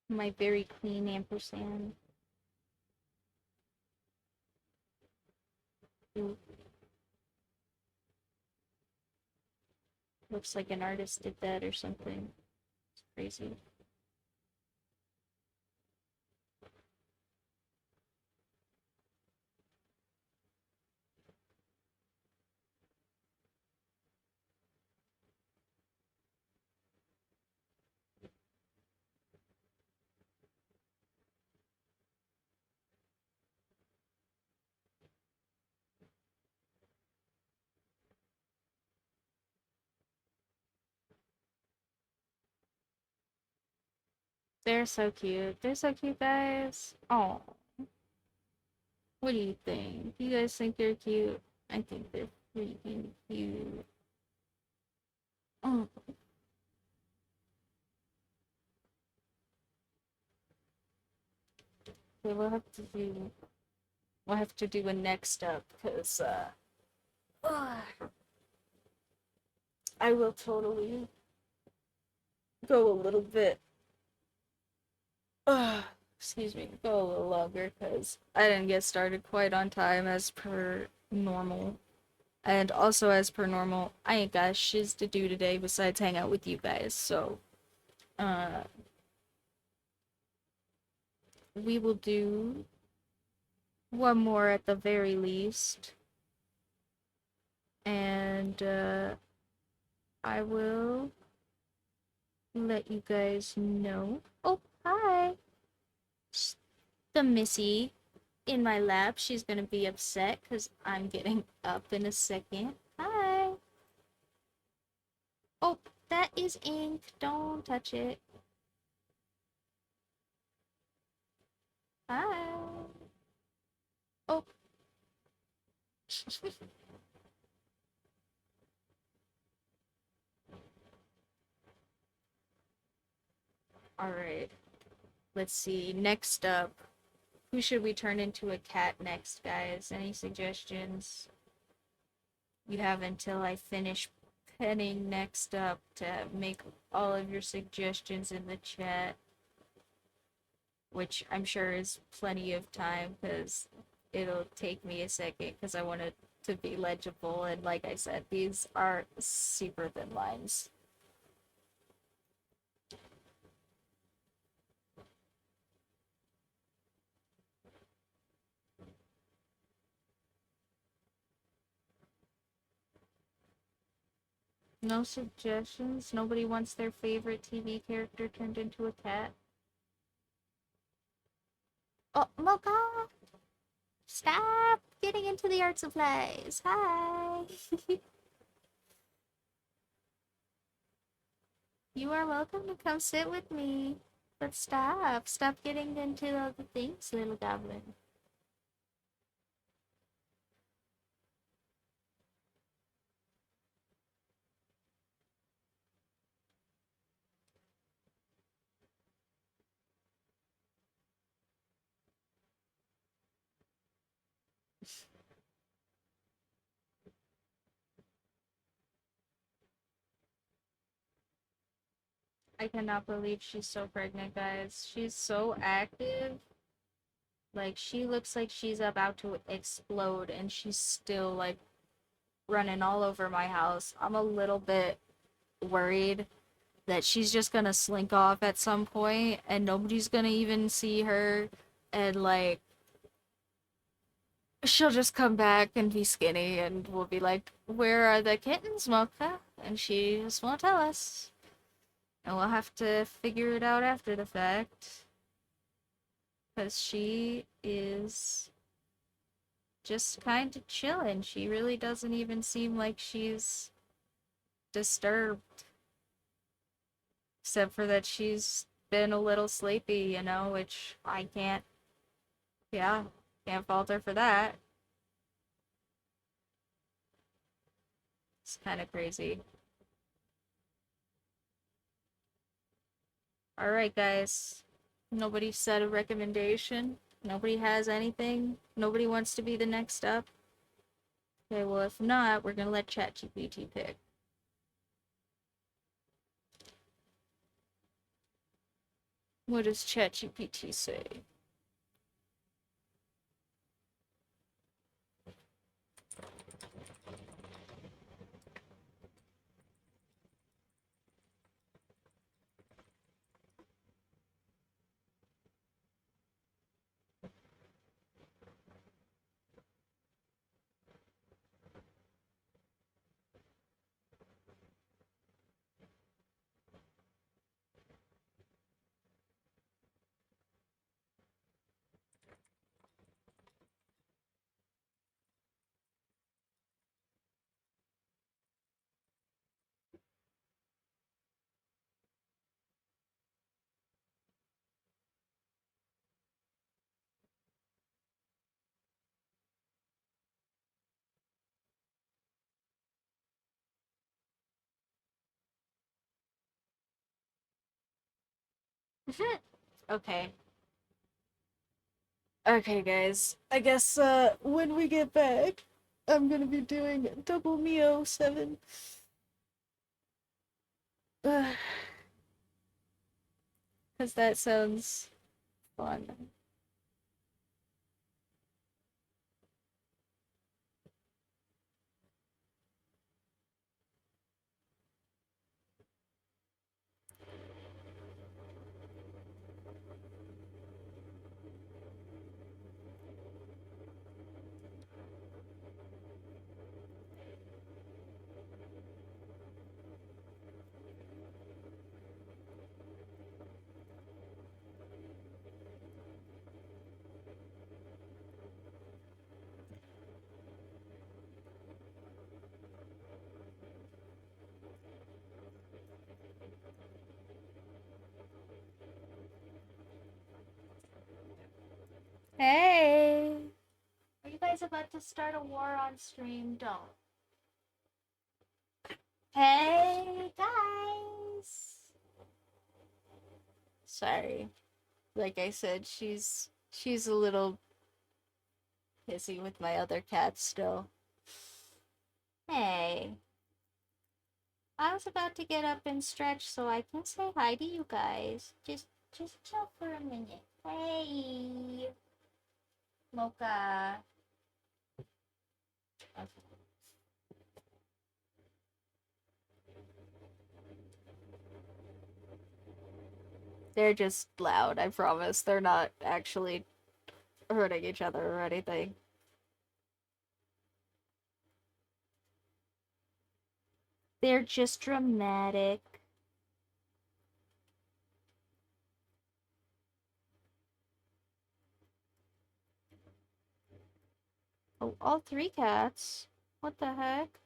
My very clean ampersand. Ooh, looks like an artist did that or something. It's crazy. They're so cute. They're so cute, guys. Oh, what do you think? You guys think they're cute? I think they're freaking cute. Oh, okay, we'll have to do a next up because I will totally go a little bit. Excuse me, go a little longer because I didn't get started quite on time as per normal. And also, as per normal, I ain't got shiz to do today besides hang out with you guys. So, uh, we will do one more at the very least. And I will let you guys know. Oh, hi! The Missy in my lap. She's gonna be upset because I'm getting up in a second. Hi! Oh, that is ink. Don't touch it. Hi! Oh. Alright. Let's see. Next up. Who should we turn into a cat next, guys? Any suggestions? You have until I finish penning next up to make all of your suggestions in the chat, which I'm sure is plenty of time because it'll take me a second because I want it to be legible. And like I said, these are super thin lines. No suggestions? Nobody wants their favorite TV character turned into a cat? Oh, Mocha! Stop getting into the art supplies. Hi. You are welcome to come sit with me. But stop. Stop getting into all the things, little goblin. I cannot believe she's so pregnant, guys. She's so active. Like, she looks like she's about to explode, and she's still, like, running all over my house. I'm a little bit worried that she's just gonna slink off at some point, and nobody's gonna even see her, and, like, she'll just come back and be skinny, and we'll be like, "Where are the kittens, Mocha?" And she just won't tell us. And we'll have to figure it out after the fact. Because she is just kind of chilling. She really doesn't even seem like she's disturbed. Except for that she's been a little sleepy, you know, which I can't, yeah, can't fault her for that. It's kind of crazy. Alright, guys. Nobody said a recommendation. Nobody has anything. Nobody wants to be the next up. Okay, well, if not, we're gonna let ChatGPT pick. What does ChatGPT say? Okay. Okay, guys. I guess when we get back, I'm gonna be doing double Mio 7. Because that sounds fun. about to start a war on stream. Don't. Hey, guys! Sorry. Like I said, she's a little pissy with my other cats still. Hey. I was about to get up and stretch so I can say hi to you guys. Just chill for a minute. Hey. Mocha. Okay. They're just loud, I promise. They're not actually hurting each other or anything. They're just dramatic. Oh, all three cats? What the heck?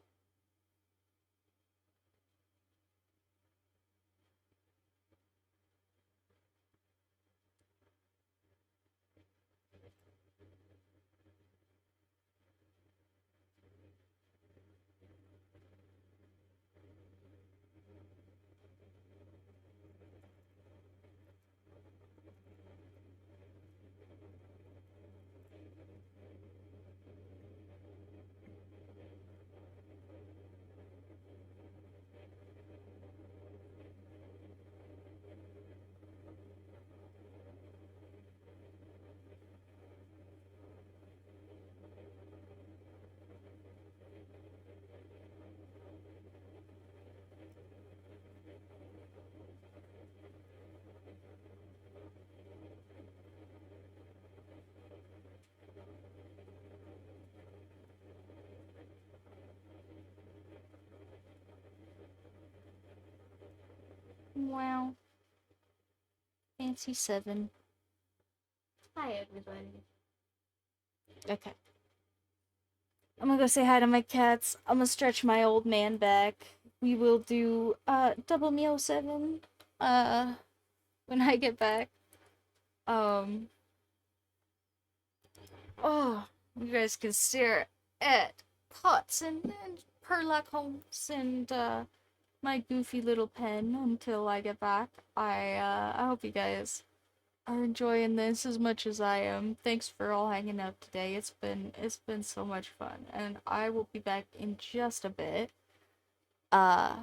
Wow. Fancy 7. Hi, everybody. Okay. I'm gonna go say hi to my cats. I'm gonna stretch my old man back. We will do, double meal 7, when I get back. Oh, you guys can stare at Pots and Perlac Holmes and, my goofy little pen until I get back. I hope you guys are enjoying this as much as I am. Thanks for all hanging out today. It's been so much fun, and I will be back in just a bit. Uh,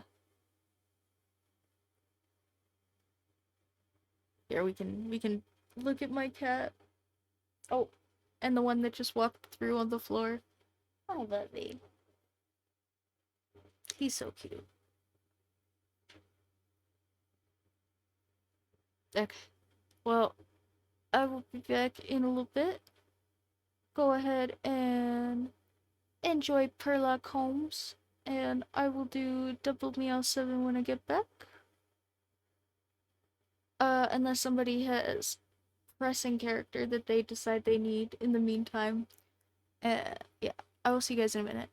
Here we can look at my cat. Oh, and the one that just walked through on the floor. Hi, Lovey. He's so cute. Okay. Well, I will be back in a little bit. Go ahead and enjoy Perla Combs, and I will do Double Meow 7 when I get back. Unless somebody has pressing character that they decide they need in the meantime. Yeah, I will see you guys in a minute.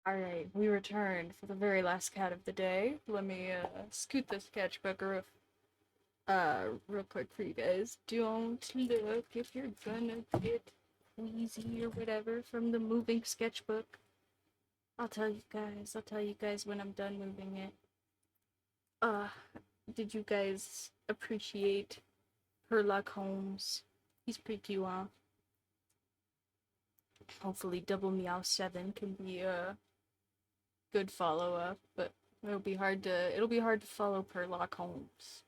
Alright, we returned for the very last cat of the day. Let me scoot the sketchbook real quick for you guys. Don't look if you're gonna get queasy or whatever from the moving sketchbook. I'll tell you guys when I'm done moving it. Uh, did you guys appreciate Sherlock Holmes? He's pretty cute, huh? Hopefully Double Meow 7 can be a good follow-up, but it'll be hard to follow Sherlock Holmes.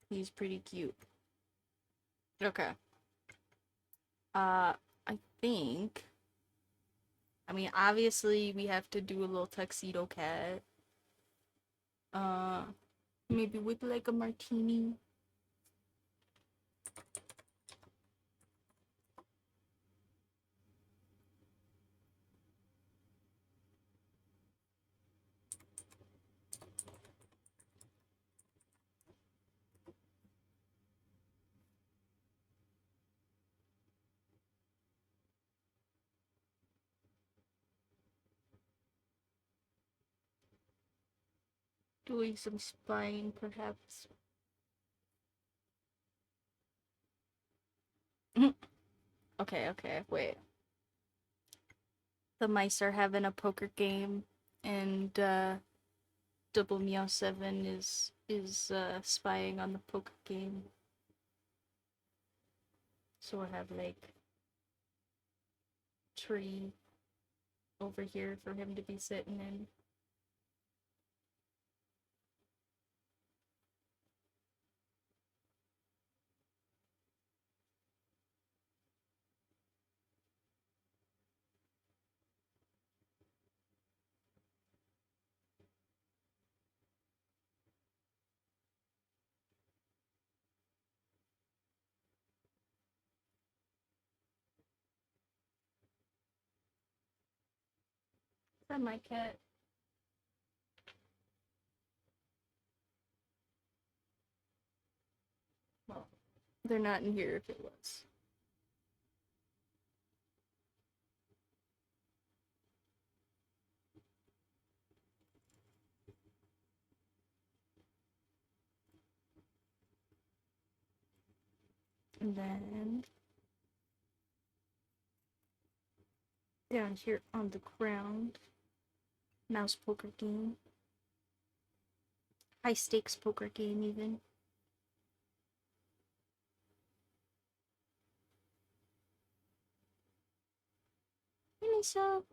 He's pretty cute. Okay. I think I mean obviously we have to do a little tuxedo cat. Uh maybe with like a martini. Doing some spying perhaps. Okay, wait. The mice are having a poker game and Double Meow 7 is spying on the poker game. So we'll have like tree over here for him to be sitting in. Is that my cat? Well, they're not in here if it was. And then down here on the ground, mouse poker game. High stakes poker game, even. Hey, Misa.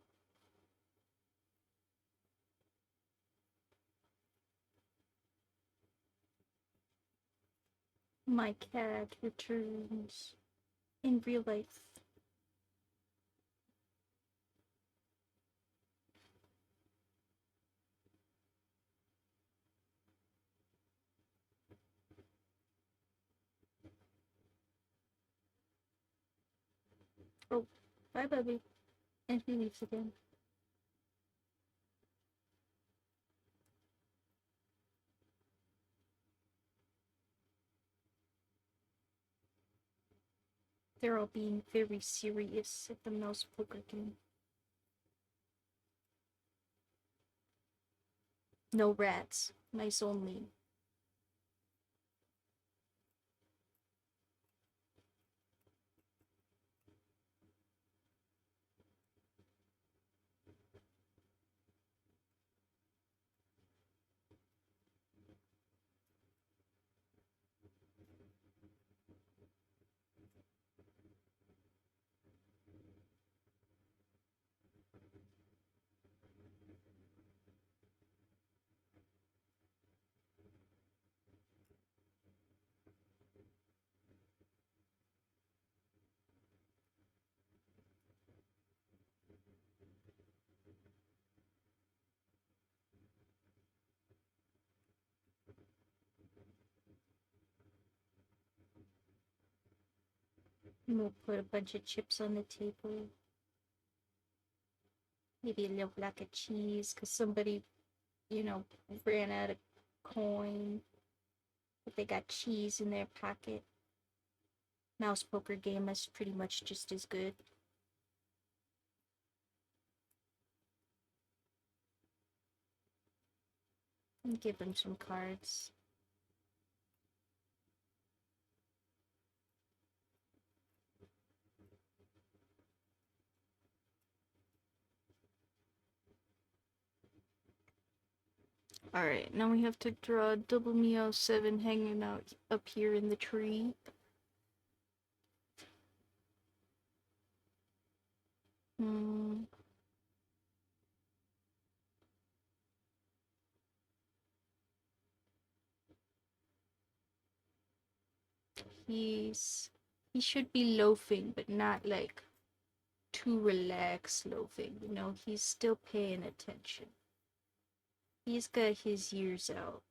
My cat returns in real life. Oh, bye, Bubby. And he leaves again. They're all being very serious at the mouse poker game. No rats. Mice only. And we'll put a bunch of chips on the table. Maybe a little block of cheese, because somebody, ran out of coin. But they got cheese in their pocket. Mouse poker game is pretty much just as good. Give him some cards. Alright, now we have to draw a double Meow 7 hanging out up here in the tree. Hmm. He should be loafing, but not like too relaxed loafing. You know, he's still paying attention. He's got his ears out.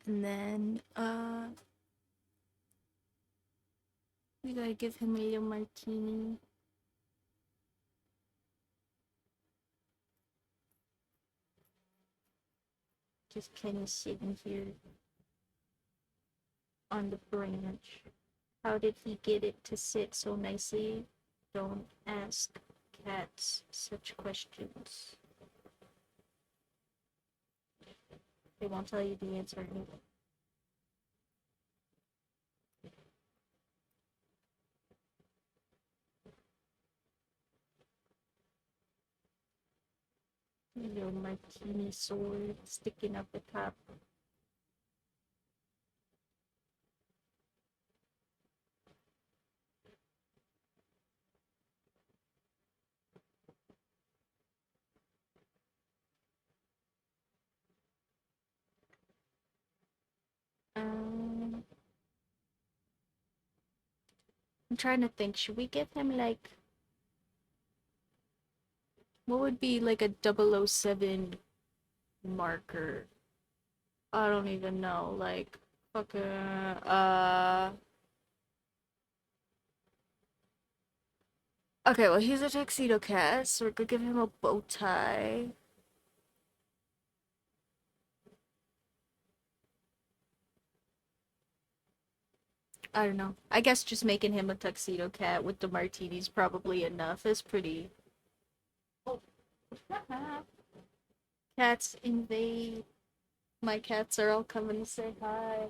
And then, we gotta give him a little martini. Just kind of sitting here on the branch. How did he get it to sit so nicely? Don't ask cats such questions. They won't tell you the answer anyway. Little martini sword sticking up the top. Um, I'm trying to think. Should we give him like what would be like a 007 marker? I don't even know. Like fucking Okay, well he's a tuxedo cat, so we're gonna give him a bow tie. I don't know. I guess just making him a tuxedo cat with the martinis probably enough. Is pretty. Oh. Cats invade. My cats are all coming to say hi.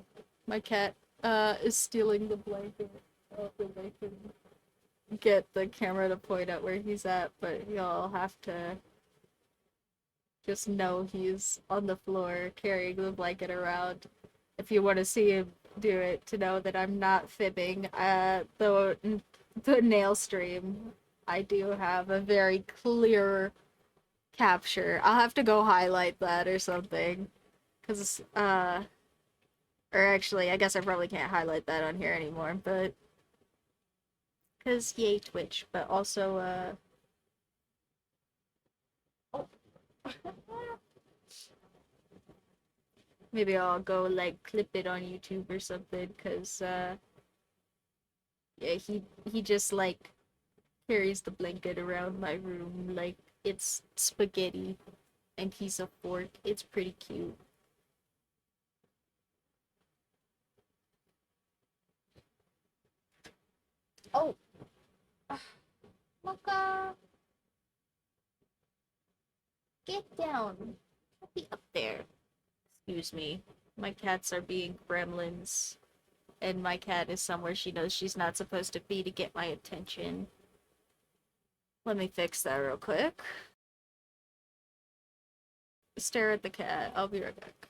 My cat is stealing the blanket. Oh, I can get the camera to point out where he's at, but y'all have to just know he's on the floor carrying the blanket around. If you want to see him do it, to know that I'm not fibbing. The nail stream, I do have a very clear capture. I'll have to go highlight that or something, cause or actually, I guess I probably can't highlight that on here anymore, but cause yay Twitch, but also oh. Maybe I'll go like clip it on YouTube or something, cause yeah, he just like carries the blanket around my room like it's spaghetti and he's a fork. It's pretty cute. Oh, Mocha, get down. Don't be up there. Excuse me. My cats are being gremlins, and my cat is somewhere she knows she's not supposed to be to get my attention. Let me fix that real quick. Stare at the cat. I'll be right back.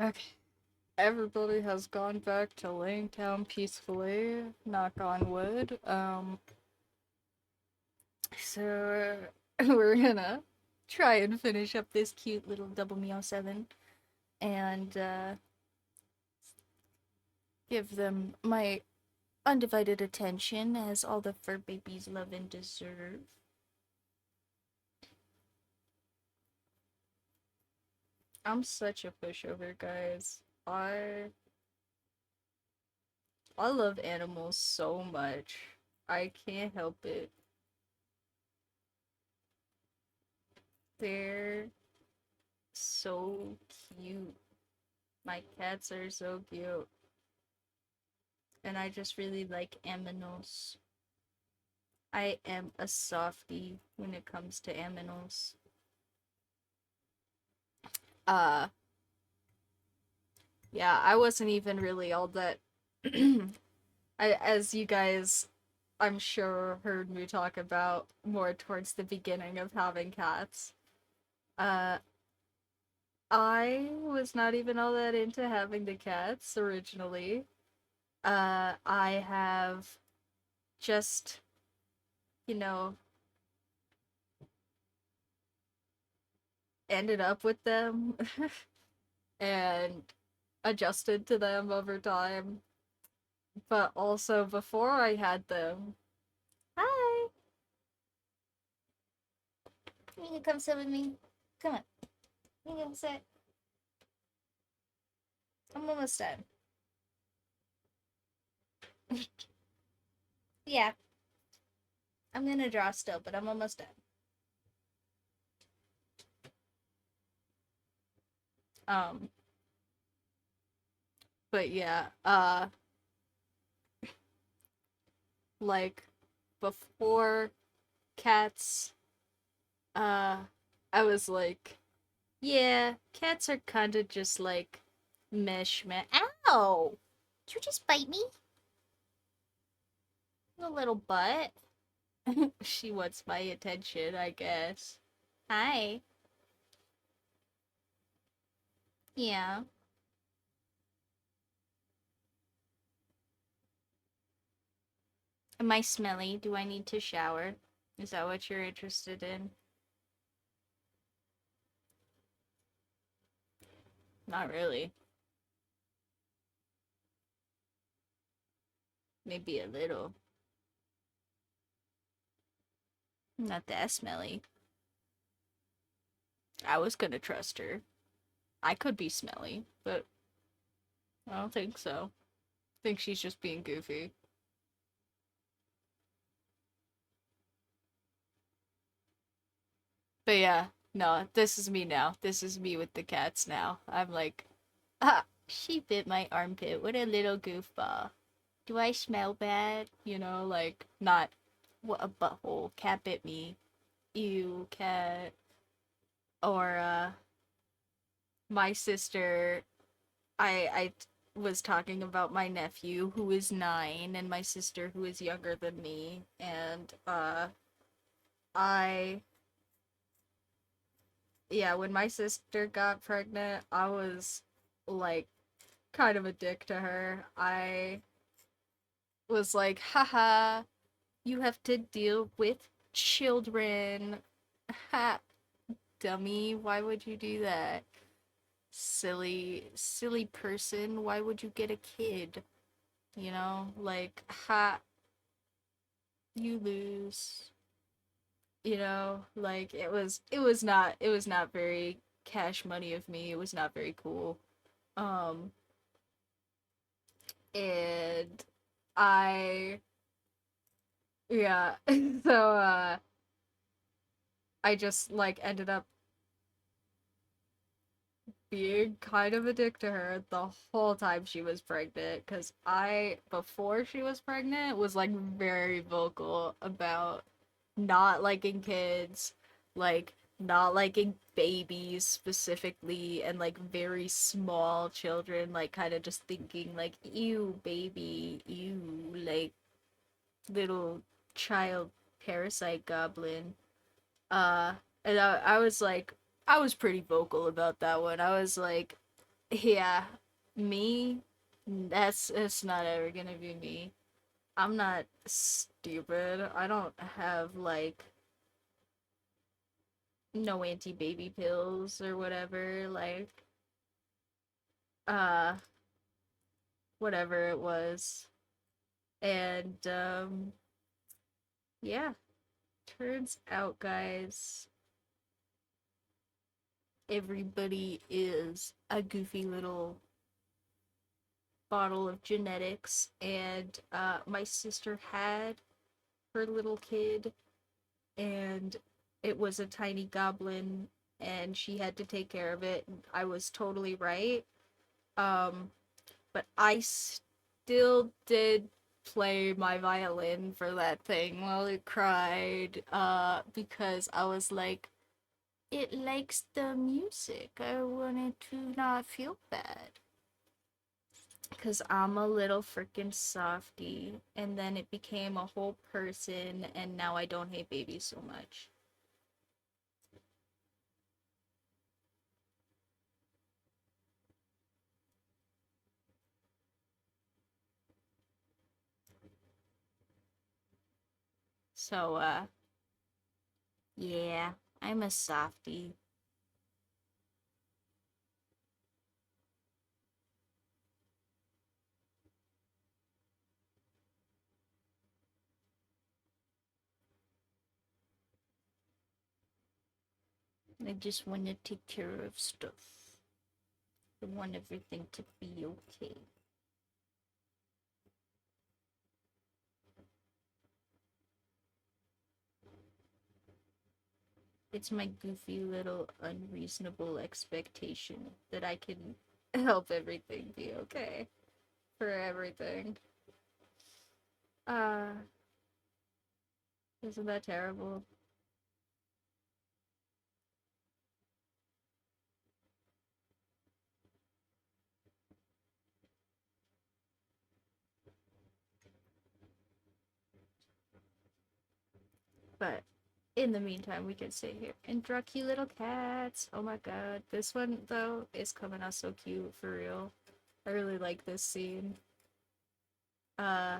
Okay. Everybody has gone back to laying down peacefully, knock on wood. So we're gonna try and finish up this cute little double meow 7 and give them my undivided attention as all the fur babies love and deserve. I'm such a pushover, guys. I love animals so much. I can't help it. They're so cute. My cats are so cute. And I just really like aminos. I am a softie when it comes to aminos. Uh, yeah, I wasn't even really all that. As you guys, I'm sure, heard me talk about more towards the beginning of having cats. Uh, I was not even all that into having the cats originally. I have just, you know, ended up with them and adjusted to them over time. But also before I had them, hi, you can come sit with me. Come on, you can sit. I'm almost done. Yeah, I'm gonna draw still, but I'm almost done. Um, but yeah, like before cats, uh, I was like, yeah, cats are kind of just like mesh man. Ow! Did you just bite me? The little butt. She wants my attention, I guess. Hi. Yeah. Am I smelly? Do I need to shower? Is that what you're interested in? Not really. Maybe a little. Not that smelly. I was gonna trust her. I could be smelly, but I don't think so. I think she's just being goofy. But yeah, no, this is me now. This is me with the cats now. I'm like, ah, she bit my armpit. What a little goofball. Do I smell bad? You know, like, not, what a butthole. Cat bit me. Ew, cat. Or, my sister, I was talking about my nephew who is 9 and my sister who is younger than me. And, I, yeah, when my sister got pregnant, I was, like, kind of a dick to her. I was like, haha, you have to deal with children. Ha, dummy, why would you do that? Silly person, why would you get a kid? You know, like, ha, you lose. You know, like it was not very cash money of me. It was not very cool. Um, and I yeah, so I just like ended up being kind of a dick to her the whole time she was pregnant because I before she was pregnant was like very vocal about not liking kids, like not liking babies specifically and like very small children, like kind of just thinking like ew baby, ew, like little child parasite goblin. Uh, and I was like, I was pretty vocal about that one. I was like, Yeah, me, it's not ever gonna be me. I'm not stupid. I don't have like no anti-baby pills or whatever, like uh whatever it was. And yeah, turns out guys, everybody is a goofy little bottle of genetics, and my sister had her little kid, and it was a tiny goblin, and she had to take care of it. I was totally right. Um, but I still did play my violin for that thing while it cried, because I was like, it likes the music. I wanted to not feel bad. Because I'm a little freaking softy. And then it became a whole person, and now I don't hate babies so much. So, yeah, I'm a softy. I just want to take care of stuff. I want everything to be okay. It's my goofy little unreasonable expectation that I can help everything be okay for everything. Uh, isn't that terrible? But in the meantime, we can sit here and draw cute little cats. Oh my god. This one, though, is coming out so cute for real. I really like this scene. Uh,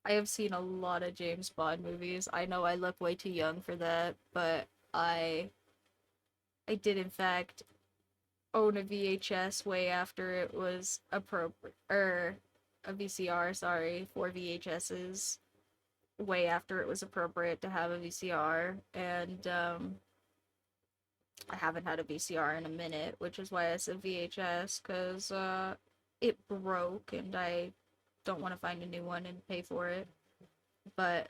I have seen a lot of James Bond movies. I know I look way too young for that, but I did in fact own a VHS way after it was appropriate, or a VCR, sorry, for VHSs way after it was appropriate to have a VCR, and I haven't had a VCR in a minute, which is why I said VHS, because it broke and I don't want to find a new one and pay for it. But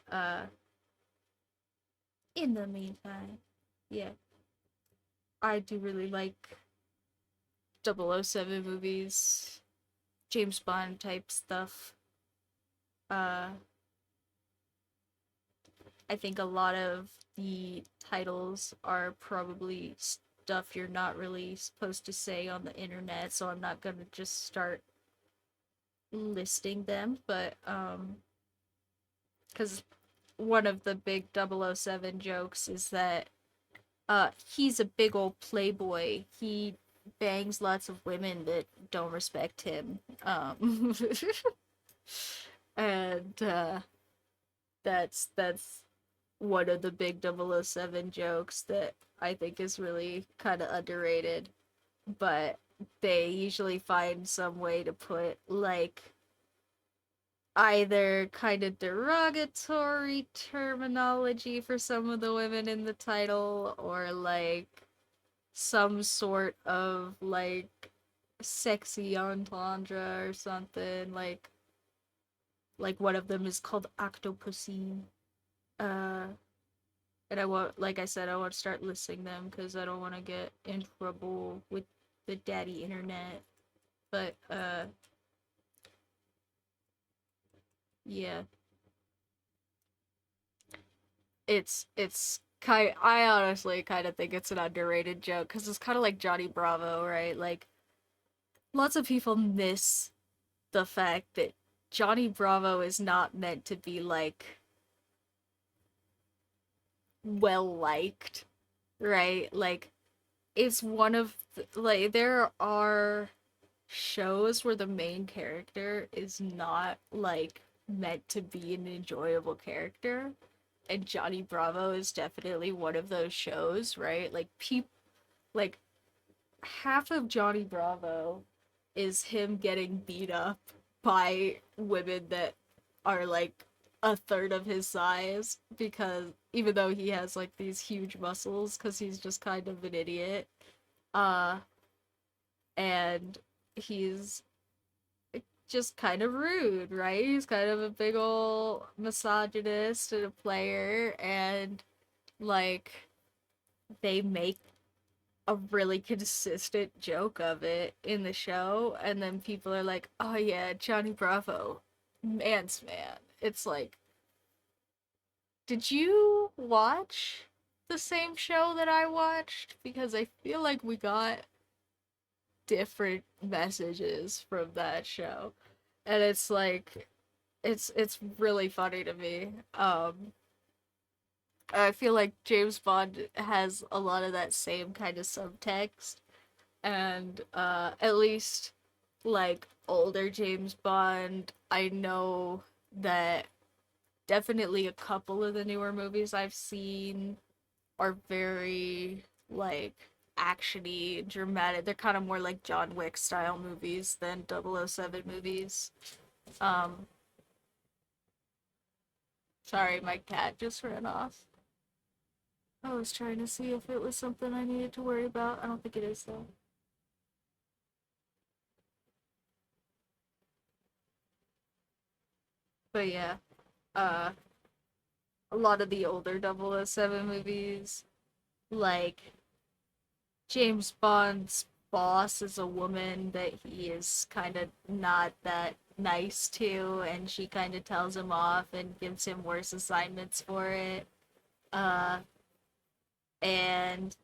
in the meantime, yeah, I do really like 007 movies, James Bond type stuff. Uh, I think a lot of the titles are probably stuff you're not really supposed to say on the internet, so I'm not gonna just start listing them, but because one of the big 007 jokes is that he's a big old playboy. He bangs lots of women that don't respect him. And that's one of the big 007 jokes that I think is really kind of underrated, but they usually find some way to put like either kind of derogatory terminology for some of the women in the title, or like some sort of like sexy entendre or something, like one of them is called octopussy. uh and I won't, like I said, I won't start listing them because I don't want to get in trouble with the daddy internet. But yeah, it's kind. I honestly kind of think it's an underrated joke because it's kind of like Johnny Bravo, right? Like lots of people miss the fact that Johnny Bravo is not meant to be like well liked, right? Like it's one of like there are shows where the main character is not like meant to be an enjoyable character, and Johnny Bravo is definitely one of those shows, right? Like half of Johnny Bravo is him getting beat up by women that are like a third of his size, because even though he has like these huge muscles because he's just kind of an idiot, uh and he's just kind of rude, right? He's kind of a big old misogynist and a player, and like they make a really consistent joke of it in the show, and then people are like, "Oh yeah, Johnny Bravo, man's man." It's like, did you watch the same show that I watched? Because I feel like we got different messages from that show, and it's like, it's really funny to me. I feel like James Bond has a lot of that same kind of subtext, and at least like older James Bond, I know that definitely a couple of the newer movies I've seen are very like actiony, dramatic. They're kind of more like John Wick style movies than 007 movies. Um Sorry, my cat just ran off. I was trying to see if it was something I needed to worry about. I don't think it is though. But yeah, uh a lot of the older 007 movies, like James Bond's boss is a woman that he is kind of not that nice to, and she kind of tells him off and gives him worse assignments for it. Uh, and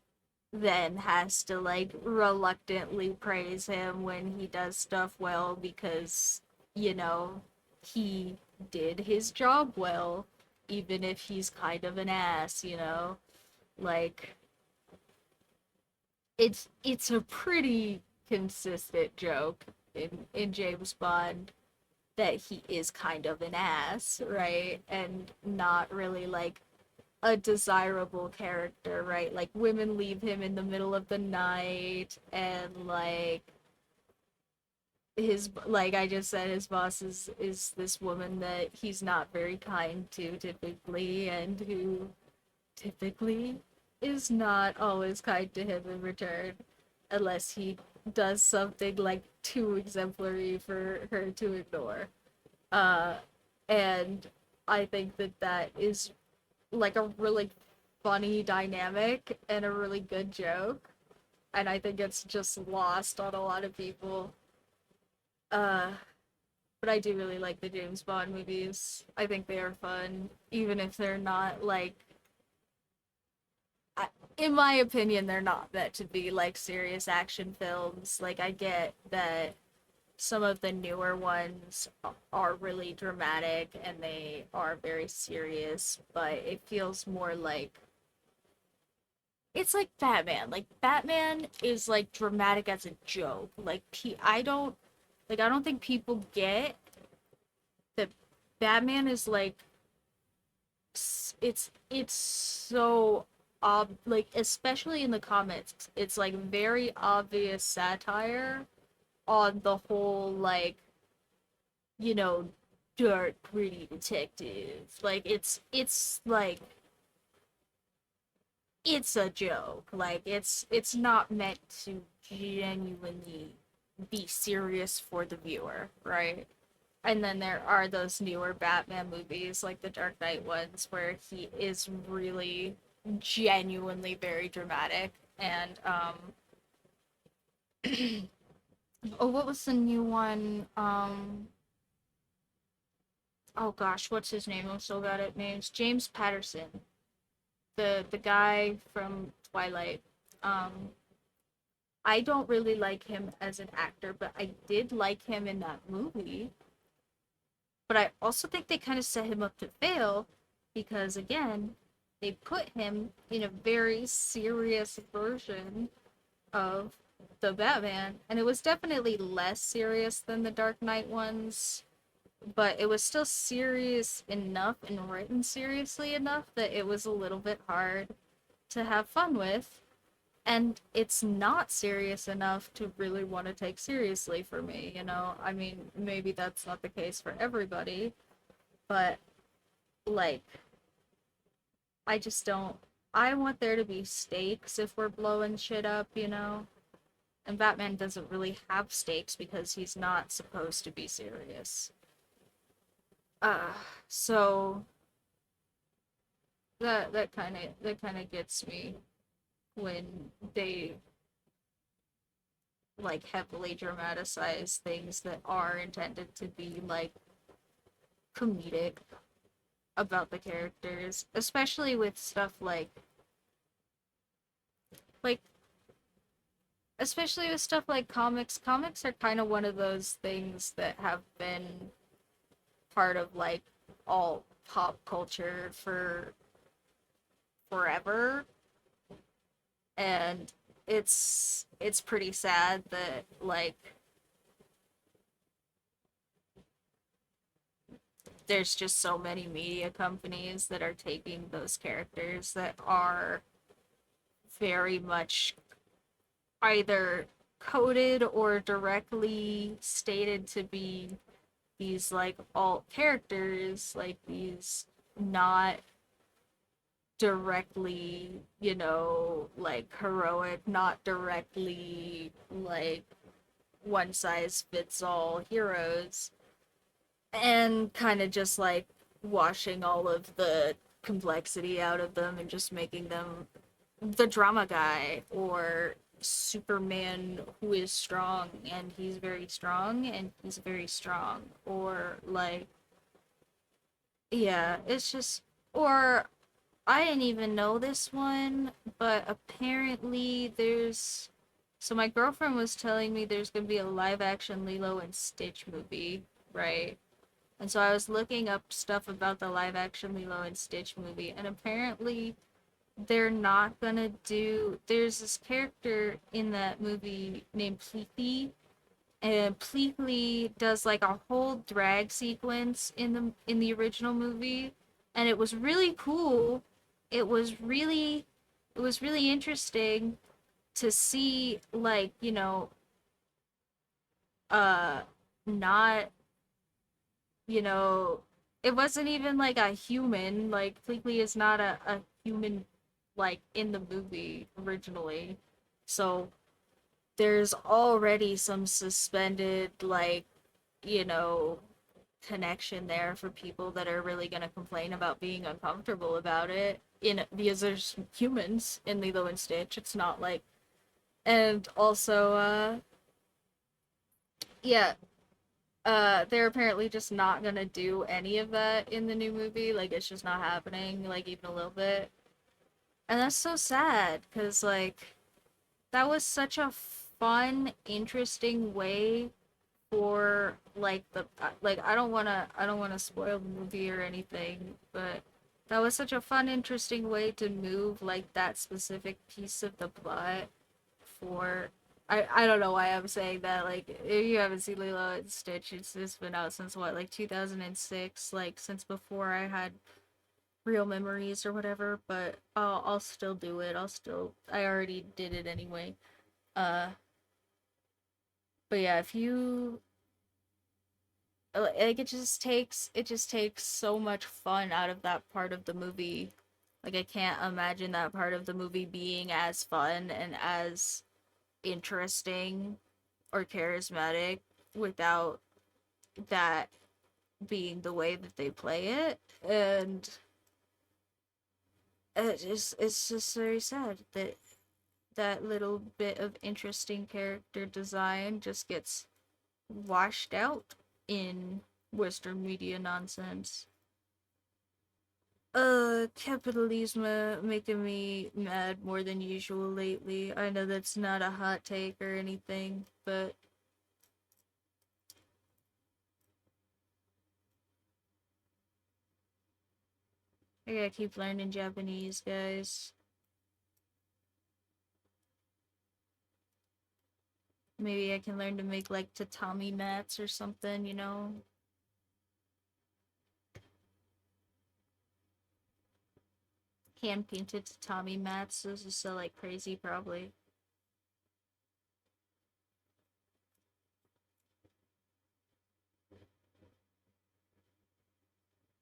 then has to like reluctantly praise him when he does stuff well because, you know, he did his job well, even if he's kind of an ass, you know? Like, it's a pretty consistent joke in James Bond that he is kind of an ass, right? And not really like a desirable character, right? Like women leave him in the middle of the night, and like his, like I just said, his boss is this woman that he's not very kind to typically, and who typically is not always kind to him in return, unless he does something like too exemplary for her to ignore. Uh, and I think that that is like a really funny dynamic and a really good joke. And I think it's just lost on a lot of people. Uh, but I do really like the James Bond movies. I think they are fun, even if they're not like, in my opinion, they're not meant to be like serious action films. Like, I get that some of the newer ones are really dramatic and they are very serious, but it feels more like it's like Batman. Like Batman is like dramatic as a joke. Like I don't think people get that Batman is like it's so like especially in the comics, it's like very obvious satire on the whole like, you know, dark gritty detective. Like it's like it's a joke. Like it's not meant to genuinely be serious for the viewer, right? And then there are those newer Batman movies, like the Dark Knight ones, where he is really genuinely very dramatic. And oh, what was the new one? Oh gosh, what's his name? I'm so bad at names. James Patterson, the guy from Twilight. Um, I don't really like him as an actor, but I did like him in that movie. But I also think they kind of set him up to fail because, again, they put him in a very serious version of the Batman, and it was definitely less serious than the Dark Knight ones, but it was still serious enough and written seriously enough that it was a little bit hard to have fun with. And it's not serious enough to really want to take seriously for me, you know? I mean, maybe that's not the case for everybody, but like, I just don't. I want there to be stakes if we're blowing shit up, you know? And Batman doesn't really have stakes because he's not supposed to be serious. Uh, so that kind of gets me when they like heavily dramatize things that are intended to be like comedic about the characters, especially with stuff like especially with stuff like comics. Comics are kind of one of those things that have been part of like all pop culture for forever, and it's pretty sad that like there's just so many media companies that are taking those characters that are very much either coded or directly stated to be these like alt characters, like these not directly, like heroic, not directly like one size fits all heroes, and kind of just like washing all of the complexity out of them and just making them the drama guy or Superman who is strong and he's very strong and he's very strong, or like, yeah, it's just, or I didn't even know this one, but apparently so my girlfriend was telling me there's gonna be a live action Lilo and Stitch movie, right? And so I was looking up stuff about the live action Lilo and Stitch movie, and apparently they're not gonna do. There's this character in that movie named Pleakley, and Pleakley does like a whole drag sequence in the original movie, and it was really cool. It was really it was really interesting to see like, uh not, you know, it wasn't even like a human. Like Pleakley is not a human like in the movie originally. So there's already some suspended like, you know, connection there for people that are really gonna complain about being uncomfortable about it. In because there's humans in Lilo and Stitch. It's not like, and also yeah, they're apparently just not gonna do any of that in the new movie. Like it's just not happening, like even a little bit. And that's so sad because like that was such a fun, interesting way for like the like I don't want to spoil the movie or anything, but that was such a fun, interesting way to move like that specific piece of the plot for. I don't know why I'm saying that. Like, if you haven't seen Lilo and Stitch, it's been out since what, like 2006, like since before I had real memories or whatever. But I'll still do it. I already did it anyway. Uh, but yeah, if you like, it just takes so much fun out of that part of the movie. Like, I can't imagine that part of the movie being as fun and as interesting or charismatic without that being the way that they play it. And it's just very sad that that little bit of interesting character design just gets washed out in Western media nonsense. Capitalism making me mad more than usual lately. I know that's not a hot take or anything, but I gotta keep learning Japanese, guys. Maybe I can learn to make like tatami mats or something, you know? Hand painted tatami mats. Those are so like crazy, probably.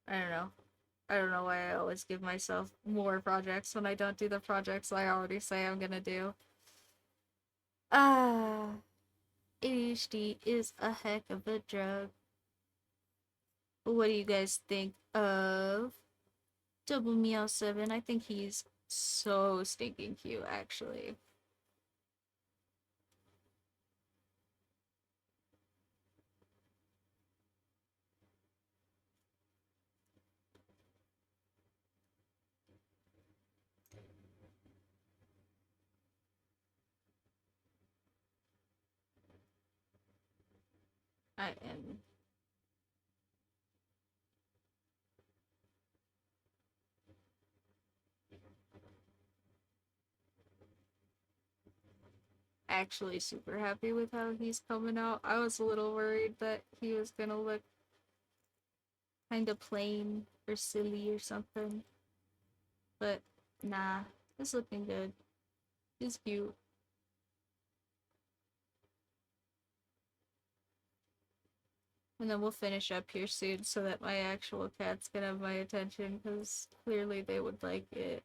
I don't know. I don't know why I always give myself more projects when I don't do the projects I already say I'm gonna do. Ah, ADHD is a heck of a drug. What do you guys think of Double Meow 7? I think he's so stinking cute, actually. I am actually super happy with how he's coming out. I was a little worried that he was gonna look kind of plain or silly or something, but nah, it's looking good. He's cute. And then we'll finish up here soon so that my actual cats can have my attention because clearly they would like it.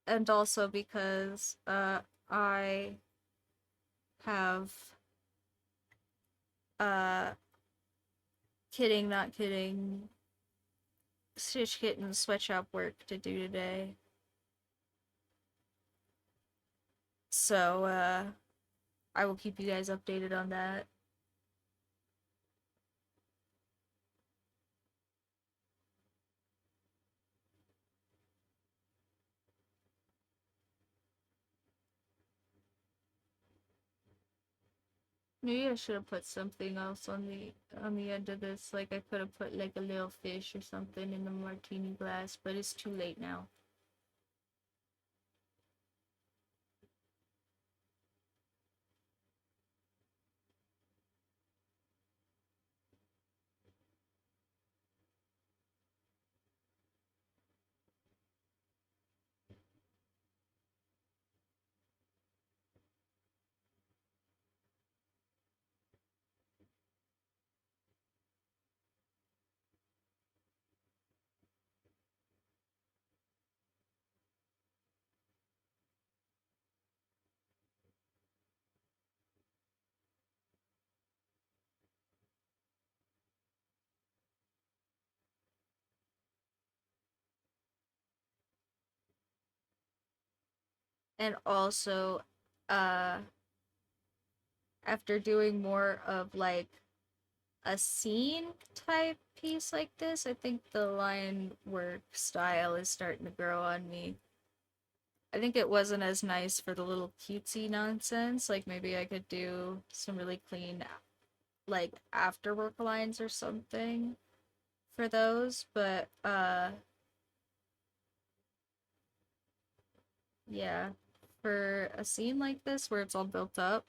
And also because I have uh kidding not kidding Stitch Kitten sweatshop work to do today. So I will keep you guys updated on that. Maybe I should have put something else on the end of this. Like I could have put like a little fish or something in the martini glass, but it's too late now. And also, uh, after doing more of like a scene type piece like this, I think the line work style is starting to grow on me. I think it wasn't as nice for the little cutesy nonsense. Like maybe I could do some really clean like after work lines or something for those, but yeah, for a scene like this where it's all built up,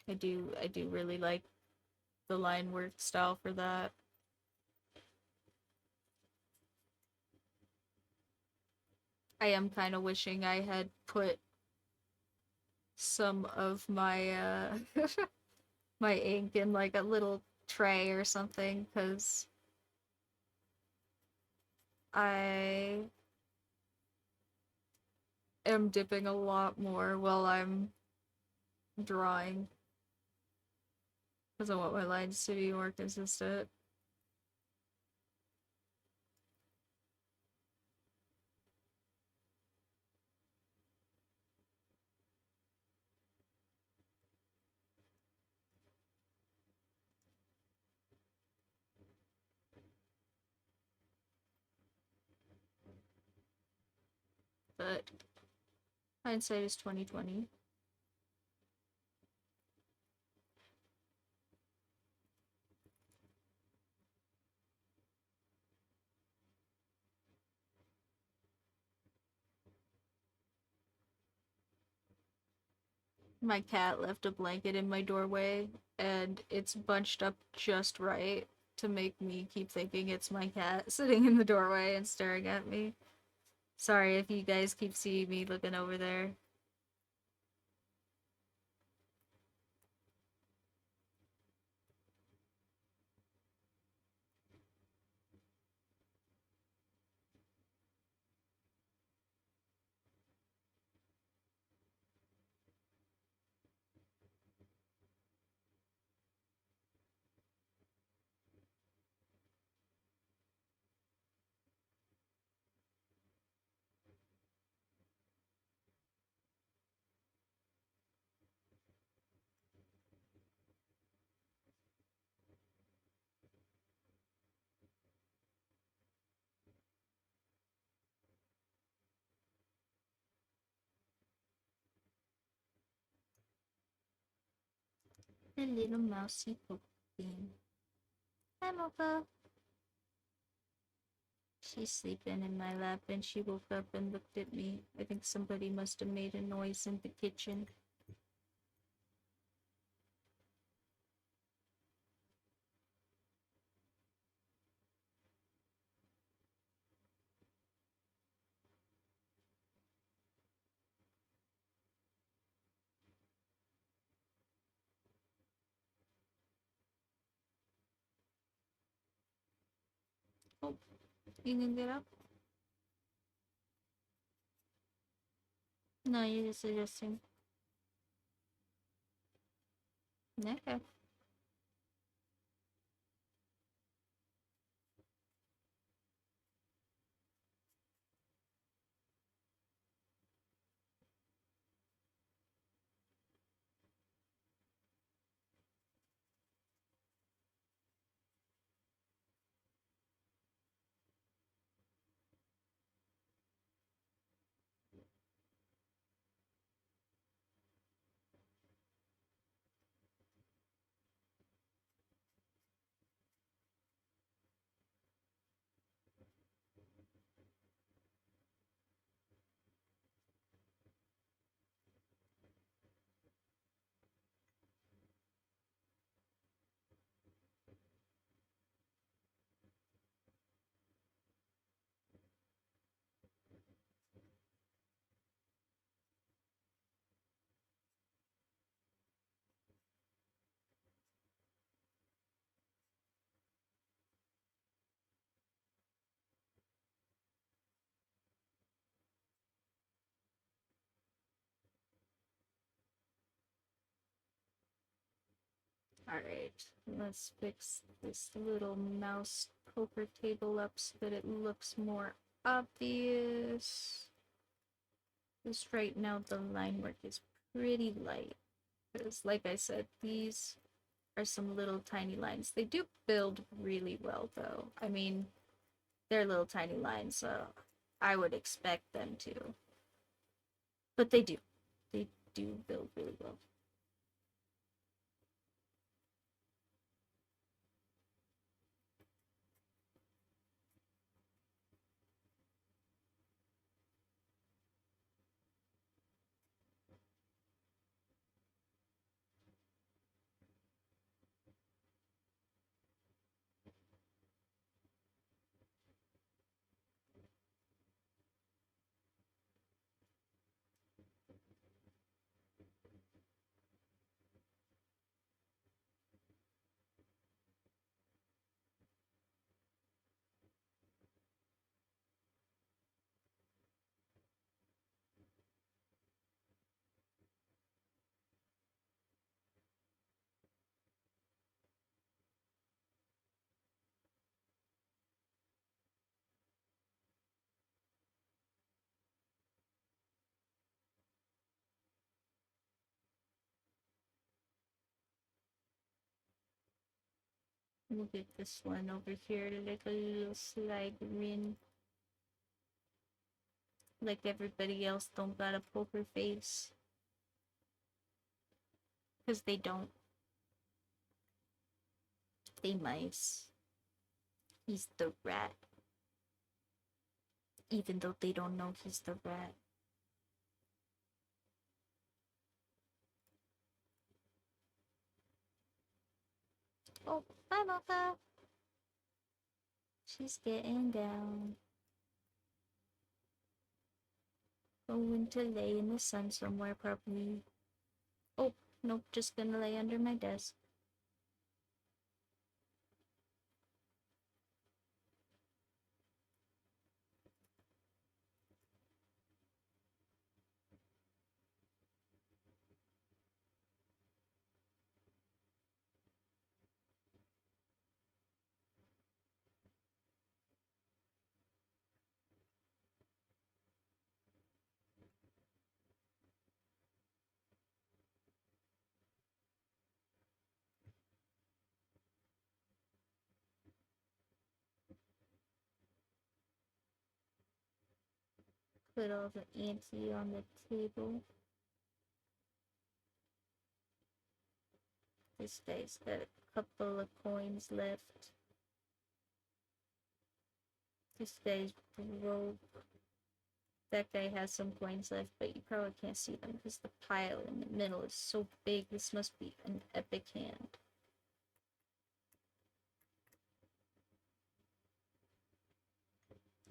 I do really like the line work style for that. I am kind of wishing I had put some of my my ink in like a little tray or something cuz I am dipping a lot more while I'm drawing cuz I want my lines to be more consistent. But hindsight is 2020. My cat left a blanket in my doorway, and it's bunched up just right to make me keep thinking it's my cat sitting in the doorway and staring at me. Sorry if you guys keep seeing me looking over there. The little mousy poke thing. Hi, Mocha. She's sleeping in my lap and she woke up and looked at me. I think somebody must have made a noise in the kitchen. Oh, you can get up? No, you're just suggesting. Okay. Alright, let's fix this little mouse poker table up so that it looks more obvious. Because right now the line work is pretty light. Because, like I said, these are some little tiny lines. They do build really well, though. I mean, they're little tiny lines, so I would expect them to. But they do. They do build really well. We'll get this one over here like a little slide ring. Like everybody else don't got a poker face. Because they don't. They mice. He's the rat. Even though they don't know he's the rat. Oh, bye, Mocha. She's getting down. Going to lay in the sun somewhere, probably. Oh, nope, just gonna lay under my desk. Put all the ante on the table. This guy's got a couple of coins left. This guy's broke. That guy has some coins left, but you probably can't see them because the pile in the middle is so big. This must be an epic hand.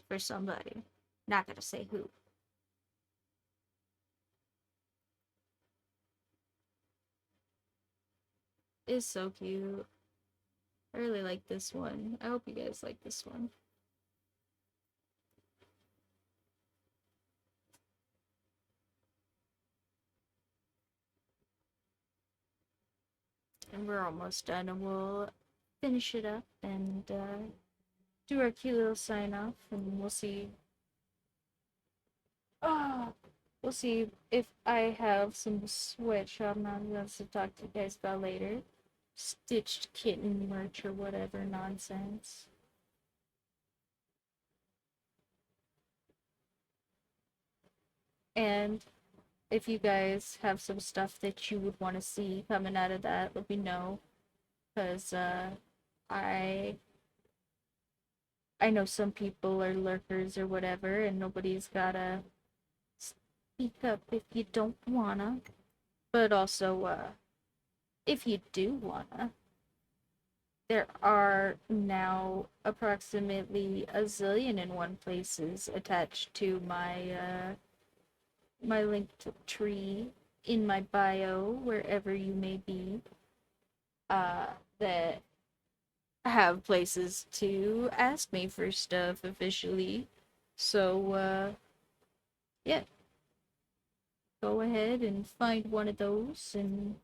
For somebody. Not gonna say who. It's so cute. I really like this one. I hope you guys like this one. And we're almost done, and we'll finish it up and do our cute little sign off, and we'll see. Oh, we'll see if I have some sweatshop nonsense to talk to you guys about later. Stitched kitten merch or whatever nonsense. And if you guys have some stuff that you would want to see coming out of that, let me know. Because I I know some people are lurkers or whatever, and nobody's gotta speak up if you don't wanna. But also, if you do wanna, there are now approximately a zillion and one places attached to my linked tree in my bio, wherever you may be, that have places to ask me for stuff officially. So, yeah, go ahead and find one of those and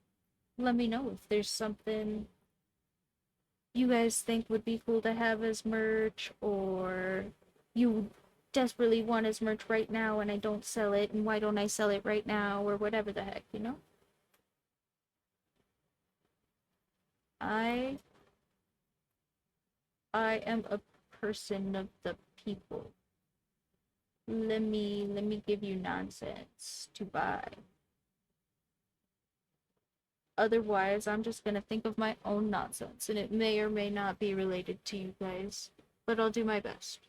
let me know if there's something you guys think would be cool to have as merch, or you desperately want as merch right now and I don't sell it, and why don't I sell it right now, or whatever the heck, you know? I I am a person of the people. Let me give you nonsense to buy. Otherwise, I'm just gonna think of my own nonsense, and it may or may not be related to you guys, but I'll do my best.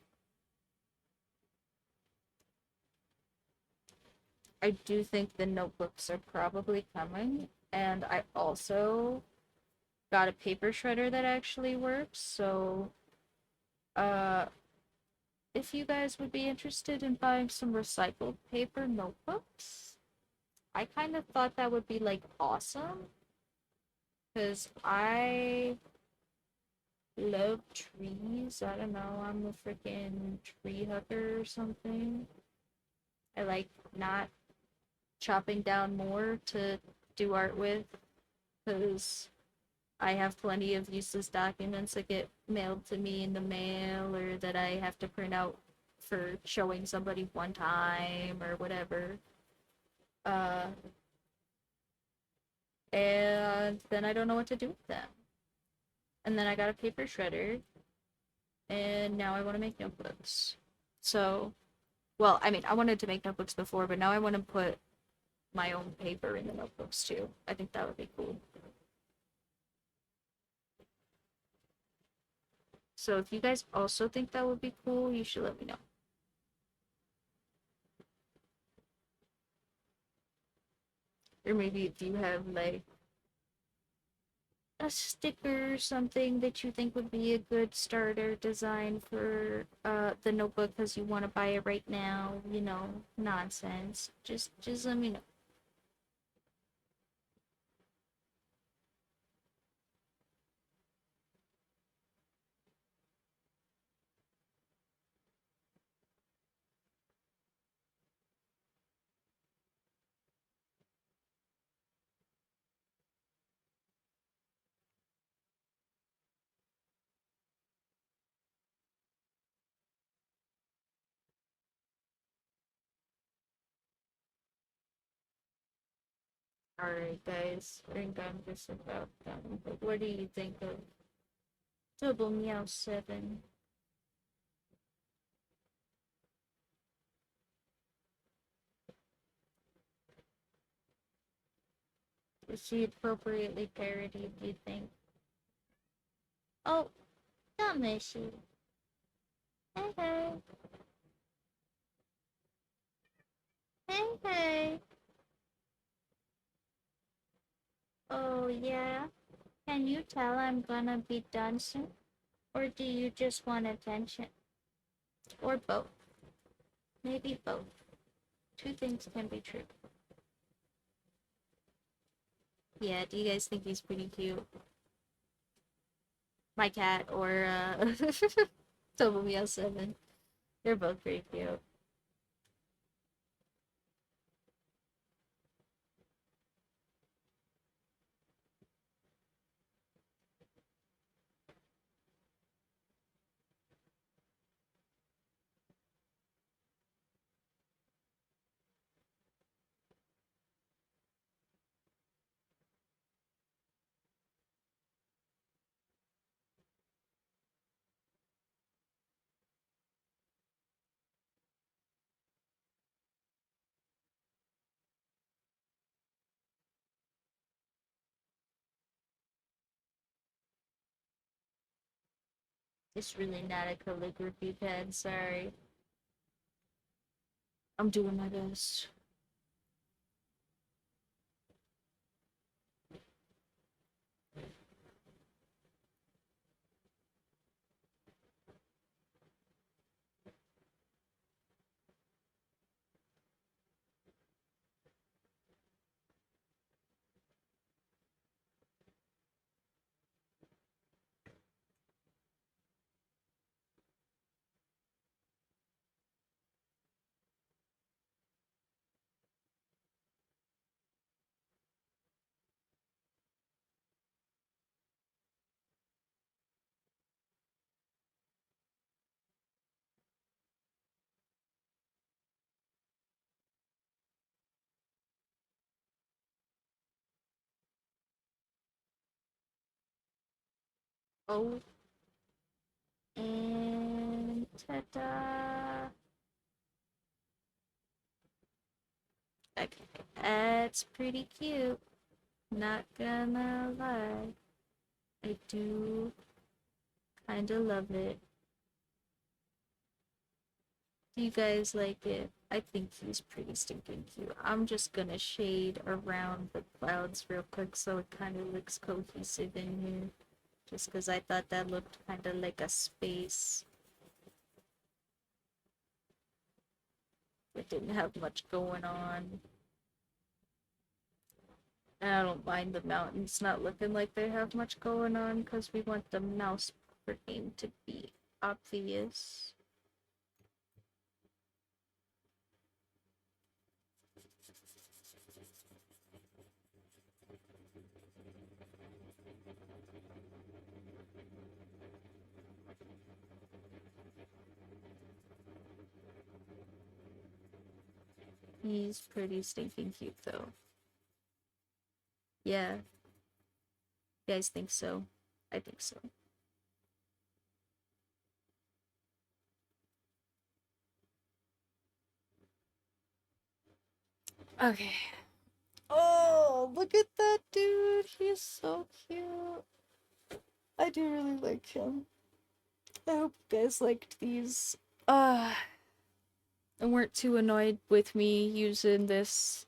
I do think the notebooks are probably coming, and I also got a paper shredder that actually works, so uh if you guys would be interested in buying some recycled paper notebooks, I kind of thought that would be like awesome because I love trees. I don't know, I'm a freaking tree hugger or something. I like not chopping down more to do art with because I have plenty of useless documents that get mailed to me in the mail or that I have to print out for showing somebody one time or whatever. Uh, and then I don't know what to do with them. And then I got a paper shredder, and now I want to make notebooks. So, well, I mean, I wanted to make notebooks before, but now I want to put my own paper in the notebooks too. I think that would be cool. So if you guys also think that would be cool, you should let me know. Or maybe if you have like a sticker or something that you think would be a good starter design for the notebook because you want to buy it right now, nonsense. Just let me know. Alright, guys, I think I'm just about done. But what do you think of Double Meow 7? Is she appropriately parodied, do you think? Oh, not Missy. Hey, hey. Hey, hey. Oh, yeah? Can you tell I'm gonna be done soon? Or do you just want attention? Or both? Maybe both. Two things can be true. Yeah, do you guys think he's pretty cute? My cat or Double Meow 7. They're both pretty cute. It's really not a calligraphy pen, sorry. I'm doing my best. Oh, and ta-da! Okay, that's pretty cute. Not gonna lie. I do kinda love it. Do you guys like it? I think he's pretty stinking cute. I'm just gonna shade around the clouds real quick so it kind of looks cohesive in here. Just because I thought that looked kind of like a space. It didn't have much going on. And I don't mind the mountains not looking like they have much going on because we want the mouse name to be obvious. He's pretty stinking cute though. Yeah, you guys think so? I think so. Okay. Oh, look at that dude. He's so cute. I do really like him. I hope you guys liked these. And weren't too annoyed with me using this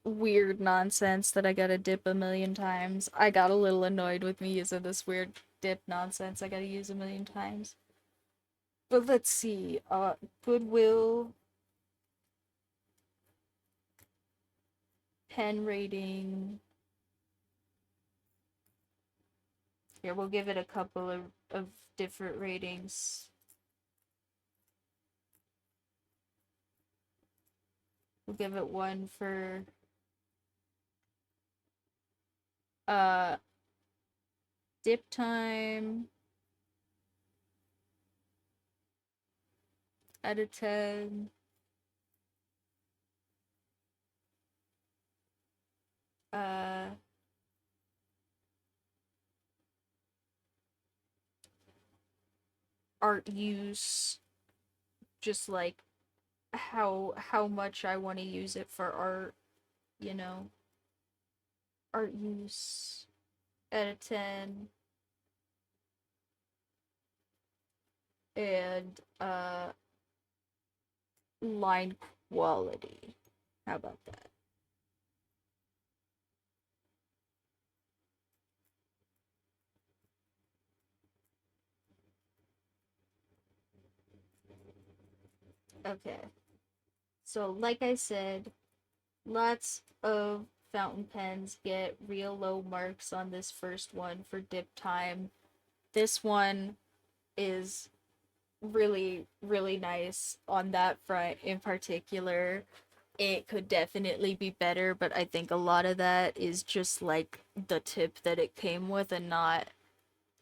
weird nonsense that I gotta dip a million times. I got a little annoyed with me using this weird dip nonsense I gotta use a million times. But let's see. Goodwill pen rating. Here, we'll give it a couple of different ratings. We'll give it one for uh dip time out of 10. Uh art use, just like how much I want to use it for art, you know. Art use out of 10. And line quality. How about that? Okay. So, like I said, lots of fountain pens get real low marks on this first one for dip time. This one is really, really nice on that front in particular. It could definitely be better, but I think a lot of that is just like the tip that it came with and not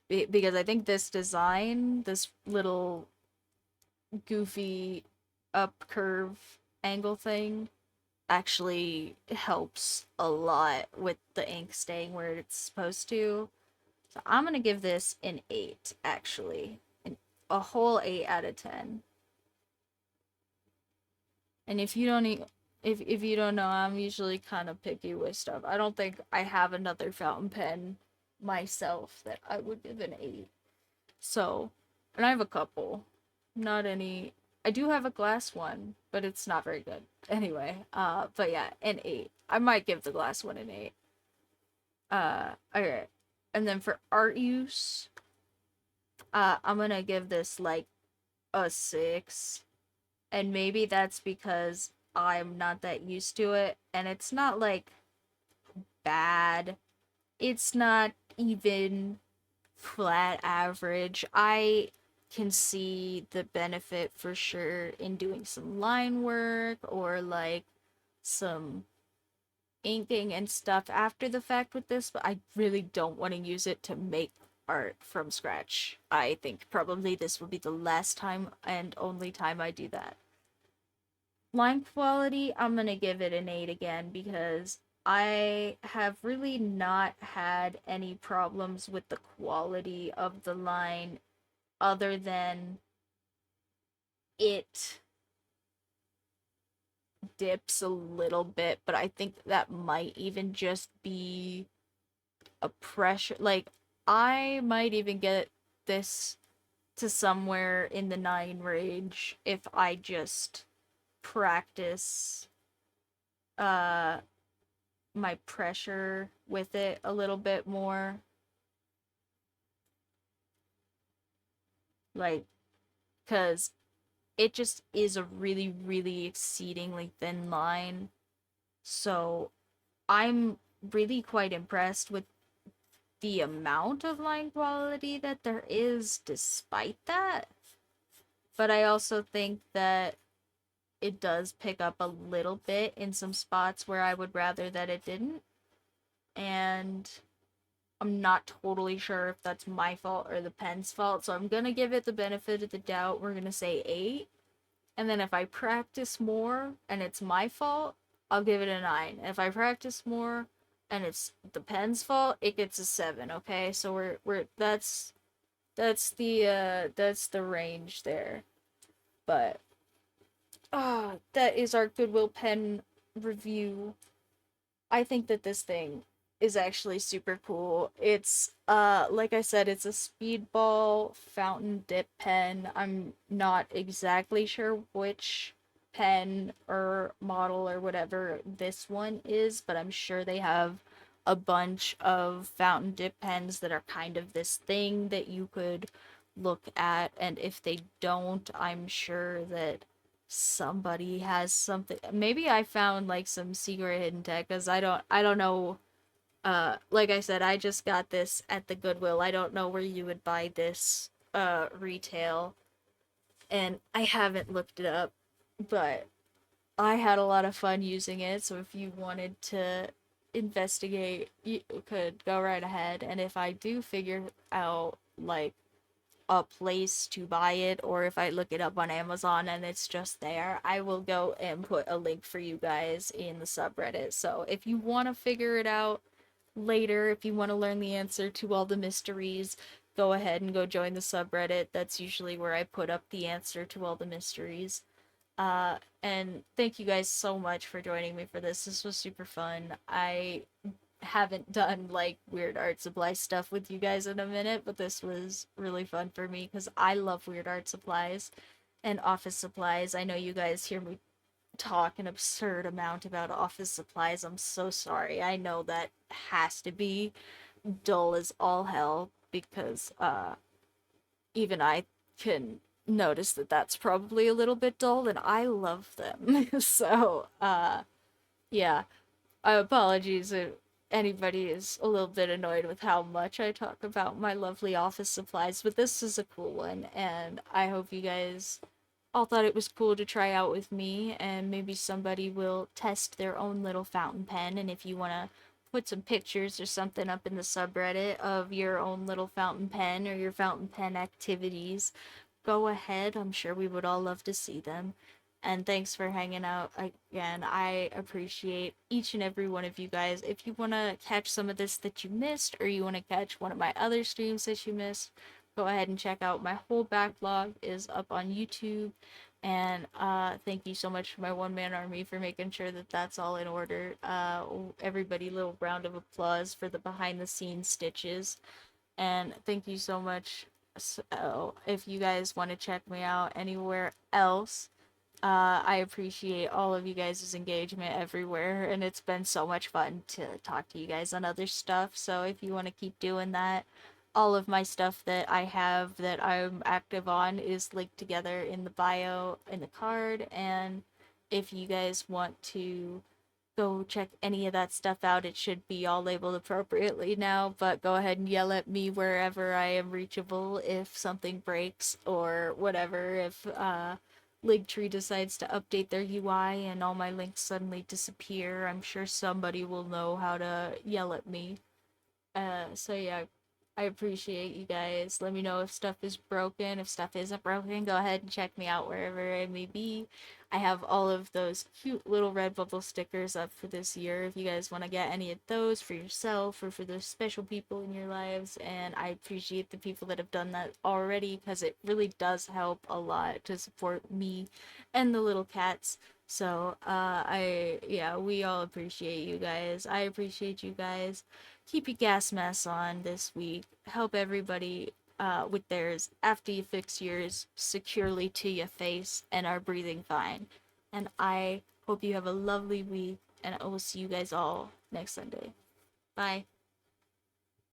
because I think this design, this little goofy up curve angle thing actually helps a lot with the ink staying where it's supposed to. So I'm gonna give this an 8, actually. A whole 8 out of 10. And if you don't if you don't know, I'm usually kind of picky with stuff. I don't think I have another fountain pen myself that I would give an 8. So, and I have a couple. Not any. I do have a glass one, but it's not very good. Anyway, but yeah, an 8. I might give the glass one an 8. Okay. And then for art use, I'm gonna give this like a 6. And maybe that's because I'm not that used to it, and it's not like bad. It's not even flat average. I can see the benefit for sure in doing some line work or like some inking and stuff after the fact with this, but I really don't want to use it to make art from scratch. I think probably this will be the last time and only time I do that. Line quality, I'm gonna give it an 8 again because I have really not had any problems with the quality of the line other than it dips a little bit, but I think that might even just be a pressure. Like, I might even get this to somewhere in the 9 range if I just practice uh my pressure with it a little bit more. Like, because it just is a really, really exceedingly thin line. So I'm really quite impressed with the amount of line quality that there is despite that. But I also think that it does pick up a little bit in some spots where I would rather that it didn't. And I'm not totally sure if that's my fault or the pen's fault, so I'm gonna give it the benefit of the doubt. We're gonna say 8. And then if I practice more and it's my fault, I'll give it a 9. If I practice more and it's the pen's fault, it gets a 7, okay? So we're that's the range there. But that is our Goodwill pen review. I think that this thing is actually super cool. It's like I said, it's a speedball fountain dip pen. I'm not exactly sure which pen or model or whatever this one is, but I'm sure they have a bunch of fountain dip pens that are kind of this thing that you could look at. And if they don't, I'm sure that somebody has something. Maybe I found like some secret hidden tech, because I don't know. Like I said, I just got this at the Goodwill. I don't know where you would buy this retail, and I haven't looked it up, but I had a lot of fun using it. So if you wanted to investigate, you could go right ahead. And if I do figure out like a place to buy it, or if I look it up on Amazon and it's just there, I will go and put a link for you guys in the subreddit. So if you want to figure it out later, if you want to learn the answer to all the mysteries, go ahead and go join the subreddit. That's usually where I put up the answer to all the mysteries. And thank you guys so much for joining me for this. This was super fun. I haven't done like weird art supply stuff with you guys in a minute, but this was really fun for me because I love weird art supplies and office supplies. I know you guys hear me talk an absurd amount about office supplies. I'm so sorry. I know that has to be dull as all hell because even I can notice that that's probably a little bit dull, and I love them. So yeah, apologies if anybody is a little bit annoyed with how much I talk about my lovely office supplies, but this is a cool one, and I hope you guys all thought it was cool to try out with me, and maybe somebody will test their own little fountain pen. And if you want to put some pictures or something up in the subreddit of your own little fountain pen or your fountain pen activities, go ahead. I'm sure we would all love to see them. And thanks for hanging out again. I appreciate each and every one of you guys. If you want to catch some of this that you missed, or you want to catch one of my other streams that you missed, go ahead and check out my whole backlog is up on YouTube. And thank you so much to my one man army for making sure that that's all in order. Everybody, little round of applause for the behind the scenes stitches. And thank you so much. So, if you guys want to check me out anywhere else, I appreciate all of you guys' engagement everywhere, and it's been so much fun to talk to you guys on other stuff. So, if you want to keep doing that, all of my stuff that I have that I'm active on is linked together in the bio in the card. And if you guys want to go check any of that stuff out. It should be all labeled appropriately now, but go ahead and yell at me wherever I am reachable if something breaks or whatever. If Linktree decides to update their UI and all my links suddenly disappear, I'm sure somebody will know how to yell at me. So yeah, I appreciate you guys. Let me know if stuff is broken. If stuff isn't broken, go ahead and check me out wherever it may be. I have all of those cute little Redbubble stickers up for this year. If you guys want to get any of those for yourself or for those special people in your lives, and I appreciate the people that have done that already because it really does help a lot to support me and the little cats. So, yeah, we all appreciate you guys. I appreciate you guys. Keep your gas masks on this week. Help everybody with theirs after you fix yours securely to your face and are breathing fine. And I hope you have a lovely week, and I will see you guys all next Sunday. Bye.